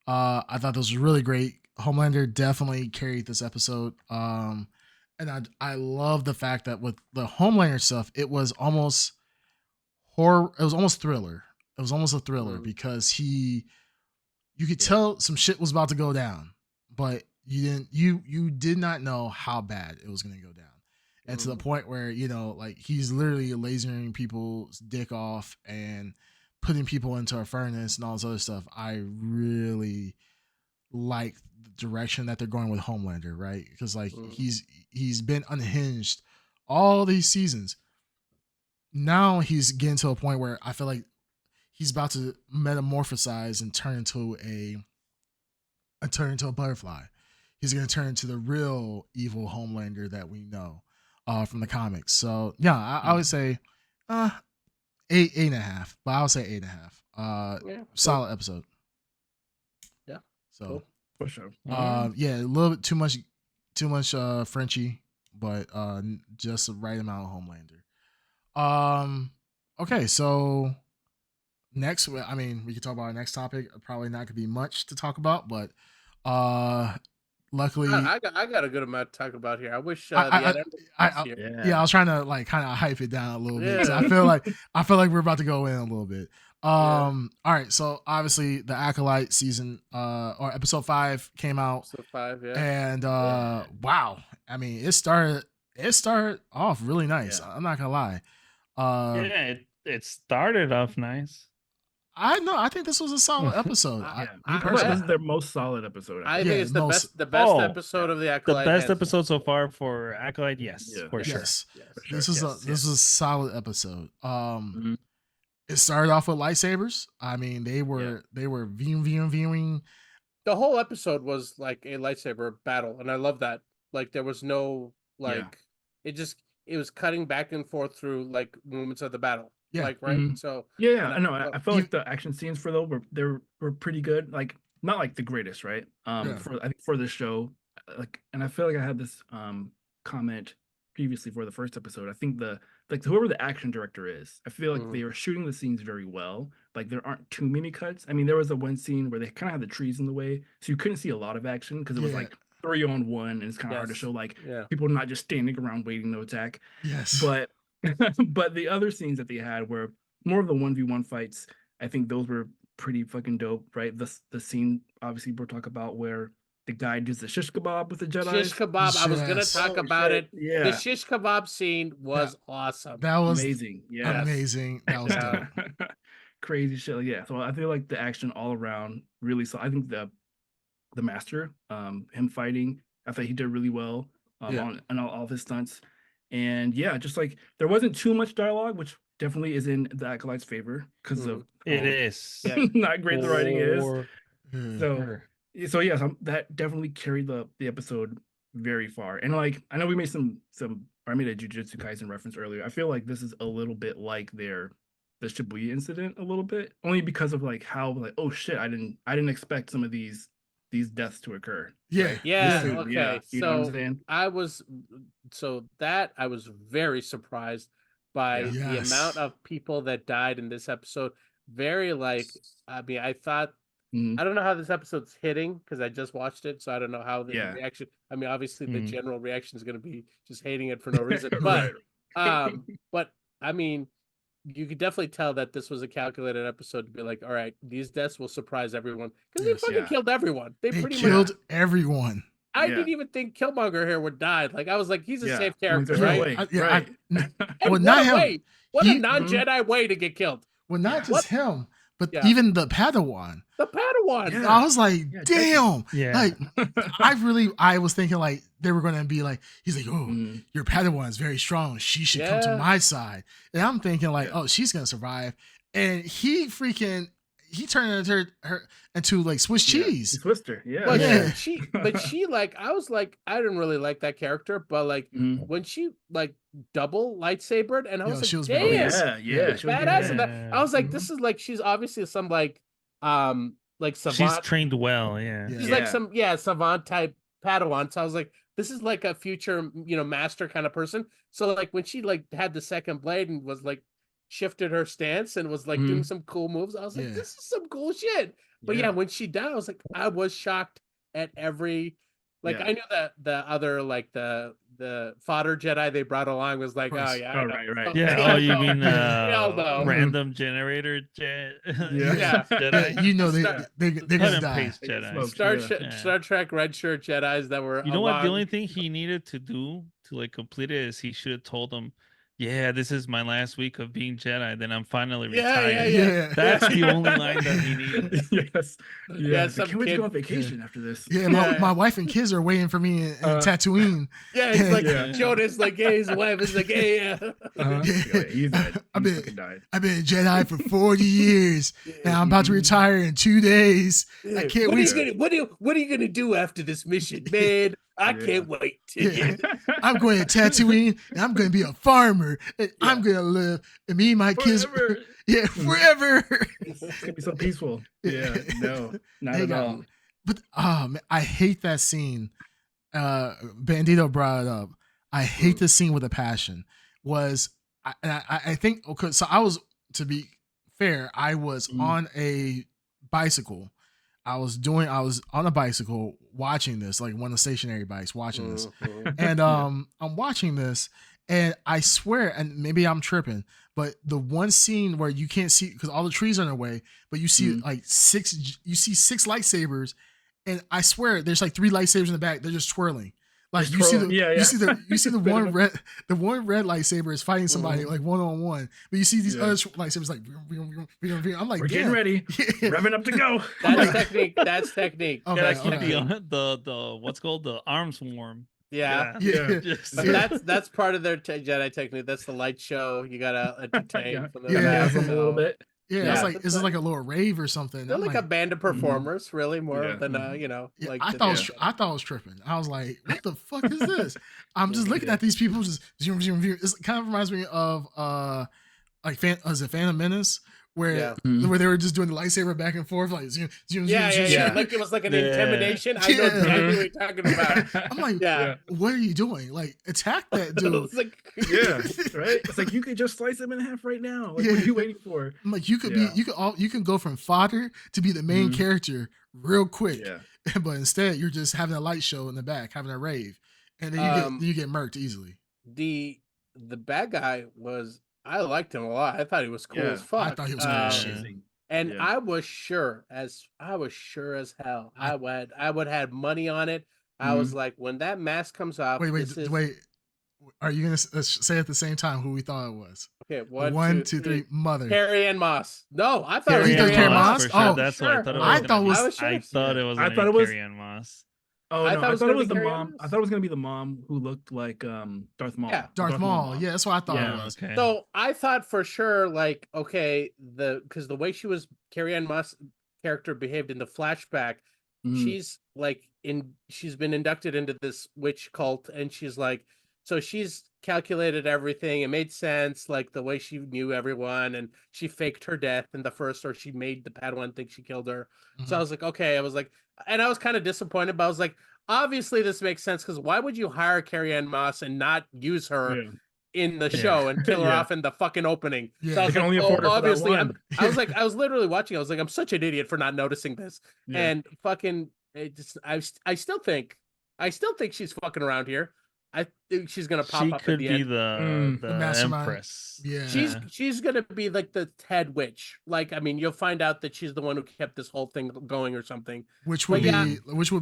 I thought this was really great. Homelander definitely carried this episode. And I love the fact that with the Homelander stuff, it was almost horror. It was almost thriller. It was almost a thriller because you could tell some shit was about to go down, but you did not know how bad it was going to go down. And to the point where, like he's literally lasering people's dick off and putting people into a furnace and all this other stuff. I really like the direction that they're going with Homelander, right? Because like he's been unhinged all these seasons. Now he's getting to a point where I feel like he's about to metamorphosize and turn into a butterfly. He's going to turn into the real evil Homelander that we know from the comics. So yeah, I would say 8.5, but I would say 8.5. Solid episode. Yeah. So cool. For sure. Yeah, a little bit too much Frenchie, but just the right amount of Homelander. Okay, so next, I mean, we could talk about our next topic. Probably not gonna be much to talk about, but luckily, I got a good amount to talk about here. I wish I was trying to like kind of hype it down a little bit. So I feel like we're about to go in a little bit. All right, so obviously the Acolyte season or episode 5 came out. Episode 5, and wow, I mean, it started off really nice. I'm not gonna lie. It started off nice. I think this was a solid episode. This is their most solid episode. I think it's the best episode of the Acolyte. The best episode so far for Acolyte, yes, for sure. Yes. This is a solid episode. It started off with lightsabers. I mean, they were viewing. The whole episode was like a lightsaber battle, and I love that. Like there was no it was cutting back and forth through like moments of the battle. Yeah. Like right. So I know. I felt like the action scenes for those were pretty good. Like not like the greatest, right? I think for this show, like, and I feel like I had this comment previously for the first episode. I think whoever the action director is, I feel like they are shooting the scenes very well. Like there aren't too many cuts. I mean, there was one scene where they kind of had the trees in the way, so you couldn't see a lot of action because it was like 3-on-1, and it's kind of hard to show like people not just standing around waiting to attack. Yes, but but the other scenes that they had were more of the 1v1 fights. I think those were pretty fucking dope, right? The scene obviously we'll talk about where the guy does the shish kebab with the Jedi. Shish kebab. I was gonna talk about it. Yeah, the shish kebab scene was awesome. That was amazing. Yeah, amazing. That was dope. Crazy shit. Yeah. So I feel like the action all around really saw. I think the master, him fighting, I thought he did really well on all of his stunts. And just like there wasn't too much dialogue, which definitely is in the Acolyte's favor because of it is not great the writing is. So that definitely carried the episode very far. And like I know we made I made a Jujutsu Kaisen reference earlier. I feel like this is a little bit like the Shibuya incident a little bit, only because of like how like, oh shit, I didn't expect some of these deaths to occur. Okay. You know what I'm saying? I was very surprised by the amount of people that died in this episode. Very I mean, I thought I don't know how this episode's hitting because I just watched it, so I don't know how the reaction. I mean, obviously the general reaction is going to be just hating it for no reason, but but I mean, you could definitely tell that this was a calculated episode to be like, all right, these deaths will surprise everyone because they fucking killed everyone. They pretty killed much everyone. I didn't even think Killmonger here would die. Like I was like, he's a safe character, right? Well, not him. What a non-Jedi way to get killed. Well, not just him, but Yeah. even the Padawan. The Padawan. Yeah. I was like, damn. Yeah. Like, I was thinking like they were going to be like, he's like, oh, your Padawan is very strong. She should come to my side. And I'm thinking like, oh, she's going to survive. And he turned her into like Swiss cheese. Twister. Yeah. But she like, I was like, I didn't really like that character, but like when she like double lightsabered, and I was like, she was damn, yeah, she was badass. And that, I was like, this is like, she's obviously some like savant. She's trained well. Yeah. She's like some savant type Padawan. So I was like, this is like a future, master kind of person. So like when she like had the second blade and was like shifted her stance and was like doing some cool moves, I was like, this is some cool shit. But when she died, I was like, I was shocked at every I knew that the other like the fodder Jedi they brought along was like, oh yeah, right. Yeah. Oh, you mean random generator Jedi? They're gonna die. Jedi. Star Trek red shirt Jedis that were. You know what? The only thing he needed to do to like complete it is he should have told them, yeah, this is my last week of being Jedi. Then I'm finally retired. Yeah. That's the only line that he needed. Yes. Yeah. Can't wait to go on vacation after this. Yeah. My wife and kids are waiting for me in Tatooine. Yeah. It's like Jonas, like, hey, his wife is like, hey, He's dead. I've been a Jedi for 40 years, and I'm about to retire in 2 days. I can't wait. What are you gonna do after this mission, man? I can't wait. I'm going to Tatooine, and I'm going to be a farmer. And I'm going to live, and me and my kids, forever. It's going to be so peaceful. Yeah, no, not at all. But I hate that scene. Bandito brought it up. I hate the scene with a passion. I think, okay, so I was, to be fair, I was on a bicycle. I was on a bicycle watching this, like one of the stationary bikes watching this. And I'm watching this, and I swear, and maybe I'm tripping, but the one scene where you can't see because all the trees are in the way, but you see like six lightsabers, and I swear there's like 3 lightsabers in the back, they're just twirling. Like you see the one red lightsaber is fighting somebody like one-on-one, but you see these other lightsabers like I'm like, we're getting ready, revving up to go. That's technique. Okay, yeah, keep the what's called the arms warm. Yeah. But that's part of their Jedi technique. That's the light show. You gotta entertain from a little bit. Yeah, it's like, is it like a little rave or something? They're like a band of performers, really, more than like. I thought I was tripping. I was like, what the fuck is this? I'm just looking at these people just zoom. It kind of reminds me of like Phantom Menace, where they were just doing the lightsaber back and forth, like zoom. Like it was like an intimidation. I know exactly what you're talking about. I'm like, what are you doing? Like, attack that dude. It's like, right. It's like you could just slice him in half right now. Like, what are you waiting for? I'm like, you can go from fodder to be the main character real quick, but instead you're just having a light show in the back, having a rave, and then you get murked easily. The bad guy was. I liked him a lot. I thought he was cool as fuck. I thought he was amazing. And I was sure as hell. I would have money on it. I was like, when that mask comes off. Wait. Are you gonna say at the same time who we thought it was? Okay, one, two, three. Mother. Carrie-Ann Moss. No, I thought it was Carrie-Ann Moss. Sure. Oh, that's what I thought it was. I thought it was Carrie-Ann Moss. Oh, I thought it was the mom. I thought it was gonna be the mom who looked like Darth Maul. Yeah, Darth Maul. Yeah, that's what I thought it was. Okay. So I thought for sure, like, okay, because the way Carrie-Ann Moss character behaved in the flashback, she's like she's been inducted into this witch cult, and she's like, so she's calculated everything. It made sense, like the way she knew everyone, and she faked her death in the first, or she made the Padawan think she killed her. So I was like, okay, and I was kind of disappointed, but I was like, obviously this makes sense, because why would you hire Carrie-Ann Moss and not use her in the show and kill her off in the fucking opening? So I was like, obviously, I was literally watching. I was like, I'm such an idiot for not noticing this. And fucking, I still think she's fucking around here. I think she's gonna pop up at the end. The Empress. Yeah, she's gonna be like the head witch. Like, I mean, you'll find out that she's the one who kept this whole thing going or something. Which would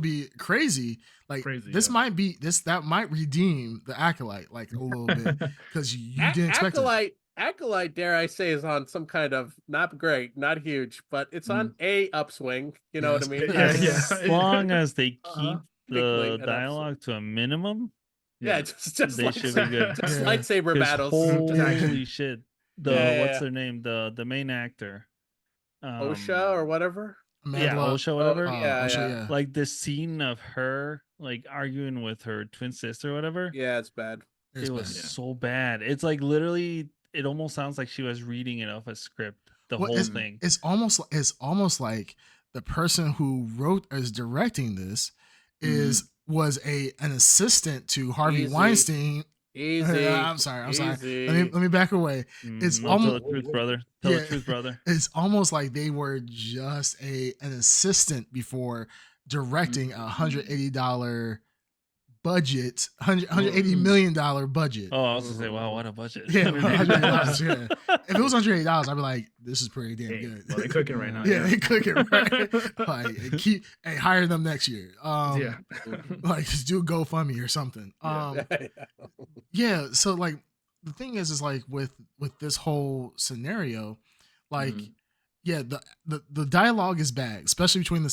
be crazy. Like, that might redeem the Acolyte like a little bit, because you didn't expect Acolyte. Acolyte, dare I say, is on some kind of not great, not huge, but it's on a upswing. You know what I mean? As long as they keep Weekly, the dialogue to a minimum, yeah, just they should be good. Just lightsaber battles. Holy shit! What's Yeah. their name? The main actor, OSHA or whatever. Yeah, OSHA, whatever. Yeah. Like the scene of her like arguing with her twin sister or whatever. Yeah, it's bad. It was so bad. It's like literally, it almost sounds like she was reading it off a script. The whole thing. It's almost like the person who wrote is directing this was an assistant to Harvey Weinstein. Easy. I'm sorry. Let me back away. It's almost tell the truth, brother. Tell the truth, brother. It's almost like they were just an assistant before directing $180 budget, $180 million budget. Oh, I was gonna say, wow, what a budget. Yeah, $180. Yeah. If it was $180, I'd be like, this is pretty damn good. Well, they're cooking right now. Yeah, they cooking right. Like, hire them next year. Like just do a GoFundMe or something. Yeah. So like the thing is like with this whole scenario, like the dialogue is bad, especially between the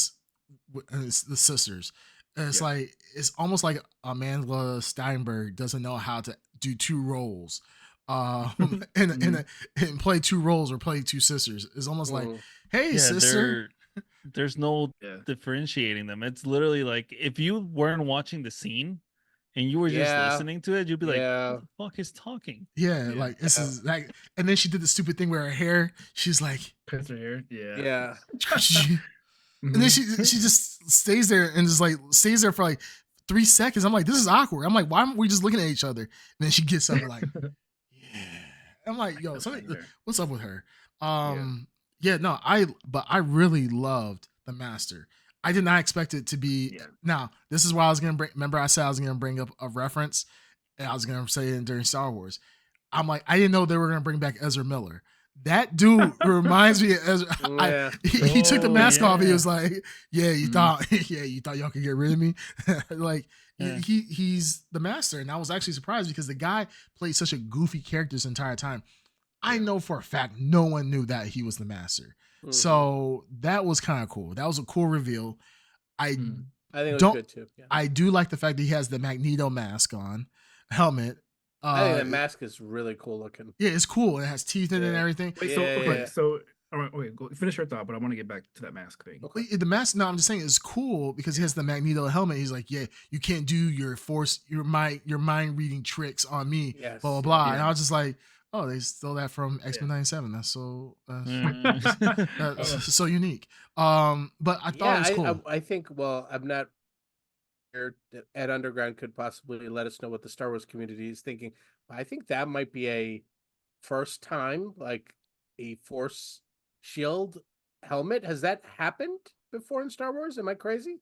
sisters. And it's like it's almost like Amanda Steinberg doesn't know how to do two roles, and play two roles or play two sisters. It's almost like, hey, sister. There's no differentiating them. It's literally like if you weren't watching the scene and you were just listening to it, you'd be like, "Who the fuck is talking?" Yeah, like this is like, and then she did the stupid thing where her hair. She's like, cuts her hair. Yeah. And then she just stays there and just like stays there for like 3 seconds. I'm like, this is awkward. I'm like, why aren't we just looking at each other? And then she gets up and like, yeah. I'm like, yo, what's up with her? No, I really loved The Master. I did not expect it to be. Now, this is why I was gonna bring. Remember, I said I was gonna bring up a reference, and I was gonna say it during Star Wars. I'm like, I didn't know they were gonna bring back Ezra Miller. That dude reminds me of Ezra. He took the mask off. He was like, "Yeah, you thought y'all could get rid of me." Like he's the Master, and I was actually surprised because the guy played such a goofy character this entire time. I know for a fact no one knew that he was the Master, so that was kind of cool. That was a cool reveal. I think it was good too. Yeah. I do like the fact that he has the Magneto mask on, helmet. I think that mask is really cool looking. Yeah, it's cool. It has teeth in it and everything. Wait, so all right, go finish your thought, but I want to get back to that mask thing. Okay. The mask, no, I'm just saying it's cool because he has the Magneto helmet. He's like, yeah, you can't do your mind reading tricks on me, blah, blah, blah. And I was just like, oh, they stole that from X-Men 97. That's so so unique. But I thought it was cool. I think, well, I'm not Ed Underground could possibly let us know what the Star Wars community is thinking. I think that might be a first time, like a Force shield helmet. Has that happened before in Star Wars? Am I crazy?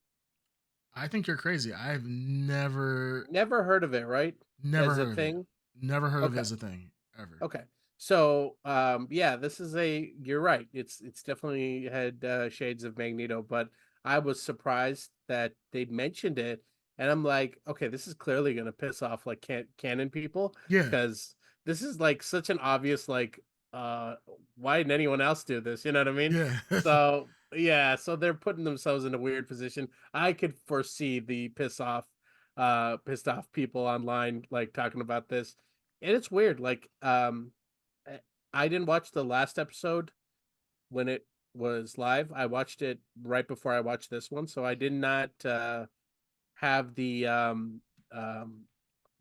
I think you're crazy. I've never heard of it. Right? Never as heard a of thing. It. Never heard of it as a thing ever. Okay. So, this is you're right. It's definitely had shades of Magneto, but I was surprised that they mentioned it, and I'm like, okay, this is clearly going to piss off like canon people, because this is like such an obvious like, why didn't anyone else do this? You know what I mean? Yeah. So they're putting themselves in a weird position. I could foresee the pissed off people online like talking about this, and it's weird. Like, I didn't watch the last episode when it was live. I watched it right before I watched this one, so I did not have the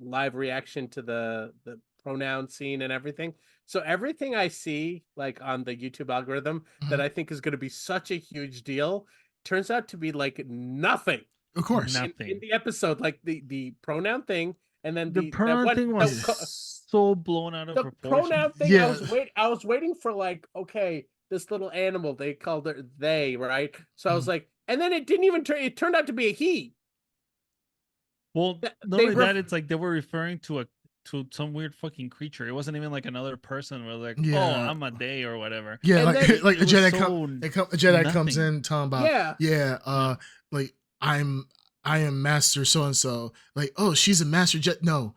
live reaction to the pronoun scene and everything. So everything I see like on the YouTube algorithm that I think is going to be such a huge deal turns out to be like nothing. Of course, in the episode, like the pronoun thing, and then the pronoun thing was so blown out of proportion. The pronoun thing, yeah. I was waiting for like, okay, this little animal, they called her they, right? So I was like, and then it didn't even it turned out to be a he. Well, not only that, it's like they were referring to some weird fucking creature. It wasn't even like another person. We're like, oh, I'm a they or whatever. Yeah, like a Jedi comes in talking about like I am Master so and so. Like, oh, she's a Master Jet. No,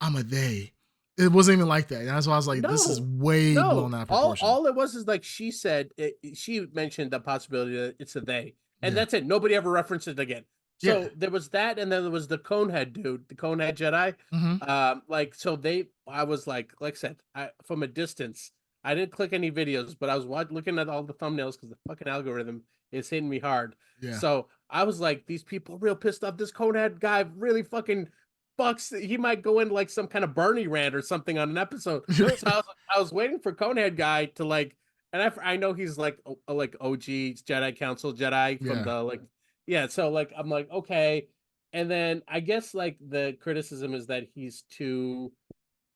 I'm a they. It wasn't even like that. And that's why I was like, this is way blown out of proportion. All it was is like she said, she mentioned the possibility that it's a they. And that's it. Nobody ever referenced it again. So there was that, and then there was the Conehead dude, the Conehead Jedi. Like, so I was like I said, from a distance, I didn't click any videos, but I was looking at all the thumbnails because the fucking algorithm is hitting me hard. So I was like, these people are real pissed off. This Conehead guy really fucking fucks. He might go into like some kind of Bernie rant or something on an episode. So I was waiting for Conehead guy to like, and I know he's like OG Jedi Council Jedi from the like. Yeah, so like I'm like, okay. And then I guess like the criticism is that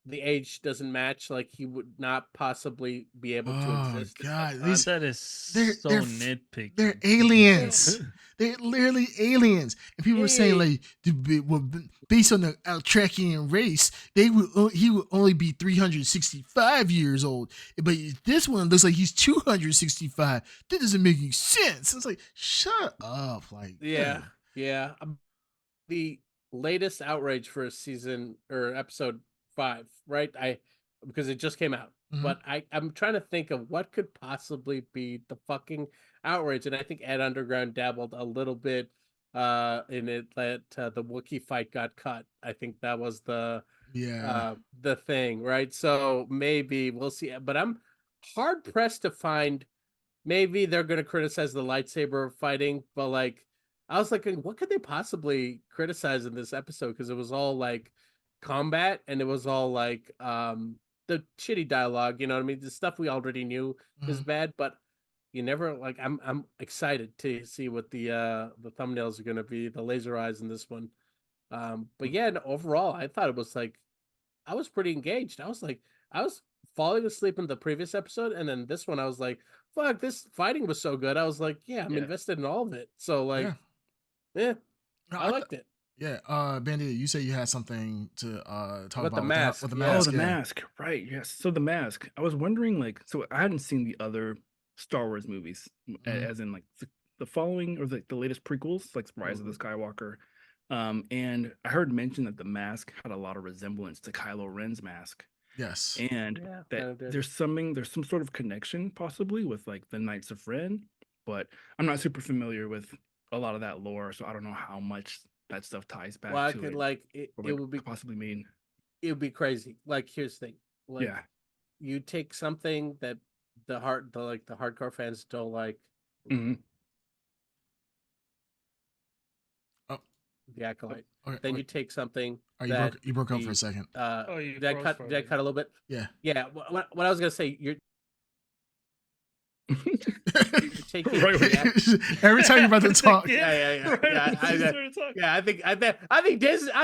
the age doesn't match, like he would not possibly be able to exist. God, that is so nitpicky. They're aliens. They're literally aliens. And people were saying like, based on the Altrakian race, he would only be 365 years old. But this one looks like he's 265. That doesn't make any sense. It's like, shut up. Like, yeah. The latest outrage for season or episode 5, right? Because it just came out. But I'm trying to think of what could possibly be the fucking outrage, and I think Ed Underground dabbled a little bit in it that the Wookiee fight got cut. I think that was the thing, right? So maybe we'll see. But I'm hard pressed to find. Maybe they're going to criticize the lightsaber fighting, but like I was like, what could they possibly criticize in this episode? Because it was all like combat, and it was all like the shitty dialogue, you know what I mean? The stuff we already knew is bad, but you never like. I'm excited to see what the thumbnails are going to be, the laser eyes in this one. But yeah, overall, I thought it was like I was pretty engaged. I was falling asleep in the previous episode, and then this one I was like, fuck, this fighting was so good. I was like, I'm invested in all of it. So like, no, I liked it. Yeah, Bandit, you said you had something to talk about the mask. With the mask. Oh, the mask, right? Yes. So the mask. I was wondering, like, so I hadn't seen the other Star Wars movies, as in like the following or the latest prequels, like Rise of the Skywalker. And I heard mention that the mask had a lot of resemblance to Kylo Ren's mask. Yes. And that there's some sort of connection possibly with like the Knights of Ren, but I'm not super familiar with a lot of that lore, so I don't know how much that stuff ties back to it. Like it would be possibly mean. It would be crazy. Like here's the thing. Like you take something that the hardcore fans don't like. Oh, the Acolyte. Okay, then you take something. You broke up for a second. Did I cut a little bit? Yeah. What I was gonna say, you're taking every time you're about to talk. I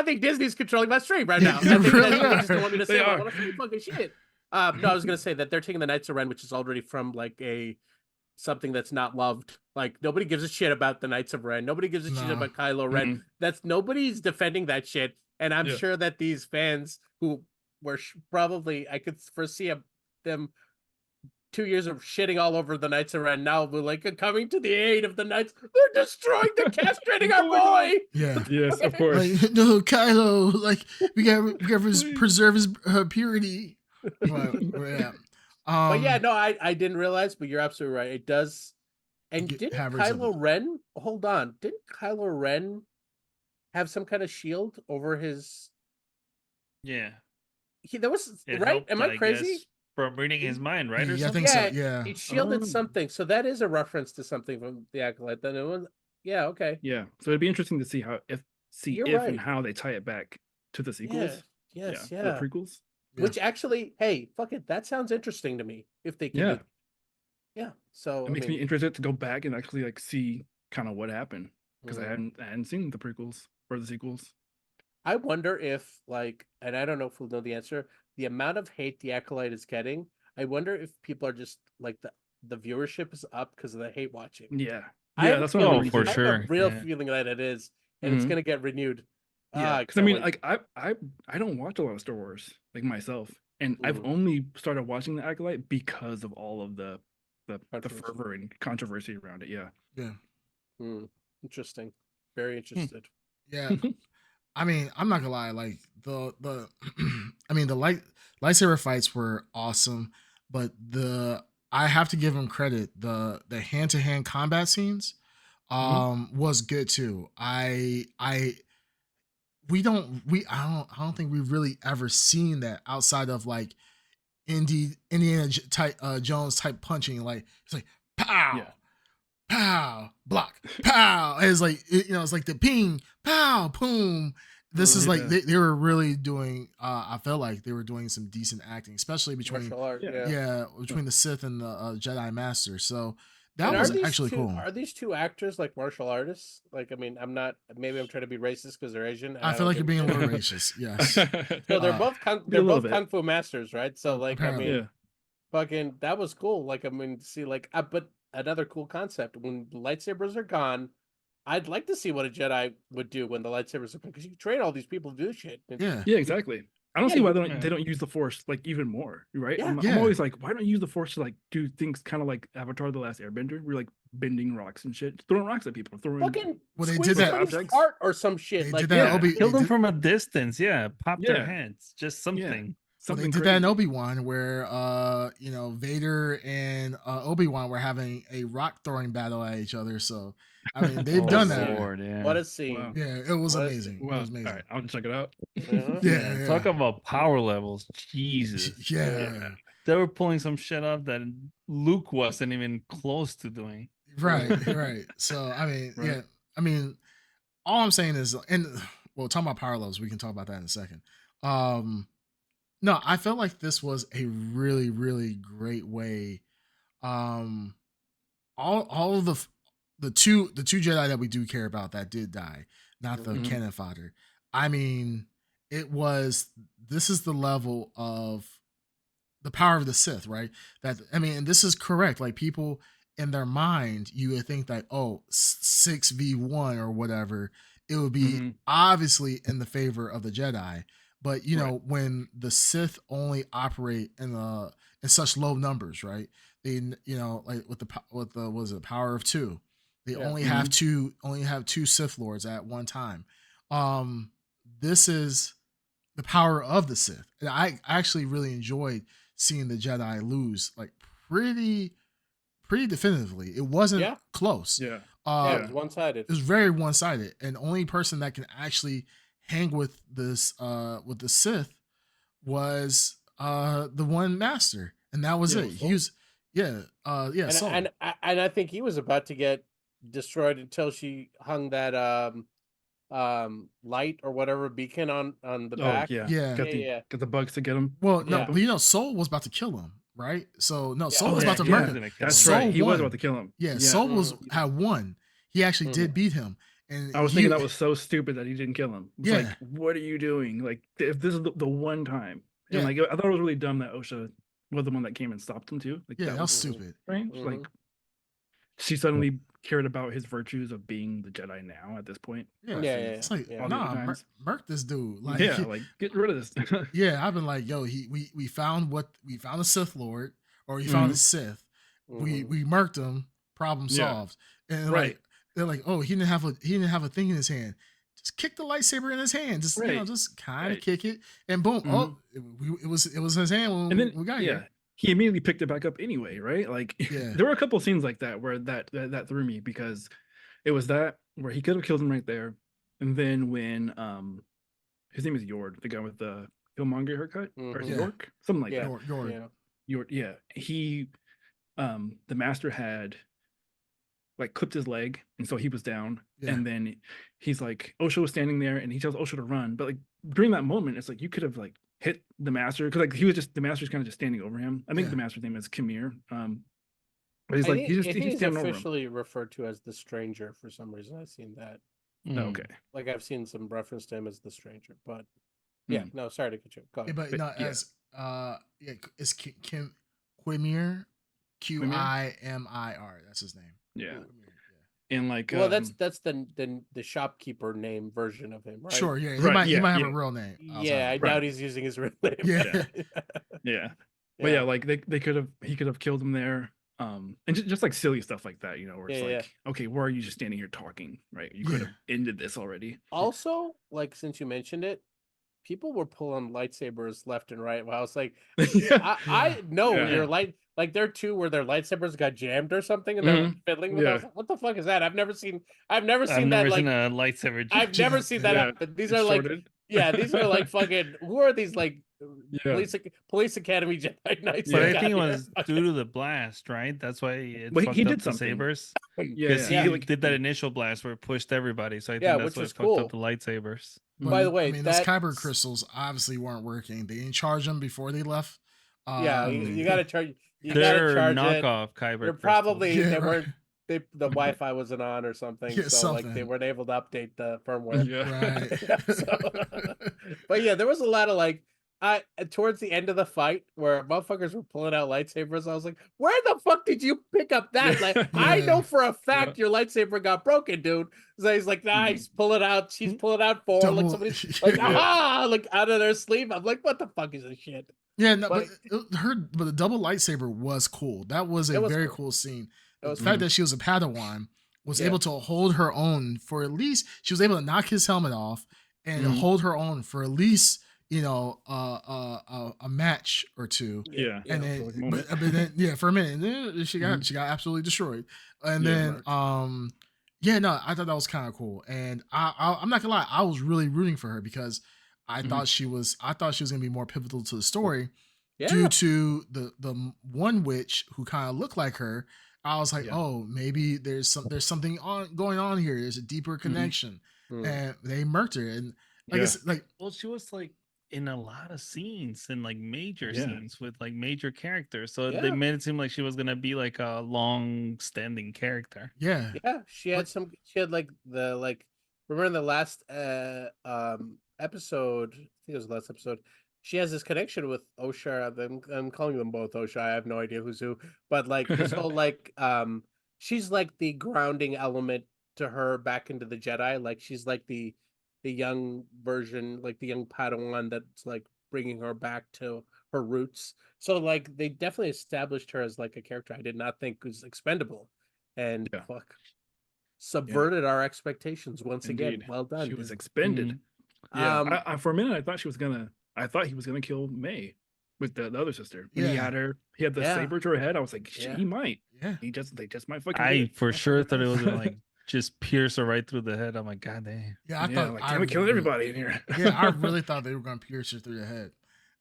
think Disney's controlling my stream right now. I think they just don't want me to say what fucking shit. No, I was gonna say that they're taking the Knights of Ren, which is already from like something that's not loved. Like nobody gives a shit about the Knights of Ren. Nobody gives a shit about Kylo Ren. Nobody's defending that shit. And I'm sure that these fans who were probably, I could foresee them 2 years of shitting all over the Knights of Ren now we're like coming to the aid of the Knights. They're destroying, they're castrating our boy. Yeah. Yes, of course. Like, no, Kylo, like we gotta preserve his purity. But yeah, no, I didn't realize, but you're absolutely right. It does. And didn't Kylo Ren hold on? Didn't Kylo Ren have some kind of shield over his? Yeah. There was right. Am I crazy? From reading his mind, right? Or something? I think so. Yeah. He shielded something. So that is a reference to something from the Acolyte. Then it was. Yeah. Okay. Yeah. So it'd be interesting to see how and how they tie it back to the sequels. Yes. Yeah. The prequels. Yeah. Which actually, hey, fuck it, that sounds interesting to me. If they can, so it makes me interested to go back and actually like see kind of what happened because I hadn't seen the prequels or the sequels. I wonder if like, and I don't know if we'll know the answer. The amount of hate the Acolyte is getting, I wonder if people are just like the viewership is up because of the hate watching. Yeah, that's what for sure. I have a real feeling that it is, and it's gonna get renewed. Yeah, because I mean, like I don't watch a lot of Star Wars like myself, and I've only started watching the Acolyte because of all of the fervor and controversy around it. Yeah. Interesting. Very interested. Yeah. I mean, I'm not gonna lie. Like the I mean, lightsaber fights were awesome, but I have to give him credit. The hand to hand combat scenes was good too. I don't think we've really ever seen that outside of like Indiana type Jones type punching. Like it's like pow, pow, block, pow. And it's like it's like the ping, pow, boom. This is like they were really doing. I felt like they were doing some decent acting, especially between between the Sith and the Jedi Master. So that was actually cool. Are these two actors like martial artists? Like, I mean, I'm not. Maybe I'm trying to be racist because they're Asian. I feel like you're being a little racist. Yes. So they're both kung fu masters, right? So like, apparently. I mean, fucking that was cool. Like, I mean, see, like, but another cool concept when lightsabers are gone. I'd like to see what a Jedi would do when the lightsabers are gone, because you train all these people to do shit. Yeah, exactly. I don't see why they don't use the Force like even more, right? Yeah. I'm always like, why don't you use the Force to like do things kind of like Avatar: The Last Airbender? We're like bending rocks and shit, throwing rocks at people, throwing. Fucking they did that objects or some shit. Like kill them from a distance. Yeah, pop their heads. Just something. Well, they did that in Obi-Wan where Vader and Obi-Wan were having a rock throwing battle at each other. So I mean they've done that. Lord, What a scene. Wow. Yeah, it was amazing. It was amazing. All right, I'll check it out. Yeah. Talk about power levels. Jesus. Yeah. They were pulling some shit up that Luke wasn't even close to doing. Right. So I mean, I mean, all I'm saying is, and well, talking about power levels, we can talk about that in a second. No, I felt like this was a really, really great way. All of the two Jedi that we do care about that did die, not the cannon fodder. I mean, this is the level of the power of the Sith, right? That I mean, and this is correct. Like people in their mind, you would think that 6v1 or whatever, it would be obviously in the favor of the Jedi. But you know, when the Sith only operate in such low numbers, right? They like with the power of 2, they only have two Sith Lords at one time. This is the power of the Sith, and I actually really enjoyed seeing the Jedi lose like pretty definitively. It wasn't close. It was one-sided. It was very one-sided, and the only person that can actually hang with this with the Sith was the one master, and that was it. He was Saul. And I think he was about to get destroyed until she hung that light or whatever beacon on the back. Got the bugs to get him. Well, no, but Saul was about to kill him, right? So no, Saul was about to murder him. That's Saul right. He won. was about to kill him. Saul had won. He actually did beat him. And I was thinking that was so stupid that he didn't kill him. It's like, what are you doing? Like, if this is the one time, and like, I thought it was really dumb that Osha was the one that came and stopped him too. Like, that was stupid. Right? Like, she suddenly cared about his virtues of being the Jedi now at this point. It's like, murk this dude. Like, like get rid of this. I've been like, yo, we found a Sith Lord, or we found a Sith. We murked him. Problem solved. And like. They're like, oh, he didn't have a thing in his hand. Just kick the lightsaber in his hand. Just just kind of kick it, and boom. Oh, it was his hand when we got here. He immediately picked it back up anyway, right? Like there were a couple of scenes like that where that threw me, because it was that where he could have killed him right there, and then when his name is Yord, the guy with the Killmonger haircut, or York, something like that. Yord, he the master had like clipped his leg, and so he was down, and then he's like, Osha was standing there, and he tells Osha to run, but like during that moment, it's like you could have like hit the master, because like the master's kind of just standing over him. I think the master's name is Khmer. But he's like he's standing officially referred to as the Stranger for some reason. I've seen that. Okay, like I've seen some reference to him as the Stranger, but no, sorry to cut you. Go ahead. But no, as it's Kim Quimir, Qimir. That's his name. And like, well, that's the shopkeeper name version of him, right? Sure, he might have a real name. I doubt he's using his real name. But like he could have killed him there. And just like silly stuff like that, where it's okay, why are you just standing here talking, right? You could have ended this already. Also, like, since you mentioned it, people were pulling lightsabers left and right. Well, I was like, Yeah. I know Yeah. your light. Like there are two where their lightsabers got jammed or something, and they're like, fiddling with. It. I was like, what the fuck is that? I've never seen I've never that. seen Like a lightsaber. I've never seen that Yeah. happen. These It's are like, shorted. yeah, these are like fucking. Who are these like? Yeah. Police Academy Jedi Knights. But that I got think it here. was due to the blast, right? That's why it Well, fucked he up did the something. sabers. Yeah, Because yeah. he did that initial blast where it pushed everybody. So I Yeah, think that's which why it was fucked cool. up the lightsabers. By the way, I mean, those kyber crystals obviously weren't working. They didn't charge them before they left. Yeah, you got to charge. You got They're to charge knockoff it. kyber They're crystals. probably Yeah, they right. weren't. The Wi-Fi wasn't on or something, Yeah, so like they something. weren't able to update the firmware. Yeah. Right. But yeah, there was a lot of like towards the end of the fight where motherfuckers were pulling out lightsabers. I was like, where the fuck did you pick up that? Like, I know for a fact your lightsaber got broken, dude. So he's like, nah, he's pulling out. She's pulling out four. Like somebody's like, ah, like out of their sleeve. I'm like, what the fuck is this shit? Yeah, no, but the double lightsaber was cool. That was a very cool scene. The fact that she was a Padawan was able to hold her own for at least she was able to knock his helmet off and hold her own for at least a match or two. Yeah, and then but then for a minute, then she got absolutely destroyed. And then I thought that was kind of cool. And I'm not gonna lie, I was really rooting for her because I thought she was gonna be more pivotal to the story due to the one witch who kind of looked like her. I was like, oh, maybe there's something going on here. There's a deeper connection, and they murked her. And well, she was like in a lot of scenes and like major scenes with like major characters, so they made it seem like she was gonna be like a long-standing character. Yeah, she had like remember in the last episode, I think it was the last episode, she has this connection with Osha. I'm calling them both Osha. I have no idea who's who, but like this whole like she's like the grounding element to her back into the Jedi. Like she's like the young version, like the young Padawan that's like bringing her back to her roots. So like they definitely established her as like a character I did not think was expendable, and subverted our expectations once again. Well done. She was expended. Yeah, for a minute I thought he was gonna kill May with the other sister. When he had the saber to her head. I was like, he might. Yeah, they just might fucking. I for sure thought it was gonna like just pierce her right through the head. I'm like, God damn. Yeah, I thought I would kill everybody in here. Yeah, I really thought they were gonna pierce her through the head.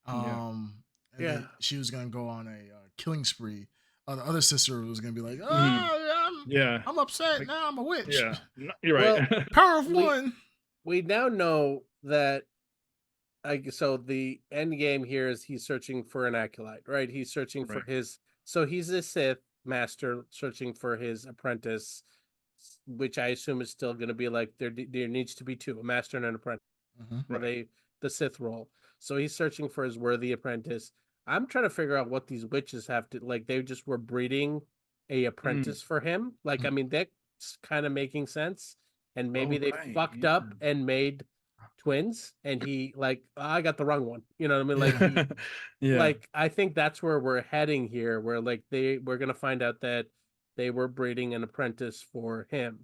And then she was gonna go on a killing spree. The other sister was gonna be like, I'm upset. Like, now I'm a witch. Yeah, you're right. Well, power of one. We now know that. So the end game here is he's searching for an acolyte, right? He's searching for his. So he's a Sith master searching for his apprentice, which I assume is still going to be like there needs to be two, a master and an apprentice. The Sith role. So he's searching for his worthy apprentice. I'm trying to figure out what these witches have to like. They just were breeding a apprentice for him. Like, I mean, that's kind of making sense. And maybe they fucked up and made twins, and he like, I got the wrong one. You know what I mean? Like, like I think that's where we're heading here. Where like we're gonna find out that they were breeding an apprentice for him,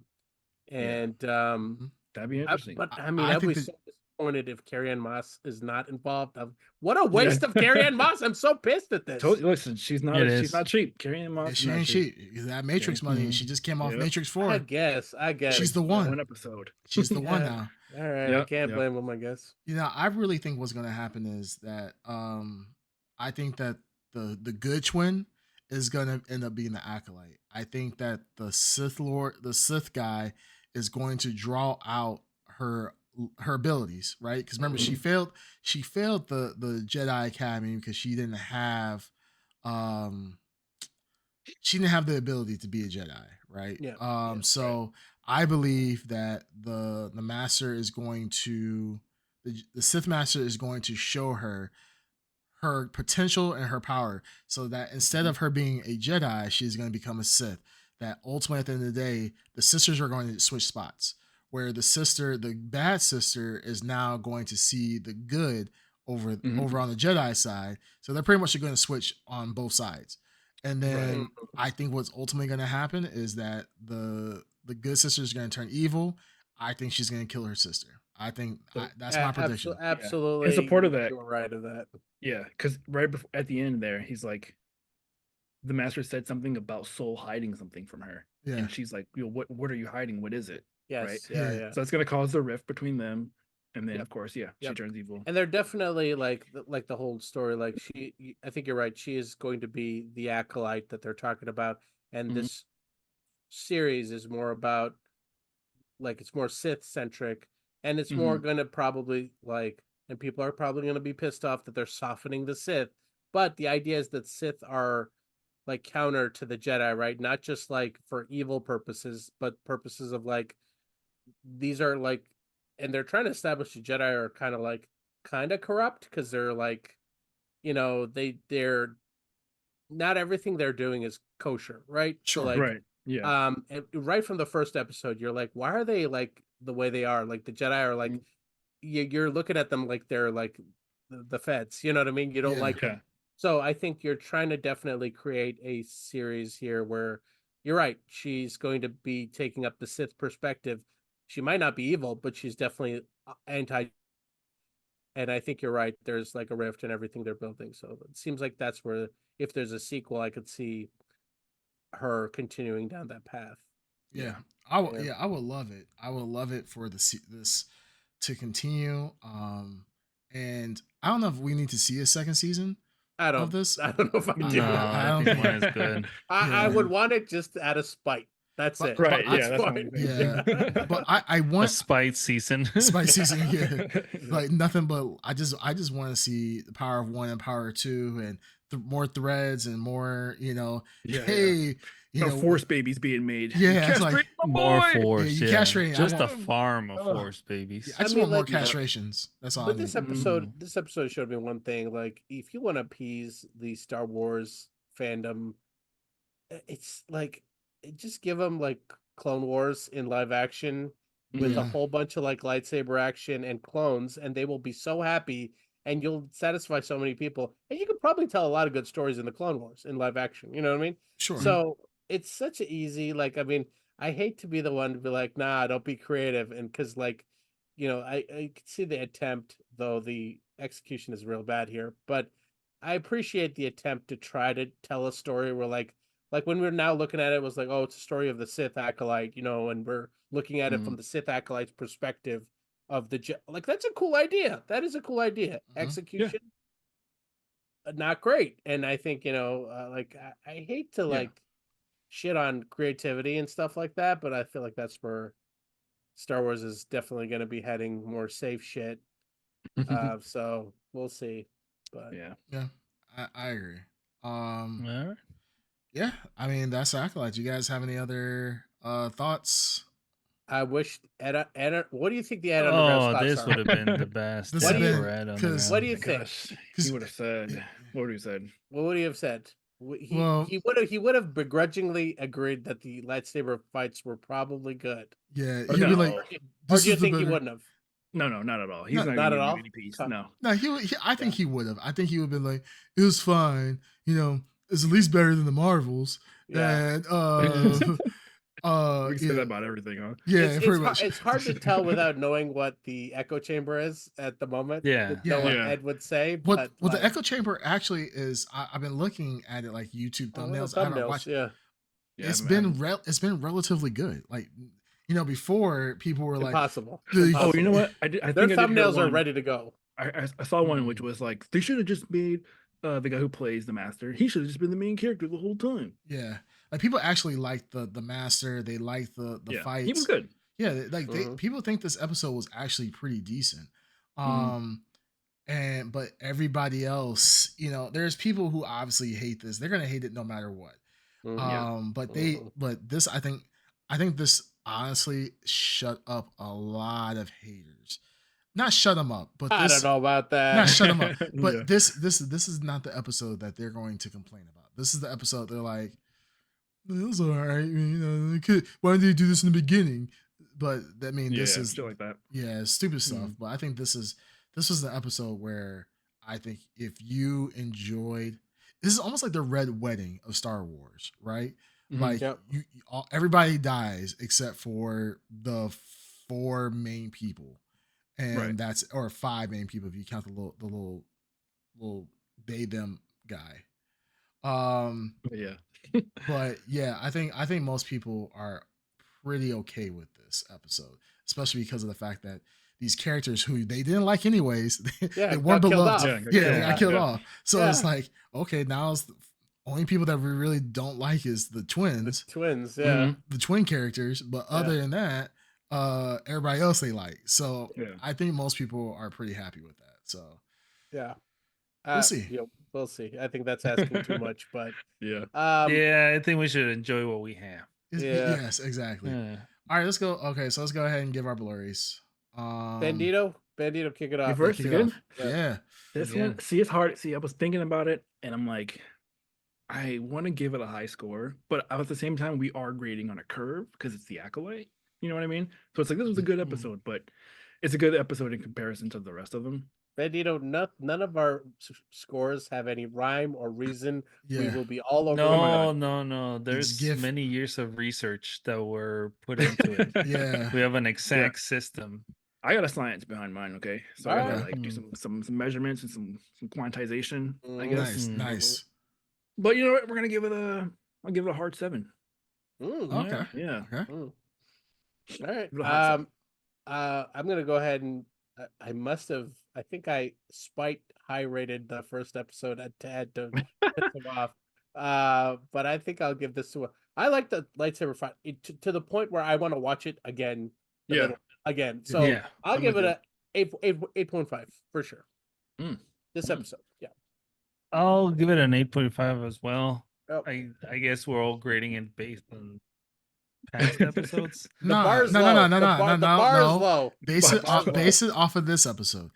and that'd be interesting. But I mean, I'd be so disappointed if Carrie-Anne Moss is not involved. What a waste of Carrie-Anne Moss! I'm so pissed at this. Listen, she's not cheap. Carrie-Anne Moss, she ain't cheap. That Matrix money. She just came off Matrix 4. I guess she's the one. One episode. She's the one now. All right, I can't blame them, I guess. You know, I really think what's going to happen is that I think that the good twin is going to end up being the Acolyte. I think that the Sith guy is going to draw out her abilities, right? Because remember, she failed the Jedi Academy because she didn't have the ability to be a Jedi, right? So I believe that the master is going to the Sith master is going to show her potential and her power, so that instead of her being a Jedi, she's going to become a Sith. That ultimately, at the end of the day, the sisters are going to switch spots, where the bad sister, is now going to see the good over on the Jedi side. So they're pretty much going to switch on both sides. And then I think what's ultimately going to happen is that the good sister is going to turn evil. I think she's going to kill her sister. I think So- that's my prediction. Absolutely. In support of that. You're right of that. Yeah, because right before at the end there, he's like, the master said something about Soul hiding something from her, Yeah. and she's like, what are you hiding? What is it? Yes. Right? Yeah. So it's gonna cause a rift between them, and then Yep. of course, she turns evil. And they're definitely like the whole story. Like I think you're right. She is going to be the acolyte that they're talking about, and this series is more about like it's more Sith centric, and it's more going to probably like, and people are probably going to be pissed off that they're softening the Sith. But the idea is that Sith are like counter to the Jedi, right? Not just like for evil purposes, but purposes of like these are like, and they're trying to establish the Jedi are kind of corrupt because they're like, they're not everything they're doing is kosher, right? Sure. So like, Right. Yeah. and right from the first episode, you're like, why are they like the way they are? Like the Jedi are like, you're looking at them like they're like the feds. You know what I mean? You don't like them. So I think you're trying to definitely create a series here where you're right. She's going to be taking up the Sith perspective. She might not be evil, but she's definitely anti. And I think you're right. There's like a rift in everything they're building. So it seems like that's where, if there's a sequel, I could see her continuing down that path. Yeah. I would love it. I would love it for this to continue. And I don't know if we need to see a second season. I don't know if I do. I don't think one is good. I would want it just out of spite. That's it. Right. That's That's fine. Yeah. But I want a spite season. Spite season, yeah. Like nothing but I just want to see the Power of One and Power of Two and more threads and more, Force babies being made. Yeah, it's like more force. Yeah, castrating. Just a farm of force babies. I just want more castrations. That's all. But this episode showed me one thing. Like, if you want to appease the Star Wars fandom, it's like just give them like Clone Wars in live action with a whole bunch of like lightsaber action and clones, and they will be so happy. And you'll satisfy so many people, and you could probably tell a lot of good stories in the Clone Wars in live action. You know what I mean? Sure. So it's such an easy, like, I mean, I hate to be the one to be like, nah, don't be creative. And because, like, I can see the attempt, though the execution is real bad here. But I appreciate the attempt to try to tell a story where, like when we're now looking at it, was like, oh, it's a story of the Sith Acolyte, and we're looking at it from the Sith Acolyte's perspective of like, that's a cool idea. That is a cool idea. Execution, not great. And I think, like, I hate to, like, shit on creativity and stuff like that, but I feel like that's where Star Wars is definitely going to be heading, more safe shit. So we'll see. But I agree. All right. Yeah, I mean, that's Acolyte. You guys have any other thoughts? I wish Ed, what do you think the Ed Underground thoughts this are? would have been the best. What do you- for Ed Underground. What do you think? He would have said. What would he have said? What would he have said? He would have begrudgingly agreed that the lightsaber fights were probably good. Yeah, Or he'd no. be like, Or do you think he wouldn't have? No, not at all. He's Not not at all? any piece. No. No, I think he would have. I think he would have been like, it was fine. It's at least better than the Marvels. Yeah. And We can say that about everything, huh? yeah, pretty much. It's hard to tell without knowing what the echo chamber is at the moment. Yeah. To know what Ed would say. What But the echo chamber actually is, I've been looking at it like YouTube thumbnails. I haven't watched. It's been relatively good. Like, before people were impossible. like, Oh, you know what? I think Their I did hear thumbnails are one. ready to go. I saw one which was like, they should have just made the guy who plays the master. He should have just been the main character the whole time. Yeah, like people actually like the master. They like the fights. He was good. Yeah, like people think this episode was actually pretty decent. But everybody else, there's people who obviously hate this. They're gonna hate it no matter what. But this, I think this honestly shut up a lot of haters. Not shut them up, but I don't know about that. Not shut them up, but this is not the episode that they're going to complain about. This is the episode they're like, it was all right. Why didn't they do this in the beginning? But this is still like that. Yeah, stupid stuff. But I think this was the episode where I think if you enjoyed, this is almost like the Red Wedding of Star Wars, right? Like everybody dies except for the 4 main people. and that's or 5 main people if you count the little they them guy. Yeah. But yeah, I think most people are pretty okay with this episode, especially because of the fact that these characters who they didn't like anyways, they weren't beloved. They got killed off. So it's like, okay, now it's the only people that we really don't like is the twins. The twin characters. But other than that, everybody else they like. So I think most people are pretty happy with that. So we'll see. We'll see. I think that's asking too much, but I think we should enjoy what we have. Yes, exactly. All right, let's go. Okay, so let's go ahead and give our blurries. Bandito, kick it off. First again? Yeah. This one, see, it's hard. See, I was thinking about it, and I'm like, I want to give it a high score, but at the same time, we are grading on a curve because it's the Acolyte. You know what I mean? So it's like, this was a good episode, but it's a good episode in comparison to the rest of them. Bandito, none of our scores have any rhyme or reason. We will be all over. No. There's many years of research that were put into it. We have an exact system. I got a science behind mine, okay? So I gotta like do some measurements and some quantization, I guess. Nice. But you know what? I'll give it a hard 7. Okay. Yeah. Okay. All right. I'm gonna go ahead and I think I high rated the first episode to add to piss him off. But I think I'll give this to I like the lightsaber fight to the point where I want to watch it again. Again. So I'll give it a 8.5 for sure. This episode. Yeah. I'll give it an 8.5 as well. I guess we're all grading it based on past episodes. The bar is low. Base it off of this episode.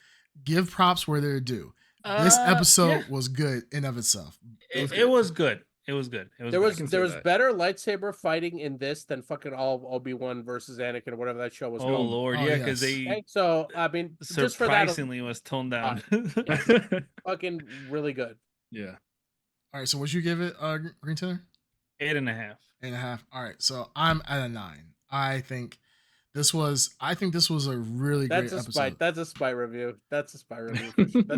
Give props where they're due. This episode was good in of itself. It was good. There was better lightsaber fighting in this than fucking all Obi-Wan versus Anakin or whatever that show was called. Oh Lord, because so I mean, surprisingly was toned down. Fucking really good. Yeah. All right, so what'd you give it, Green Tenor? 8.5. 8.5. All right, so I'm at a 9. I think this was a really great episode. That's a spy review.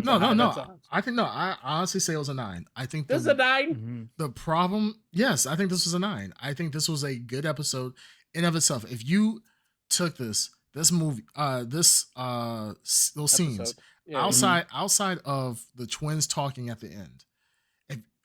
No. I honestly say it was a 9. I think this is a 9. The problem, yes, I think this was a 9. I think this was a good episode in of itself. If you took this movie, those scenes outside of the twins talking at the end,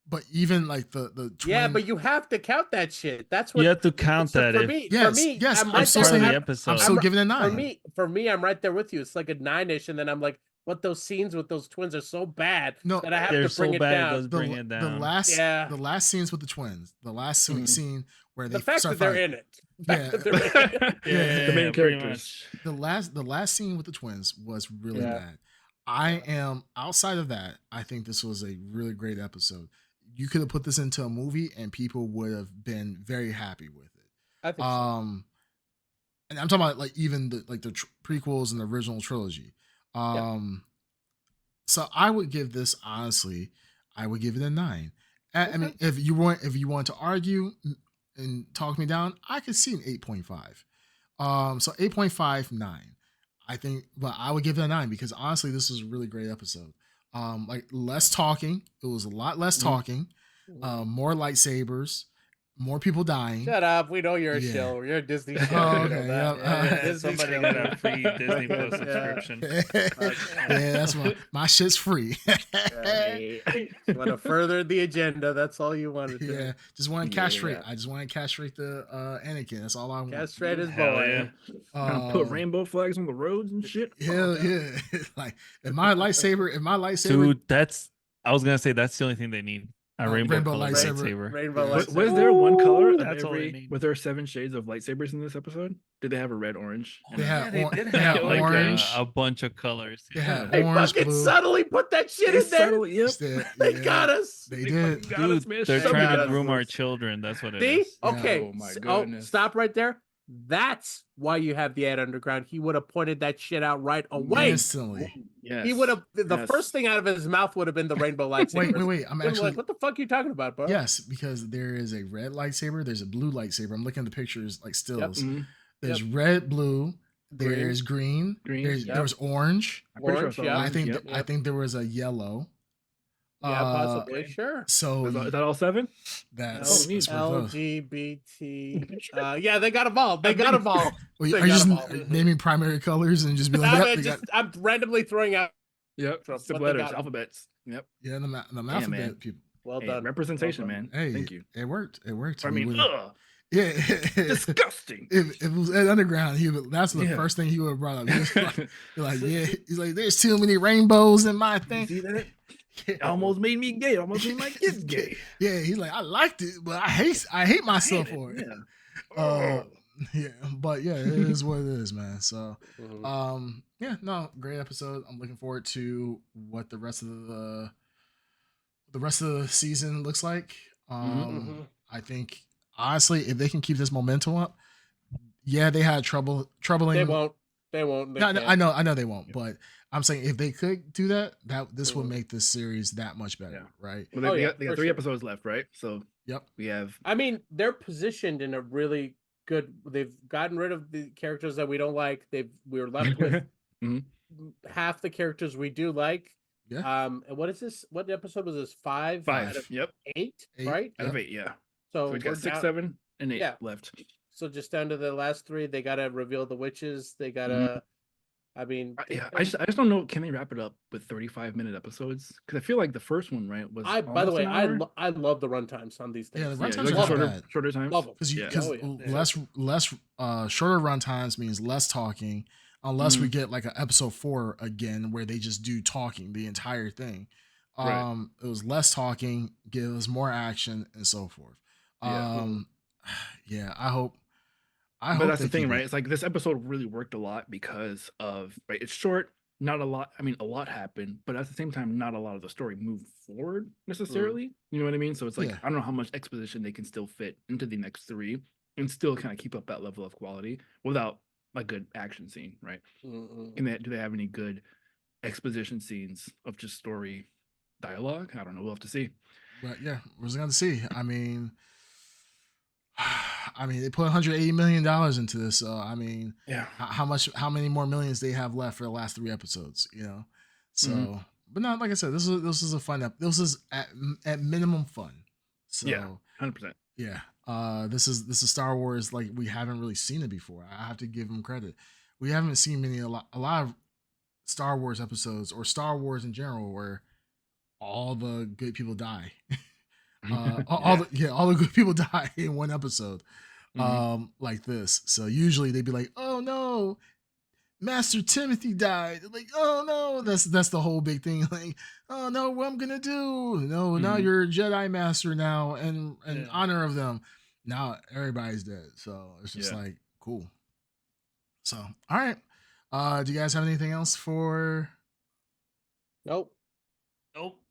but even like the twin, but you have to count that shit. That's what you have to count that. For me, I'm still saying the episode. I'm still giving it a 9. For me, I'm right there with you. It's like a 9-ish, and then I'm like, but those scenes with those twins are so bad that I have to bring it down. The last scenes with the twins, the last scene where they the fact that they're in it. The main characters. The last scene with the twins was really bad. I am outside of that. I think this was a really great episode. You could have put this into a movie and people would have been very happy with it. I think so. And I'm talking about like even the prequels and the original trilogy. So I would give this, honestly, I would give it a 9. I mean, if you want to argue and talk me down, I could see an 8.5. So 8.5, 9. I think, but I would give it a 9 because honestly, this was a really great episode. Like less talking. It was a lot less talking. More lightsabers. More people dying. Shut up. We know you're a show. You're a Disney show. Okay. Somebody got a free Disney Plus subscription. That's my shit's free. You want to further the agenda. That's all you wanted to do. Yeah. Just want to castrate. I just want to castrate the Anakin. That's all I want. Castrate his boy. Put rainbow flags on the roads and shit. Hell yeah. Like if my lightsaber. Dude, I was going to say that's the only thing they need. A rainbow lightsaber. Was there one color? Was there 7 shades of lightsabers in this episode? Did they have a red, orange? They had orange. A bunch of colors. They had orange, blue. Subtly put that shit in there. Yep. They got us. They did. Dude, they're trying to groom our children. That's what it is. Okay. Oh my goodness. Stop right there. That's why you have the ad underground. He would have pointed that shit out right away. Instantly. Yes. He would have. The first thing out of his mouth would have been the rainbow lightsaber. Wait. I'm actually like, what the fuck are you talking about, bro? Yes, because there is a red lightsaber. There's a blue lightsaber. I'm looking at the pictures like stills. There's red, blue. There's green. There was orange. I'm pretty sure I saw yeah. orange. I think there was a yellow. Yeah, possibly. Okay. Sure. So is that all 7? That's pretty close. LGBT. Yeah, they got them all. They got them all. Well, They are you got just 'em all. naming primary colors and just be like, No, yep, man, I'm randomly throwing out. Yep. From Some what they letters, got. alphabets. Yep. yeah, the man. alphabet people. Well Hey, done. representation, Well done. man. Hey, Thank you. It worked. It worked. I mean, yeah, disgusting. if it was at Underground, that's the first thing he would have brought up. He was like, yeah, he's like, there's too many rainbows in my thing. You see that? Almost made me gay. Almost made my kids gay. Yeah, he's like, I liked it, but I hate myself for it. Yeah. Yeah, but yeah, it is what it is, man. So, yeah, no, great episode. I'm looking forward to what the rest of the season looks like. I think honestly, if they can keep this momentum up, yeah, they had troubling. They won't. No, I know they won't. But I'm saying if they could do that, this would make this series that much better, right? Well, they got 3 episodes left, right? So yep, we have. I mean, they're positioned in a really good. They've gotten rid of the characters that we don't like. We're left with half the characters we do like. Yeah. And what is this? What episode was this? 5? 5. Yep. 8, right? Out of 8, yeah. So we got 6, 7, and 8 left. So just down to the last 3. They gotta reveal the witches. They gotta. I mean, I just don't know. Can they wrap it up with 35-minute episodes? Because I feel like the first one, right, was. By the way, I love the runtimes on these things. Yeah, the runtimes are not shorter times. Love them because less shorter runtimes means less talking, unless we get like an episode 4 again where they just do talking the entire thing. It was less talking, gives more action, and so forth. Yeah, I hope. But that's the thing, right? It's like this episode really worked a lot because of it's short, not a lot. I mean, a lot happened, but at the same time, not a lot of the story moved forward necessarily. You know what I mean? So it's like I don't know how much exposition they can still fit into the next 3 and still kind of keep up that level of quality without a good action scene, right? Do they have any good exposition scenes of just story dialogue? I don't know. We'll have to see. But yeah, we're just gonna see. I mean, they put $180 million into this. So I mean, how many more millions they have left for the last 3 episodes? You know, so but not like I said, this is a fun this is at minimum fun. So 100%. Yeah, this is Star Wars like we haven't really seen it before. I have to give them credit. We haven't seen a lot of Star Wars episodes or Star Wars in general where all the good people die. All the good people die in one episode, like this. So usually they'd be like, "Oh no, Master Timothy died." Like, "Oh no," that's the whole big thing. Like, "Oh no, what I'm gonna do? No, now you're a Jedi Master now, and in honor of them, now everybody's dead." So it's just like cool. So all right, do you guys have anything else for? Nope.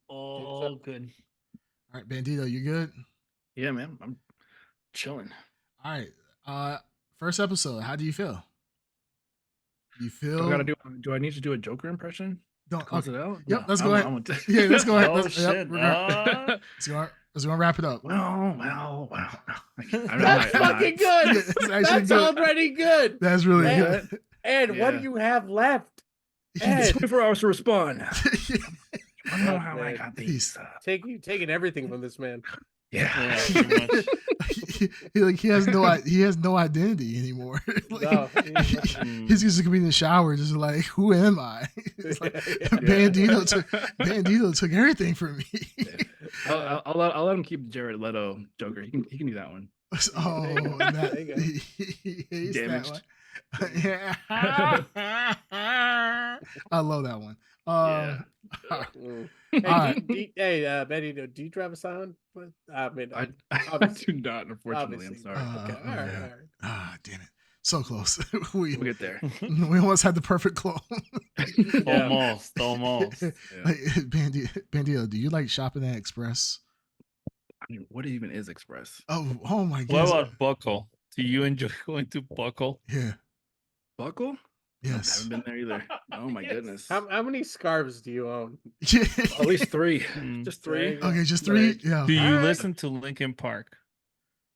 All good. All right, Bandito, you good? Yeah, man, I'm chilling. All right, first episode. How do you feel? You feel? Do I need to do a Joker impression? Don't close it out. Yep, let's go ahead. Yeah, let's go ahead. Let's go wrap it up. Well. That's fucking good. That's already good. That's really good. And what do you have left? 24 hours to respond. I don't know how I got these. Taking everything from this man. Yeah. He has no identity anymore. He's just gonna be in the shower, just like, who am I? It's like, Bandito took everything from me. I'll let him keep Jared Leto Joker. He can do that one. Oh, he hates Damaged. That one. I love that one. Hey, Betty, do you drive a sound? I mean, I do not, unfortunately. I'm sorry. Okay. All right. Ah, damn it. So close. We'll get there. We almost had the perfect clone. Almost. Like, Bandito, do you like shopping at Express? I mean, what even is Express? Oh my god. What about Buckle? Do you enjoy going to Buckle? Yeah. Buckle? Yes. I haven't been there either. Oh my goodness. How many scarves do you own? At least 3. Just 3. Okay, just 3. Yeah. Do you listen to Linkin Park?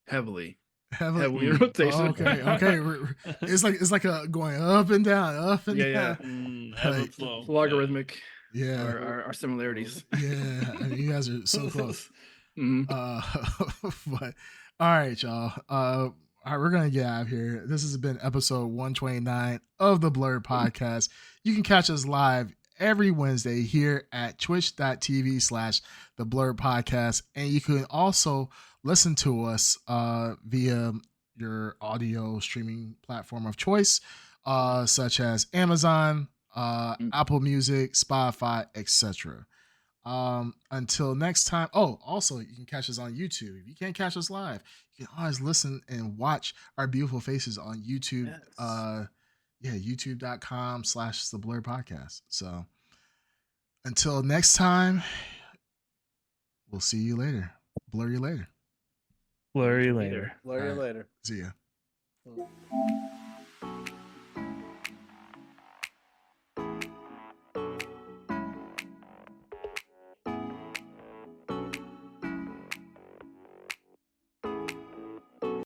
Heavily. heavily in rotation. Okay. It's like a going up and down, up and down. Like, logarithmic. Yeah, our similarities. Yeah, I mean, you guys are so close. Mm-hmm. But all right, y'all. All right, we're gonna get out of here. This has been episode 129 of the Blrd podcast. You can catch us live every Wednesday here at twitch.tv/the Blrd podcast, and you can also listen to us via your audio streaming platform of choice, such as Amazon, Apple Music, Spotify, etc. Until next time. Oh, also you can catch us on YouTube. If you can't catch us live, you can always listen and watch our beautiful faces on YouTube. Yes. YouTube.com/the Blrd podcast. So until next time, we'll see you later. Blur you later. Blur you later. Blur you later. See ya.